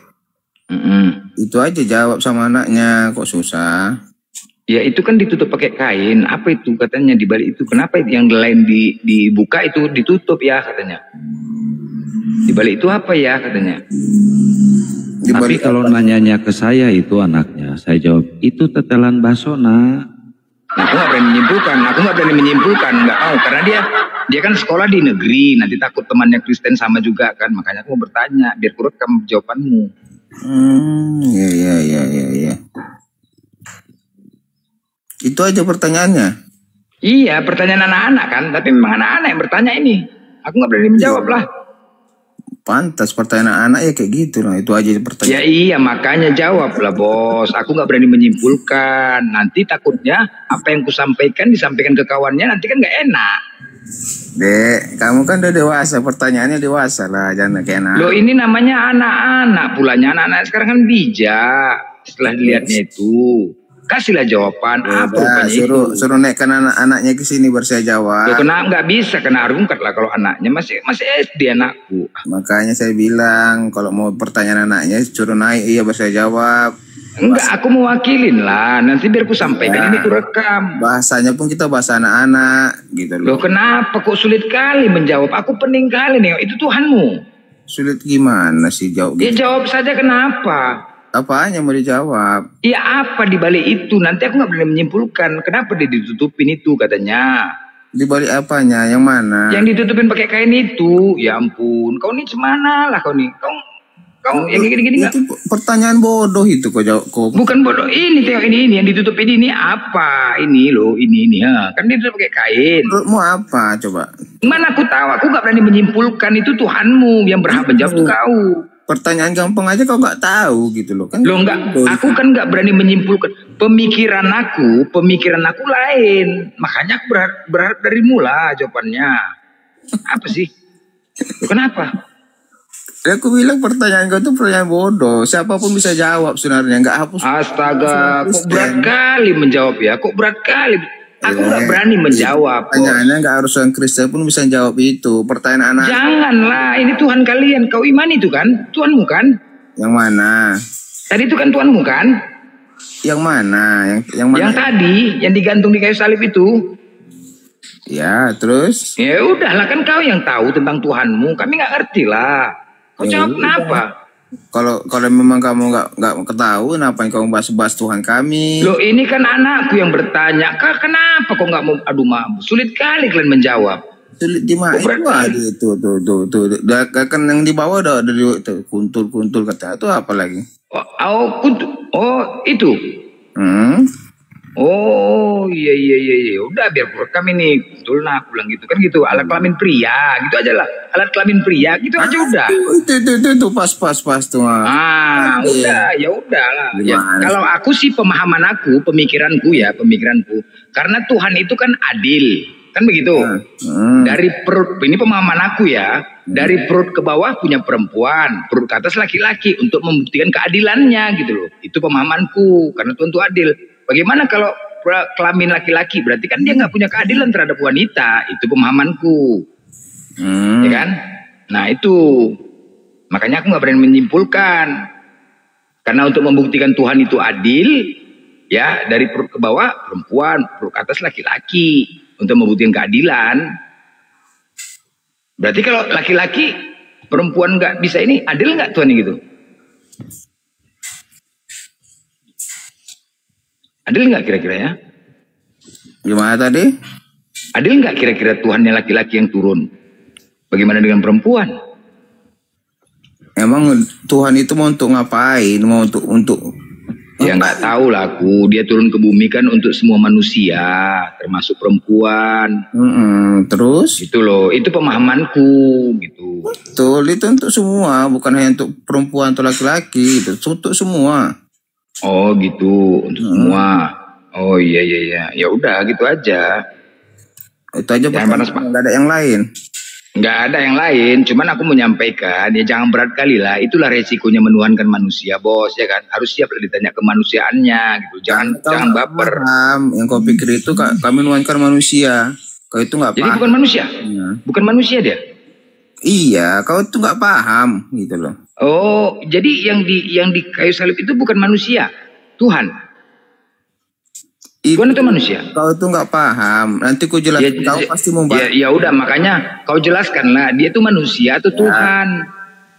Itu aja jawab sama anaknya, kok susah. Ya itu kan ditutup pakai kain. Apa itu katanya di balik itu? Kenapa yang lain dibuka itu ditutup ya katanya? Di balik itu apa ya katanya? Tapi kalau nanyanya ke saya itu anaknya, saya jawab itu tetelan bakso nak. Aku nggak berani menyimpulkan, nggak mau karena dia kan sekolah di negeri, nanti takut temannya Kristen sama juga kan, makanya aku mau bertanya biar kurut kamu jawabanmu. Iya. Itu aja pertanyaannya. Iya, pertanyaan anak-anak kan, tapi memang anak-anak yang bertanya ini. Aku nggak berani menjawab lah. Pantas pertanyaan anak ya kayak gitu lah. Itu aja pertanyaan. Ya iya, makanya jawab lah bos. Aku nggak berani menyimpulkan. Nanti takutnya apa yang kusampaikan disampaikan ke kawannya nanti kan nggak enak. Dek, kamu kan udah dewasa, pertanyaannya dewasa lah, jangan kayak anak. Loh ini namanya anak-anak pulanya, anak-anak sekarang kan bijak. Setelah dilihatnya itu. Kasihlah jawaban apa rupanya suruh naikkan anak-anaknya ke sini baru saya jawab. Loh, kenapa nggak bisa? Kena rungkat lah kalau anaknya masih SD anakku. Makanya saya bilang kalau mau pertanyaan anaknya suruh naik, iya baru saya jawab. Enggak, aku mewakilin lah. Nanti biar aku sampaikan ini ku rekam. Bahasanya pun kita bahasa anak-anak gitu loh. Loh kenapa kok sulit kali menjawab? Aku pening kali nih. Itu Tuhanmu. Sulit gimana sih jawab? Ya jawab saja kenapa? Apanya mau dijawab? Iya apa di balik itu? Nanti aku nggak berani menyimpulkan. Kenapa dia ditutupin itu katanya? Di balik apanya? Yang mana? Yang ditutupin pakai kain itu. Ya ampun, kau ini cemana lah kau nih? Kau yang gini-gini nggak? Itu pertanyaan bodoh itu kau jawab. Bukan bodoh. Ini tengok ini yang ditutupin ini apa? Ini loh, ini ya. Kan dia ditutup pakai kain. Menurutmu apa? Coba. Mana aku tahu? Aku nggak berani menyimpulkan. Itu Tuhanmu yang berhak menjawab tuh kau. Pertanyaan gampang aja kau nggak tahu gitu loh kan? Loh enggak, aku kan nggak berani menyimpulkan. Pemikiran aku lain. Makanya aku berharap dari mula jawabannya. Apa sih? Loh, kenapa? Ya, aku bilang pertanyaan kau itu pertanyaan bodoh. Siapapun bisa jawab sebenarnya, nggak hapus. Astaga, kok berat kali menjawab ya? Kok berat kali? Aku nggak berani menjawab. Pertanyaannya nggak harus orang Kristen pun bisa jawab itu. Pertanyaan anak. Janganlah, ini Tuhan kalian. Kau imani itu kan? Tuhanmu kan? Yang mana? Tadi itu kan Tuhanmu kan? Yang mana? Yang mana? Yang tadi, yang digantung di kayu salib itu. Ya, terus? Ya udahlah, kan kau yang tahu tentang Tuhanmu. Kami nggak ngerti lah. Kau jawab kenapa? Kalau memang kamu nggak ketahui, kenapa kamu bahas Tuhan kami? Loh ini kan anakku yang bertanya, kenapa kok nggak mau? Aduh maaf, sulit kali kalian menjawab. Sulit di mana? Itu tuh. Kan yang di bawah udah kuntul kata itu apa lagi? Itu. Oh iya. Udah biar aku rekam ini. Betul nah aku bilang gitu kan gitu. Alat kelamin pria gitu aja lah. Alat kelamin pria gitu aja udah. Itu pas tuh. Udah ya udah lah. Ya, kalau aku sih pemikiranku. Karena Tuhan itu kan adil. Kan begitu. Dari perut, ini pemahaman aku ya. Dari perut ke bawah punya perempuan, perut ke atas laki-laki untuk membuktikan keadilannya gitu loh. Itu pemahamanku karena Tuhan itu adil. Bagaimana kalau kelamin laki-laki? Berarti kan dia nggak punya keadilan terhadap wanita. Itu pemahamanku, ya kan? Nah itu makanya aku nggak berani menyimpulkan. Karena untuk membuktikan Tuhan itu adil, ya dari perut ke bawah perempuan, perut ke atas laki-laki untuk membuktikan keadilan. Berarti kalau laki-laki perempuan nggak bisa ini adil nggak Tuhan gitu? Adil nggak kira-kira ya? Gimana tadi? Adil nggak kira-kira Tuhannya laki-laki yang turun? Bagaimana dengan perempuan? Emang Tuhan itu mau untuk ngapain? Mau untuk ya nggak tahu lah aku. Dia turun ke bumi kan untuk semua manusia, termasuk perempuan. Terus? Itu loh, itu pemahamanku gitu. Betul, itu untuk semua, bukan hanya untuk perempuan atau laki-laki, itu untuk semua. Oh gitu, untuk semua. Oh iya. Ya udah gitu aja. Itu aja nggak ada yang lain. Nggak ada yang lain, cuman aku menyampaikan ya jangan berat kali lah. Itulah resikonya menuhankan manusia, bos, ya kan. Harus siap ditanya kemanusiaannya gitu. Jangan baper. Yang kau pikir itu kami menuhankan manusia. Kau itu nggak paham. Jadi bukan manusia, bukan manusia dia. Iya, kau itu nggak paham gitu loh. Oh, jadi yang di kayu salib itu bukan manusia, Tuhan. Tuhan itu manusia. Kau itu nggak paham. Nanti ku jelaskan. Kau pasti mau bahas. Ya udah, makanya kau jelaskanlah dia itu manusia atau Tuhan.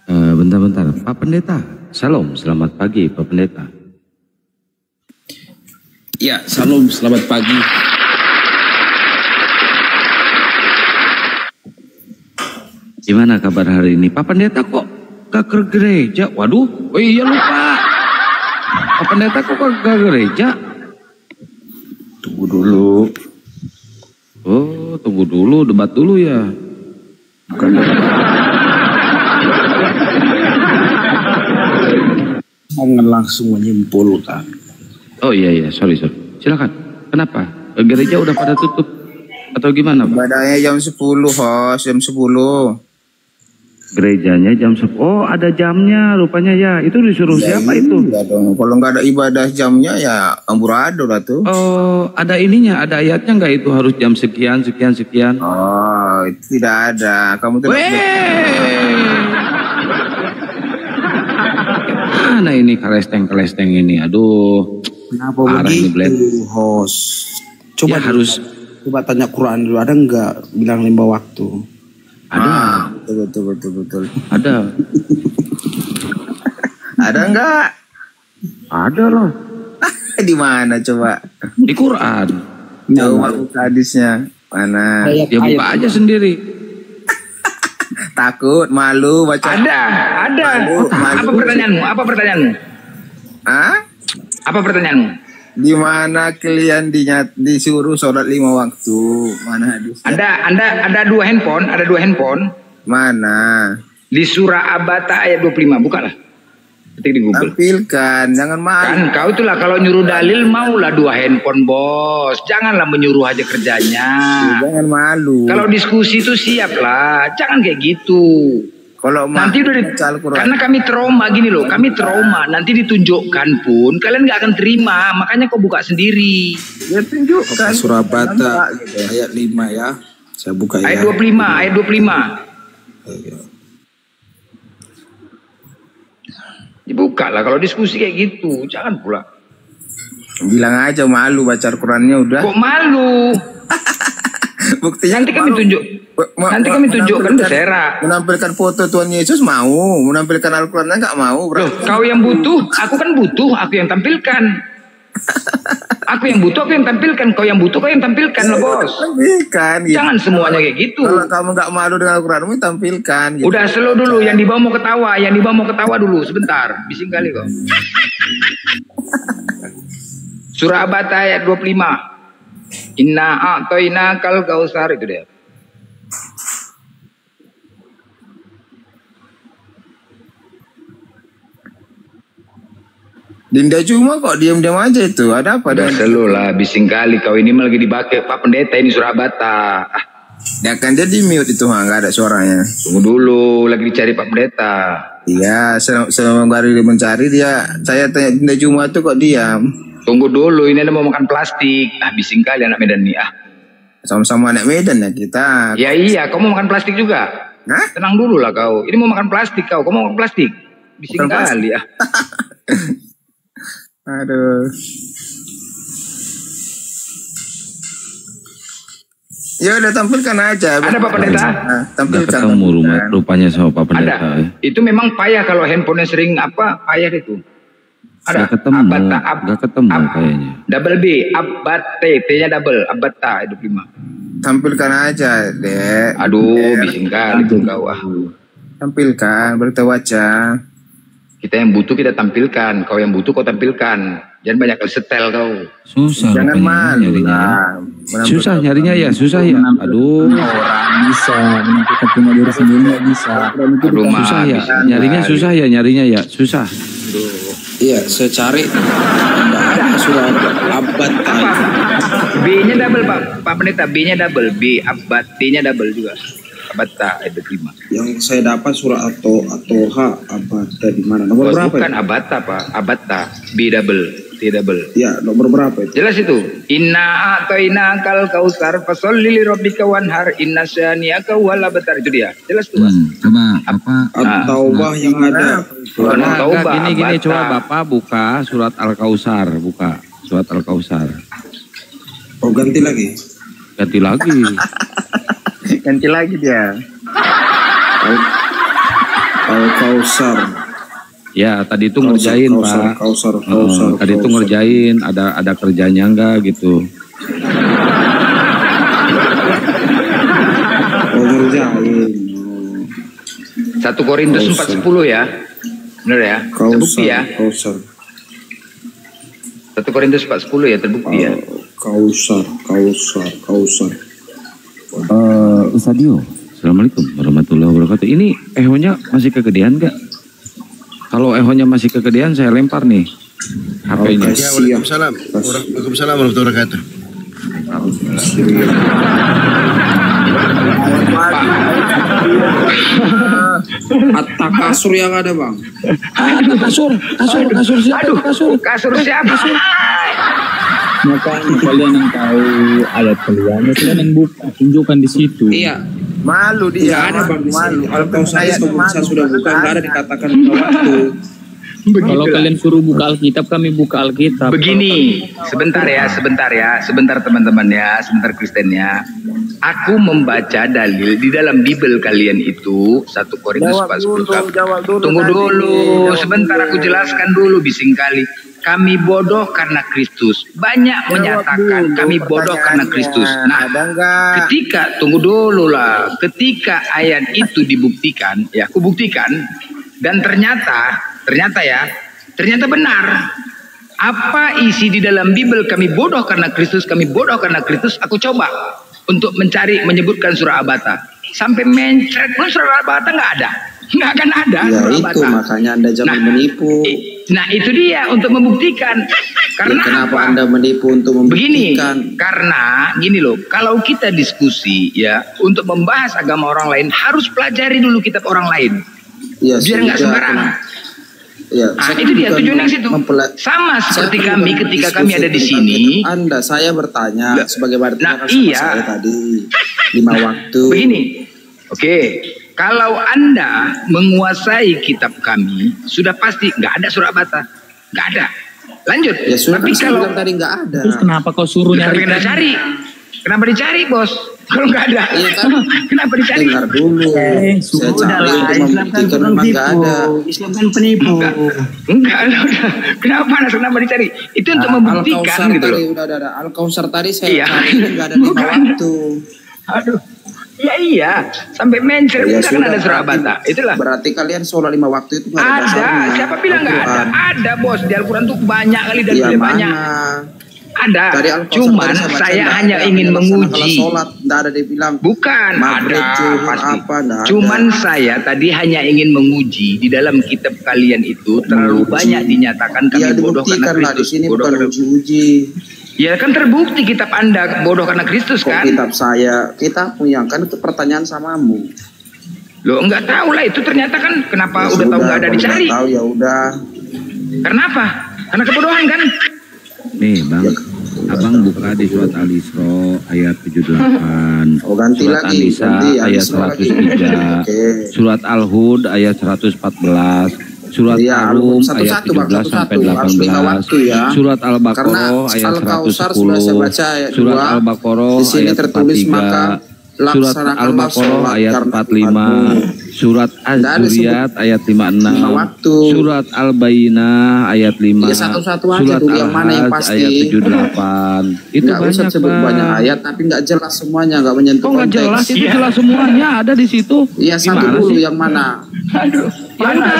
Bentar. Pak Pendeta, salam, selamat pagi Pak Pendeta. Ya, salam, selamat pagi. Gimana kabar hari ini? Pak Pendeta kok gak ke gereja? Waduh, oh iya lupa. Pak Pendeta kok gak ke gereja? Tunggu dulu. Oh, tunggu dulu, debat dulu ya. Bukan. Jangan langsung menyimpulkan. Oh iya, sorry. Silakan. Kenapa? Gereja udah pada tutup atau gimana, Pak? Ibadahnya jam 10, host, jam 10. Gerejanya jam 10. Oh, ada jamnya rupanya ya. Itu disuruh siapa itu? Dong. Kalau nggak ada ibadah jamnya ya amburadul lah tuh. Oh, ada ininya, ada ayatnya nggak itu harus jam sekian. Oh, itu tidak ada. Kamu tuh. Mana ini kelesteng ini? Aduh. Kenapa begitu, host? Coba ya, coba tanya Quran dulu, ada nggak bilang 5 waktu? Ada. Betul. Ada. Ada enggak? Ada loh. Di mana coba? Di Quran. Coba buka hadisnya. Mana? Ya buka aja sendiri. Takut, malu baca. Ada. Malu. Apa pertanyaanmu? Hah? Apa pertanyaanmu? Di mana kalian disuruh sholat 5 waktu? Mana hadisnya? Ada dua handphone. Mana? Di surah Abata ayat 25, bukalah. Ketik di Google. Tampilkan, jangan malu. Kan kau itulah kalau nyuruh dalil maulah 2 handphone, bos. Janganlah menyuruh aja kerjanya. Jangan malu. Kalau diskusi itu siaplah, jangan kayak gitu. Kalau nanti udah karena kami trauma gini loh, kami trauma. Nanti ditunjukkan pun kalian nggak akan terima, makanya kau buka sendiri. Ya tunjukkan. Surabata ayat 5 ya. Saya buka ya. Ayat 25. Dibuka lah kalau diskusi kayak gitu, jangan pula. Bilang aja malu baca Al-Qurannya udah. Kok malu? Buktinya nanti kami tunjukkan bersera. Menampilkan foto Tuhan Yesus mau, menampilkan Al-Qurannya nggak mau. Loh, kau yang butuh, aku kan butuh, aku yang tampilkan. Aku yang butuh, aku yang tampilkan. Kau yang butuh, kau yang tampilkan loh, bos. Tampilkan. Gitu. Jangan semuanya kayak gitu. Kalau kamu nggak malu dengan Al-Quranmu, tampilkan. Gitu. Udah slow dulu, yang di bawah mau ketawa, dulu sebentar. Bising kali kok. Surah Abata ayat 25. Inna a'tainakal kautsar, itu dia. Dinda cuma kok diam-diam aja itu. Ada apa? Udah selo lah, bising kali kau ini lagi dipakai Pak Pendeta ini surah Abata. Ya kan dia di mute itu, nggak ada suaranya. Tunggu dulu, lagi dicari Pak Pendeta. Iya, selama hari dia mencari dia, saya tanya Dinda cuma itu kok diam. Tunggu dulu, ini ada mau makan plastik. Bising kali anak Medan nih. Sama-sama anak Medan ya kita. Ya iya, kau mau makan plastik juga? Hah? Tenang dulu lah kau. Ini mau makan plastik kau mau makan plastik? Bising kali ya. Aduh. Ya udah tampilkan aja. Ada Pak Pendeta? Tampilkan. Ketemu rupanya sama Pak Pendeta. Ada. Itu memang payah kalau handphonenya sering payah itu. Ada. Gak ketemu kayaknya. Double B, Abate, T-nya double, Abata 25. Tampilkan aja, Dek. Aduh, bising kali tuh kau. Tampilkan, beritahu aja. Kita yang butuh kita tampilkan, kau yang butuh kau tampilkan. Jangan banyak setel kau. Susah. Jangan malu lah. Susah nyarinya ya, susah ya. Aduh. Orang bisa, kita punya diri sendiri nggak bisa. Aduh, susah ya. Nyarinya susah ya, nyarinya ya, susah. Iya, saya cari. Sudah abad. B-nya double Pak Pendeta, B-nya double, B abad, T-nya double juga. Abata ayat 5. Yang saya dapat surah atau H Abata di mana? Nomor berapa? Bukan Abata Pak, Abata, B double, T double. Ya, nomor berapa itu? Jelas itu. Inna a'tainakal kautsar fasholli li rabbika wanhar inna syani'aka wal abtar, itu dia. Jelas tuh. Coba apa? At-Taubah yang ada. Gini coba Bapak buka surat Al-Kautsar, buka surat Al-Kautsar. Oh, ganti lagi. Ganti lagi. Ganti lagi dia. Al-Kautsar. Ya, tadi itu ngerjain Pak. Kautsar. Tadi itu ngerjain, ada kerjanya enggak gitu. Oh, ngerjain. 1 Korintus 4:10 ya. Benar ya? Terbukti ya. Kautsar. 1 Korintus 4:10 ya, terbukti ya. Kautsar. Ustadio, Assalamualaikum warahmatullahi wabarakatuh. Ini ehonya masih kegedean nggak? Kalau ehonya masih kegedean, saya lempar nih HP-nya. Waalaikumsalam. Waalaikumsalam warahmatullahi wabarakatuh. Atta kasur yang ada Bang. Kasur siapa? Kasur siapa? Makanya kalian yang tahu ayat kalian yang buka, tunjukkan di situ. Iya. Malu dia. Nggak ada Bang di sini. Al-Kautsar saya sudah buka, nggak ada dikatakan waktu. Kalau kalian suruh buka Alkitab, kami buka Alkitab. Begini, sebentar teman-teman ya, sebentar Kristen ya. Aku membaca dalil di dalam Bible kalian itu 1 Korintus 4:10. Tunggu dulu, sebentar aku jelaskan dulu, bising kali. Kami bodoh karena Kristus. Banyak menyatakan kami bodoh karena Kristus. Nah, tunggu dulu lah. Ketika ayat itu dibuktikan, ya aku buktikan, dan ternyata benar. Apa isi di dalam Bible kami bodoh karena Kristus, aku coba untuk menyebutkan surah Abata. Sampai mencret pun surah Abata nggak ada. Nggak akan ada. Ya itu makanya Anda jangan menipu. Nah itu dia untuk membuktikan. Karena ya, kenapa Anda menipu untuk membuktikan? Begini, karena gini loh, kalau kita diskusi ya untuk membahas agama orang lain harus pelajari dulu kitab orang lain. Ya, biar nggak sembarangan. Ya, nah, itu dia tujuannya situ. Sama seperti kami ketika kami ada di sini. Saya bertanya sebagai nah, iya. Saya tadi 5 waktu. Begini, oke. Kalau Anda menguasai kitab kami, sudah pasti nggak ada surah Abata, nggak ada. Lanjut. Ya, tapi kalau tadi nggak ada. Terus kenapa kau suruh nyari? Kenapa dicari, Bos? Kalau nggak ada, ya, kan? Kenapa dicari? Dengar dulu. Saya cari untuk membuktikan memang nggak ada. Islam kan penipu. Enggak. Kenapa dicari? Itu untuk membuktikan gitu loh. Udah ada. Al-Kautsar tadi saya cari nggak ada 5 waktu. Aduh. Iya, sampai mencret ya, kan ada surah Abata. Itulah. Berarti kalian sholat 5 waktu itu nggak ada. Siapa bilang nggak ada? Ada, Bos. Di Al-Quran tuh banyak kali dan banyak. Ada. Tadi Cuman saya hanya ingin menguji. Sholat, tidak ada dia bilang. Bukan, maghrib, ada zuhur, pasti. apa, Cuman saya tadi hanya ingin menguji di dalam kitab kalian itu terlalu banyak dinyatakan kami bodoh karena Kristus. Di sini bukan uji-uji. Ya kan terbukti kitab Anda bodoh karena Kristus kan? Kitab saya, kitabmu yang kan itu pertanyaan samamu. Loh enggak tahu lah itu ternyata kan kenapa udah tahu nggak ada dicari? Tahu ya udah. Karena apa? Karena kebodohan kan? Nih Bang, Abang buka di surat Al-Isra ayat 78, ganti surat lagi, An-Nisa ayat 103, surat Al-Hud ayat 114, surat Ar-Rum ayat 17 sampai 18, surat Al-Baqarah ayat 110, surat Al-Baqarah ayat 43, surat Al-Baqarah ayat 45, surat Az-Zuriyat ayat 56, surat Al-Bayyinah ayat 5, surat Al-Hajj ayat 78. Itu banyak banyak ayat tapi nggak jelas semuanya, nggak menyentuh konteks. Nggak jelas, itu jelas semuanya ada di situ. Iya, satu dulu yang mana? Aduh,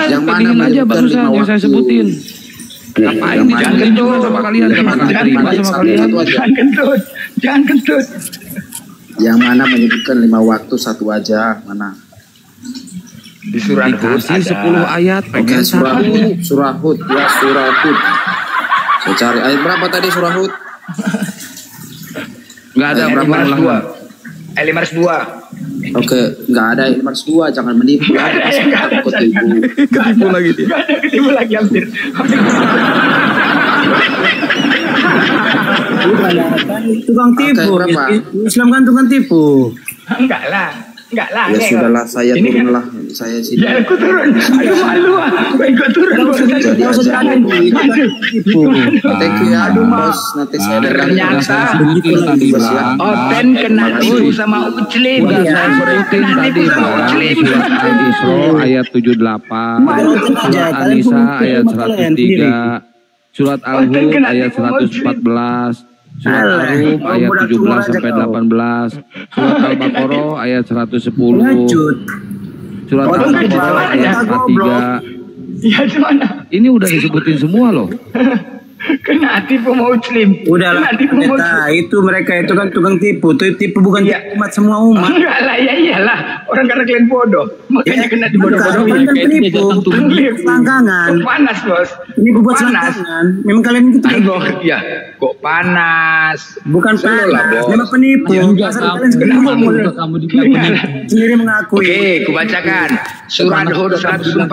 yang mana aja barusan yang saya sebutin. Ngapain jangan kentut sama kalian, jangan kentut, jangan kentut. Yang mana menyebutkan 5 waktu 1 aja, mana? Di surah Hud ada 10 ayat. Oke, surah Hud, surah Hud, ya surah Hud. Saya cari ayat berapa tadi surah Hud? Enggak ada berapa ulangan. 502. Oke, enggak ada 502, jangan menipu. Ketipu lagi dia. Enggak ada ketipu lagi hampir. Tukang tipu. Islam kan tukang tipu. Enggak lah. Ya sudahlah, saya turunlah. Saya sini. Ya aku turun. Aduh malu ah. Ikut turun. Thank you ya, bos. Nanti saya ternyata Oten kena tipu sama Uclim. Kena tipu sama Uclim. Al-Isra ayat 78, surat An-Nisa ayat 103, surat Al-Hud ayat 114, surat Ar-Rum ayat 17 sampai 18, surat Al-Baqarah ayat 110, surat Al-Baqarah ayat 43. Ya gimana? Ini udah disebutin semua loh. Kena tipu mau Muslim. Udah lah, itu mereka itu kan tukang tipu. Tipu bukan umat, semua umat. Enggak lah, ya iyalah. Orang karena kalian bodoh, makanya kena dibodoh-bodoh. Kan penipu, selangkangan. Panas bos. Ini buat selangkangan. Memang kalian gitu. Ya, kok panas? Bukan panas, memang penipu. Sendiri mengakui. Oke, kubacakan. Surat Hud 114.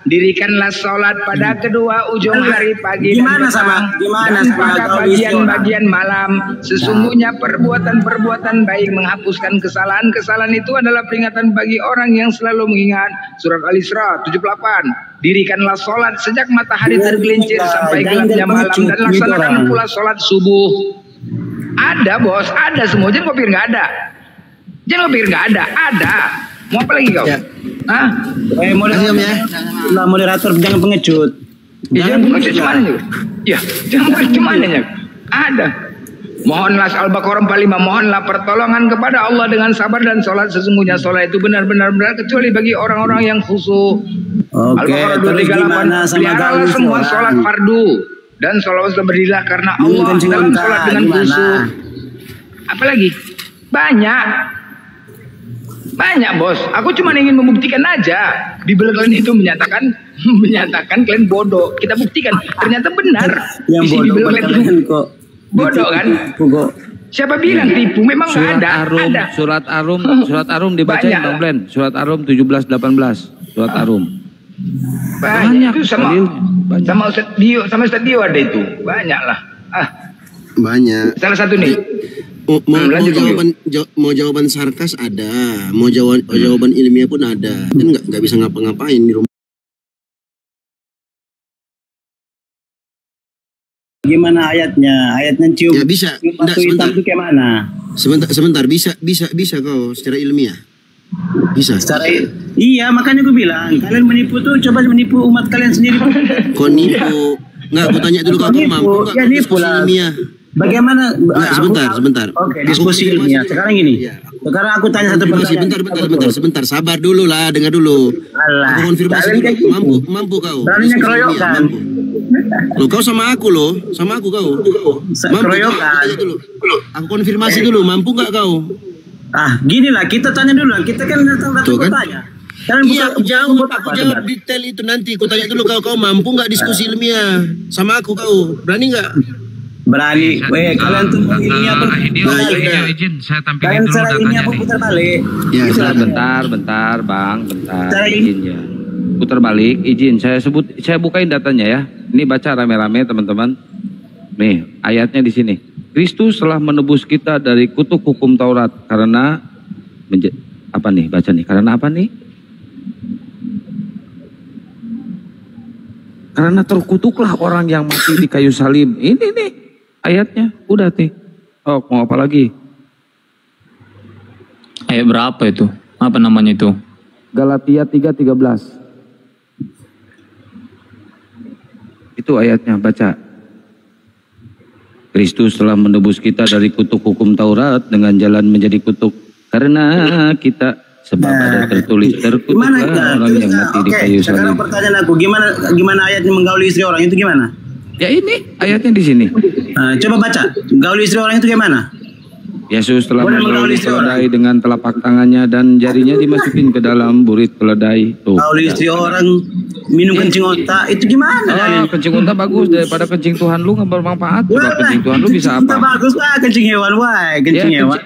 Dirikanlah sholat pada kedua ujung hari pagi dan pada bagian-bagian malam. Sesungguhnya perbuatan-perbuatan baik menghapuskan kesalahan-kesalahan itu adalah peringatan bagi orang yang selalu mengingat. Surat Al-Isra 78. Dirikanlah sholat sejak matahari tergelincir sampai gelapnya malam dan laksanakan pula sholat subuh. Ada bos, ada semua. Jangan kau pikir nggak ada. Jangan kau pikir nggak ada. Ada. Mau apa lagi kau? Hah? Moderator jangan pengecut. Jangan pengecut cuman juga. Ya, jangan pengecut cuman ya. Ada. Mohonlah Al-Baqarah 45. Mohonlah pertolongan kepada Allah dengan sabar dan sholat. Sesungguhnya sholat itu benar-benar benar kecuali bagi orang-orang yang khusyuk. Al-Baqarah 238. Peliharalah semua sholat fardu dan sholat berdirilah karena Allah dalam sholat dengan khusyuk. Apalagi? Banyak bos. Aku cuma ingin membuktikan aja. Bibel kalian itu menyatakan kalian bodoh. Kita buktikan ternyata benar. Yang bodoh kalian kok. Bodoh kan? Siapa bilang tipu? Memang nggak ada. Surat Ar-Rum dibacain Bang Blen. Surat Ar-Rum 17-18. Surat Ar-Rum. Banyak itu sama Ustaz Dio, ada itu. Banyak lah. Banyak. Salah satu nih. Mau jawaban sarkas ada, mau jawaban ilmiah pun ada, kan nggak bisa ngapa-ngapain di rumah. Gimana ayatnya? Ayatnya cium. Ya bisa. Sebentar. Itu kayak mana? Sebentar. Bisa kau secara ilmiah. Bisa. Iya, makanya gue bilang kalian menipu tuh, coba menipu umat kalian sendiri. Kau nipu? Nggak, aku tanya dulu kamu mampu nggak? Ya nipu lah. Ilmiah. Bagaimana? Sebentar. Oke, diskusi ilmiah. Sekarang gini. Sekarang aku tanya satu pertanyaan. Sebentar. Sabar dulu lah, dengar dulu. Alah. Aku konfirmasi dulu. Mampu kau. Beraninya keroyokan. Loh, kau sama aku loh, sama aku kau. Mampu tanya dulu. Aku konfirmasi dulu, mampu nggak kau? Ah, gini lah, kita tanya dulu lah. Kita kan datang bertanya. Iya, aku jawab detail itu nanti. Aku tanya dulu kau mampu nggak diskusi ilmiah sama aku kau? Berani nggak? Berani. Kalian tuh ini apa? Izin, saya tampilin dulu datanya. Putar balik. Ya, bentar, Bang, bentar. Izin ya. Putar balik, izin. Saya bukain datanya ya. Ini baca rame-rame teman-teman. Nih, ayatnya di sini. Kristus telah menebus kita dari kutuk hukum Taurat karena apa nih? Baca nih. Karena apa nih? Karena terkutuklah orang yang mati di kayu salib. Ini nih ayatnya. Udah nih. Oh, mau apa lagi? Ayat berapa itu? Apa namanya itu? Galatia 3:13. Itu ayatnya, baca. Kristus telah menebus kita dari kutuk hukum Taurat dengan jalan menjadi kutuk karena kita sebab ada tertulis terkutuklah orang yang mati di kayu salib. Sekarang pertanyaan aku, gimana ayatnya menggauli istri orang itu gimana? Ya ini ayatnya di sini. Coba baca, gauli istri orang itu gimana? Yesus telah menggauli keledai dengan telapak tangannya dan jarinya dimasukin ke dalam burit keledai. Gauli istri orang, minum kencing onta, itu gimana? Kencing onta bagus daripada kencing Tuhan lu nggak bermanfaat. Coba kencing Tuhan lu bisa apa? Bagus lah kencing hewan, kencing hewan.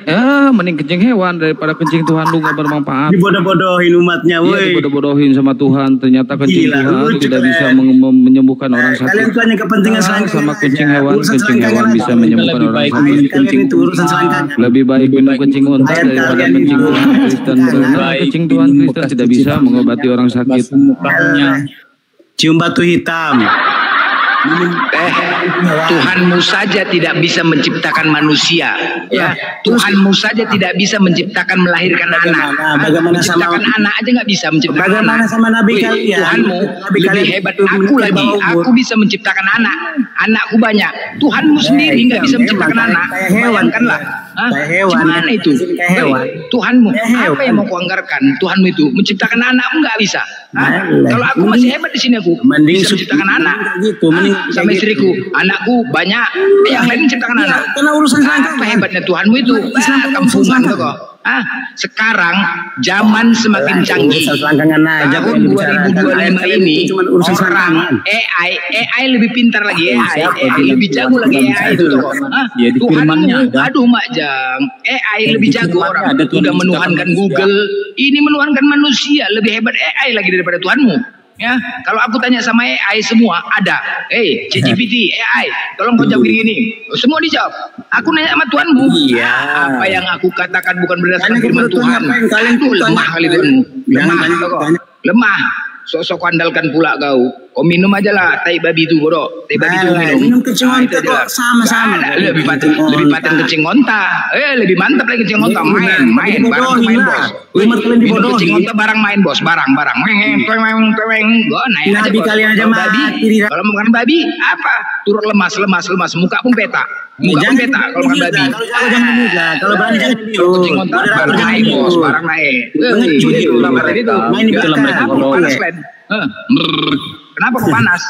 Mending kencing hewan daripada kencing Tuhan lu nggak bermanfaat. Dibodoh-bodohin umatnya, woi. Dibodoh-bodohin sama Tuhan. Ternyata kencing Tuhan tidak bisa menyembuhkan orang sakit. Kalian tuh hanya kepentingan sama kencing hewan bisa menyembuhkan orang sakit. Itu urusan selangkangan. Lebih baik minum kencing unta daripada kencing Tuhan Kristen. Karena kencing Tuhan Kristen tidak bisa mengobati orang sakit. Cium batu hitam. Tuhanmu saja tidak bisa menciptakan manusia, ya. Tuhanmu saja tidak bisa menciptakan melahirkan anak. Menciptakan anak aja nggak bisa menciptakan anak. Sama Nabi kalian? Tuhanmu lebih hebat aku lagi. Aku bisa menciptakan anak. Anakku banyak. Tuhanmu sendiri nggak bisa menciptakan anak. Bayangkanlah. Gimana itu? Tuhanmu apa yang mau kuanggarkan? Tuhanmu itu menciptakan anak nggak bisa. Kalau aku masih hebat di sini aku bisa menciptakan anak. Sama istriku, anakku banyak, yang lain menciptakan anak. Karena urusan apa hebatnya Tuhanmu itu? Kampungan kok. Sekarang zaman semakin canggih. Tahun 2025 ini orang AI lebih pintar lagi, AI lebih jago lagi AI itu. Tuhanmu, aduh Mak Jang, AI lebih jago orang. Udah menuhankan Google, ini menuhankan manusia, lebih hebat AI lagi daripada Tuhanmu. Ya, kalau aku tanya sama AI semua ada. ChatGPT, AI, tolong kau jawab gini. Semua dijawab. Aku nanya sama Tuhanmu. Iya. Apa yang aku katakan bukan berdasarkan firman Tuhan. Itu lemah kali Tuhanmu. Lemah. Sok andalkan pula kau. Kau minum aja lah tai babi itu bodoh. Tai babi itu minum. Minum kencing onta kok sama-sama. Lebih paten kencing onta. Lebih mantap lagi kencing onta. Main barang main bos. Minum kencing onta barang main bos. Barang. Gua naik aja bos. Kalian aja mati. Kalau makan babi apa? Turun lemas. Muka pun peta. Kalau makan babi. Kalau berani jangan kencing onta barang naik bos. Barang naik. Main di belakang. Kenapa kok panas?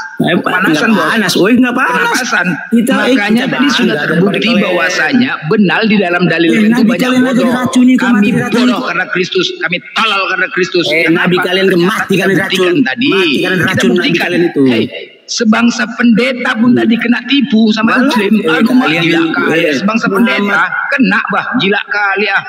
Panasan bos. Panas, nggak panas. Panasan. Makanya tadi sudah terbukti bahwasanya benar di dalam dalil itu banyak bodoh. Kami bodoh karena Kristus, kami tolol karena Kristus. Nabi kalian mati karena racun tadi. Kita buktikan itu. Sebangsa pendeta pun tadi kena tipu sama muslim. Aduh gila kali. Sebangsa pendeta kena gila kali ya.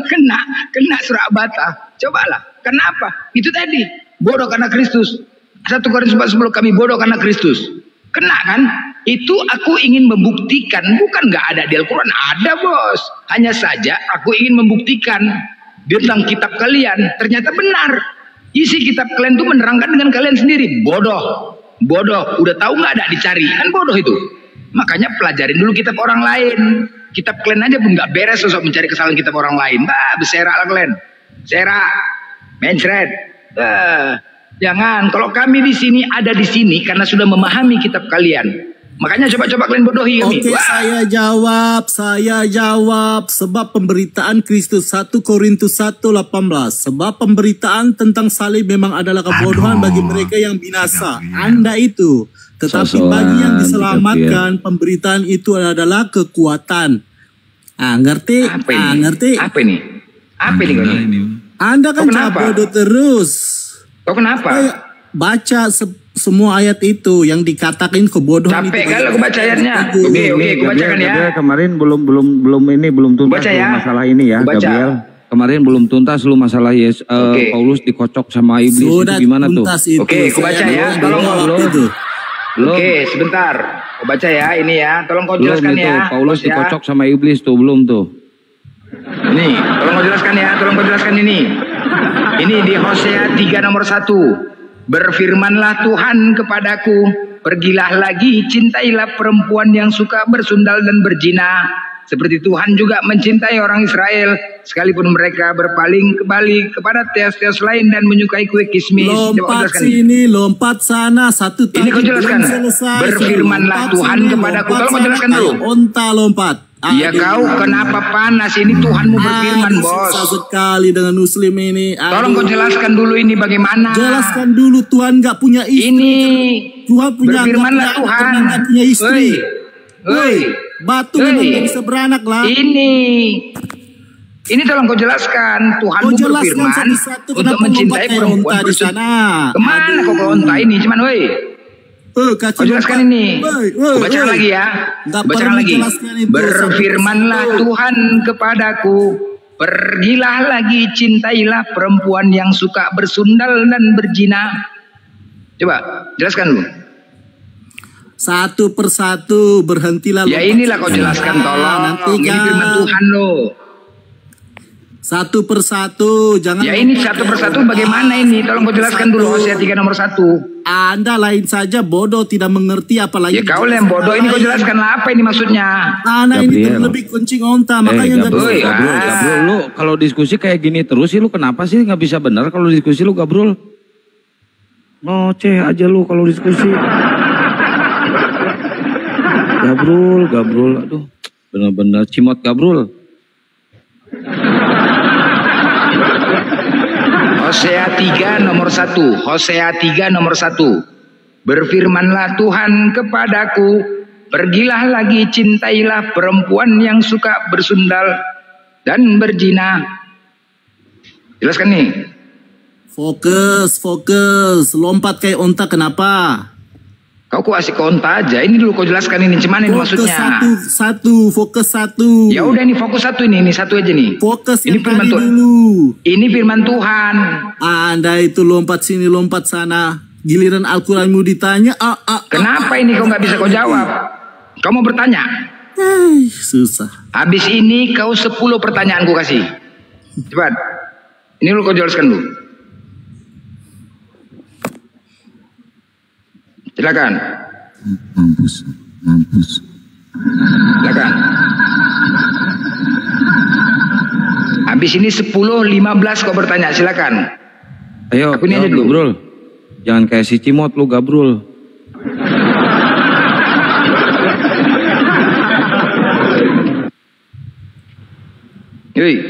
Kena surat bata. Cobalah. Kenapa? Itu tadi bodoh karena Kristus. 1 Korintus 4:10 kami bodoh karena Kristus. Kena kan? Itu aku ingin membuktikan, bukan nggak ada di Al-Quran, ada bos. Hanya saja aku ingin membuktikan tentang kitab kalian. Ternyata benar. Isi kitab kalian itu menerangkan dengan kalian sendiri. Bodoh. Udah tahu nggak ada dicari. Kan bodoh itu. Makanya pelajarin dulu kitab orang lain. Kitab kalian aja pun nggak beres sosok mencari kesalahan kitab orang lain. Berserak lah kalian. Serak. Mencret. Jangan, kalau kami di sini ada di sini karena sudah memahami kitab kalian. Makanya coba-coba kalian bodohi kami. Oke, saya jawab. Sebab pemberitaan Kristus 1 Korintus 1:18. Sebab pemberitaan tentang salib memang adalah kebodohan bagi mereka yang binasa. Anda itu. Tetapi bagi yang diselamatkan, pemberitaan itu adalah kekuatan. Ngerti? Ngerti? Apa ini? Apa ini kau ini? Anda kan bodoh terus. Kau kenapa? Baca semua ayat itu yang dikatakan kebodohan. Capek kali aku baca ayatnya. Oke, aku bacakan ya. Kemarin belum tuntas masalah ini ya, Gabriel. Kemarin belum tuntas lu masalah Paulus dikocok sama iblis. Sudah itu gimana tuh? Oke, aku baca ya. Tolong Oke, sebentar. Aku baca ya, ini ya. Tolong kau jelaskan ya. Paulus dikocok sama iblis tuh, belum tuh. Ini, tolong kau jelaskan ya. Tolong kau jelaskan ini. Ini di Hosea 3 nomor 1. Berfirmanlah Tuhan kepadaku, pergilah lagi, cintailah perempuan yang suka bersundal dan berzina, seperti Tuhan juga mencintai orang Israel, sekalipun mereka berpaling kembali kepada teos-teos lain dan menyukai kue kismis. Lompat sini, lompat sana, satu tadi. Ini kau jelaskan. Berfirmanlah Tuhan kepadaku. Tolong kau jelaskan dulu. Onta lompat. Ya kau kenapa panas ini, Tuhanmu berfirman, bos. Susah sekali dengan muslim ini. Tolong kau jelaskan dulu ini bagaimana. Jelaskan dulu, Tuhan nggak punya istri. Ini Tuhan punya berfirmanlah Tuhan nggak punya istri. Woi, batu memang bisa beranak lah. Ini tolong kau jelaskan. Tuhanmu berfirman untuk mencintai perempuan di sana. Kemana kau onta ini? Cuman woi. Kau jelaskan ini. Bacakan lagi ya. Bacakan lagi. Berfirmanlah Tuhan kepadaku, pergilah lagi, cintailah perempuan yang suka bersundal dan berzina. Coba jelaskan dulu. Satu persatu, berhentilah. Ya inilah kau jelaskan, tolong. Ini firman Tuhan loh. Satu persatu, jangan. Ya ini satu persatu bagaimana ini? Tolong kau jelaskan dulu Hosea 3 nomor 1. Anda lain saja bodoh, tidak mengerti apalagi. Ya kau yang bodoh, ini kau jelaskan apa ini maksudnya? Anak ini terlebih kuncing onta, makanya nggak bisa. Gabriel, lu kalau diskusi kayak gini terus sih, lu kenapa sih nggak bisa benar kalau diskusi lu, Gabriel? Ngoceh aja lu kalau diskusi. Gabriel, aduh, benar-benar cimot Gabriel. Hosea 3 nomor 1. Hosea 3 nomor 1. Berfirmanlah Tuhan kepadaku, pergilah lagi, cintailah perempuan yang suka bersundal dan berzina. Jelaskan nih. Fokus. Lompat kayak onta, kenapa? Kau asik onta aja. Ini dulu kau jelaskan ini cuman ini maksudnya. Fokus satu. Ya udah ini fokus satu ini satu aja nih. Fokus ini firman Tuhan. Ini firman Tuhan. Anda itu lompat sini lompat sana. Giliran Al-Quranmu ditanya. Kenapa ini kau nggak bisa kau jawab? Kau mau bertanya? Susah. Habis ini kau 10 pertanyaan ku kasih. Cepat. Ini dulu kau jelaskan dulu. Silakan. Mampus. Silakan. Habis ini 10-15 kau bertanya, silakan. Ayo, aku ini aja dulu. Gabrul. Jangan kayak si Cimot lu, Gabrul. Yoi.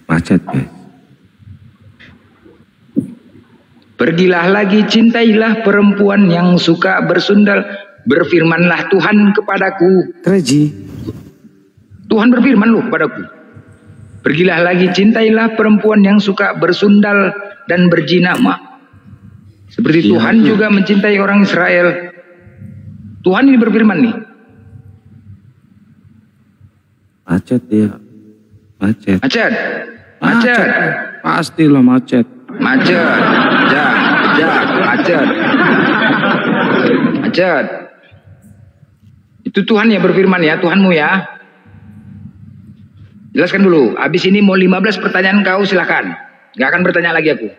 Macet guys. Pergilah lagi, cintailah perempuan yang suka bersundal. Berfirmanlah Tuhan kepadaku. Tuhan berfirman lu kepadaku. Pergilah lagi, cintailah perempuan yang suka bersundal dan berzina. Seperti Tuhan juga mencintai orang Israel. Tuhan ini berfirman nih. Macet ya. Macet. Pastilah macet. Macet. Itu Tuhan yang berfirman ya, Tuhanmu ya. Jelaskan dulu. Habis ini mau 15 pertanyaan kau, silakan. Gak akan bertanya lagi aku.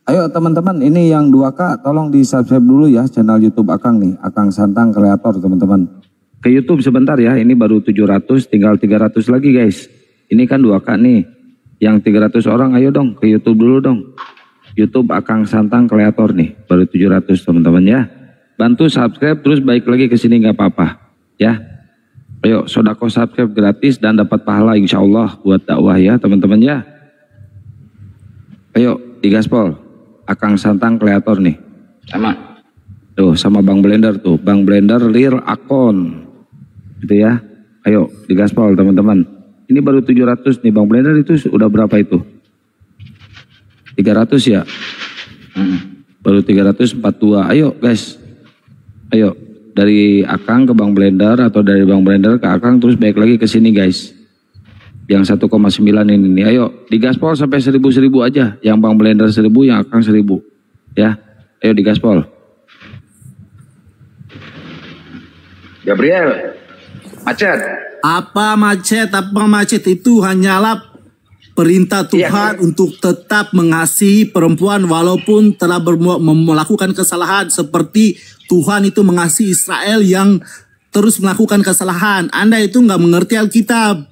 Ayo teman-teman, ini yang 2K tolong di subscribe dulu ya channel YouTube Akang nih, Akang Santang Kreator teman-teman. Ke YouTube sebentar ya, ini baru 700, tinggal 300 lagi guys. Ini kan 2K nih. Yang 300 orang ayo dong ke YouTube dulu dong. YouTube Akang Santang Kreator nih, baru 700 teman-teman ya. Bantu subscribe terus balik lagi ke sini nggak apa-apa ya. Ayo sodako subscribe gratis dan dapat pahala insya Allah buat dakwah ya teman-teman ya. Ayo digaspol, Akang Santang Kreator nih. Sama. Tuh sama Bang Blender tuh, Bang Blender real akun. Gitu ya. Ayo digaspol teman-teman. Ini baru 700 nih, Bang Blender itu udah berapa itu? 300 ya? Baru 342. Ayo guys. Ayo dari Akang ke Bang Blender atau dari Bang Blender ke Akang terus balik lagi ke sini guys. Yang 1,9 ini nih. Ayo digaspol sampai 1000 aja. Yang Bang Blender 1000, yang Akang 1000. Ya. Ayo digaspol. Gabriel, macet. Apa macet itu hanyalah perintah Tuhan untuk tetap mengasihi perempuan walaupun telah melakukan kesalahan, seperti Tuhan itu mengasihi Israel yang terus melakukan kesalahan. Anda itu nggak mengerti Alkitab.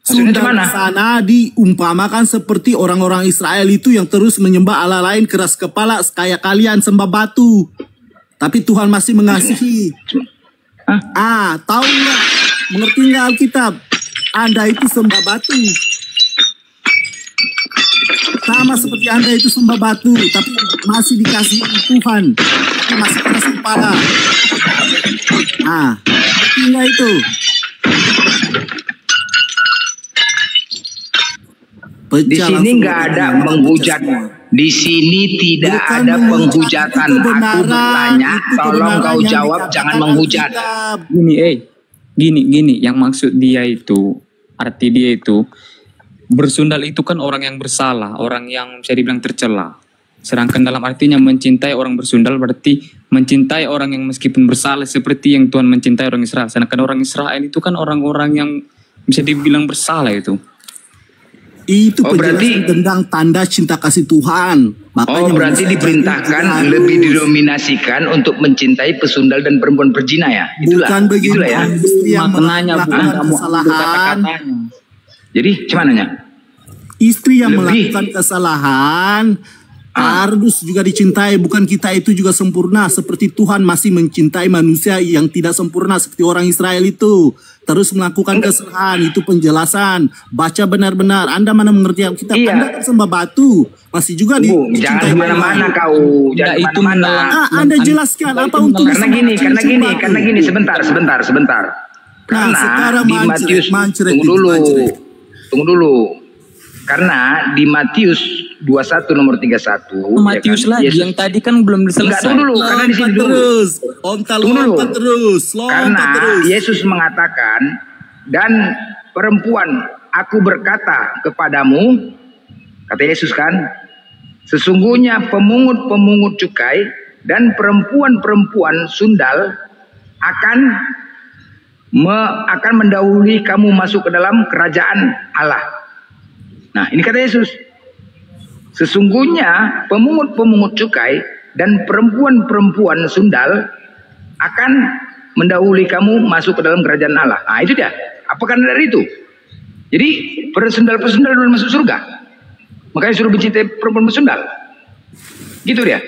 Sudah di sana diumpamakan seperti orang-orang Israel itu yang terus menyembah Allah lain keras kepala kayak kalian sembah batu. Tapi Tuhan masih mengasihi. Tahu nggak? Mengerti nggak Alkitab? Anda itu sembah batu. Sama seperti Anda itu sembah batu, tapi masih dikasih Tuhan, tapi masih keras kepala. Ngerti nggak itu? Di sini nggak ada menghujat. Di sini tidak ada penghujatan. Aku bertanya, tolong kau jawab, jangan menghujat. Gini, yang maksud dia itu, arti dia itu, bersundal itu kan orang yang bersalah, orang yang bisa dibilang tercela. Sedangkan dalam artinya mencintai orang bersundal berarti mencintai orang yang meskipun bersalah seperti yang Tuhan mencintai orang Israel. Sedangkan orang Israel itu kan orang-orang yang bisa dibilang bersalah itu. Itu penjelasan tentang tanda cinta kasih Tuhan. Makanya berarti diperintahkan lebih didominasikan untuk mencintai pesundal dan perempuan berzina ya? Bukan begitu ya? Yang melakukan kesalahan. Jadi cumananya? Istri yang melakukan kesalahan harus juga dicintai. Bukan kita itu juga sempurna. Seperti Tuhan masih mencintai manusia yang tidak sempurna seperti orang Israel itu. Terus melakukan kesalahan, itu penjelasan. Baca benar-benar. Anda mana mengerti Alkitab? Anda kan sembah batu. Masih juga dicintai. Jangan kemana-mana kau. Jangan kemana-mana. Anda jelaskan apa untuk karena gini. Sebentar. Karena di Matius, tunggu dulu. Karena di Matius 21 nomor 31. Matius lagi Yesus, yang tadi kan belum selesai. Tunggu dulu, karena di sini dulu. Karena Yesus mengatakan, dan perempuan, aku berkata kepadamu, kata Yesus kan, sesungguhnya pemungut-pemungut cukai dan perempuan-perempuan sundal akan mendahului kamu masuk ke dalam kerajaan Allah. Nah, ini kata Yesus. Sesungguhnya pemungut-pemungut cukai dan perempuan-perempuan sundal akan mendahului kamu masuk ke dalam kerajaan Allah. Nah, itu dia. Apakah dari itu? Jadi, pesundal-pesundal belum masuk surga. Makanya suruh mencintai perempuan pesundal. Gitu dia.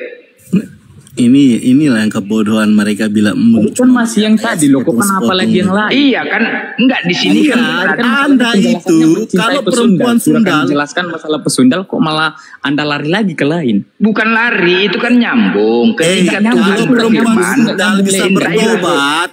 Inilah yang kebodohan mereka bilang. Kan masih yang tadi loh, kok kenapa lagi yang lain? Iya kan, enggak di sini kan Anda itu kalau perempuan sundal menjelaskan masalah pesundal kok malah Anda lari lagi ke lain. Bukan lari, itu kan nyambung. Ketika Tuhan perempuan sundal bisa bertobat.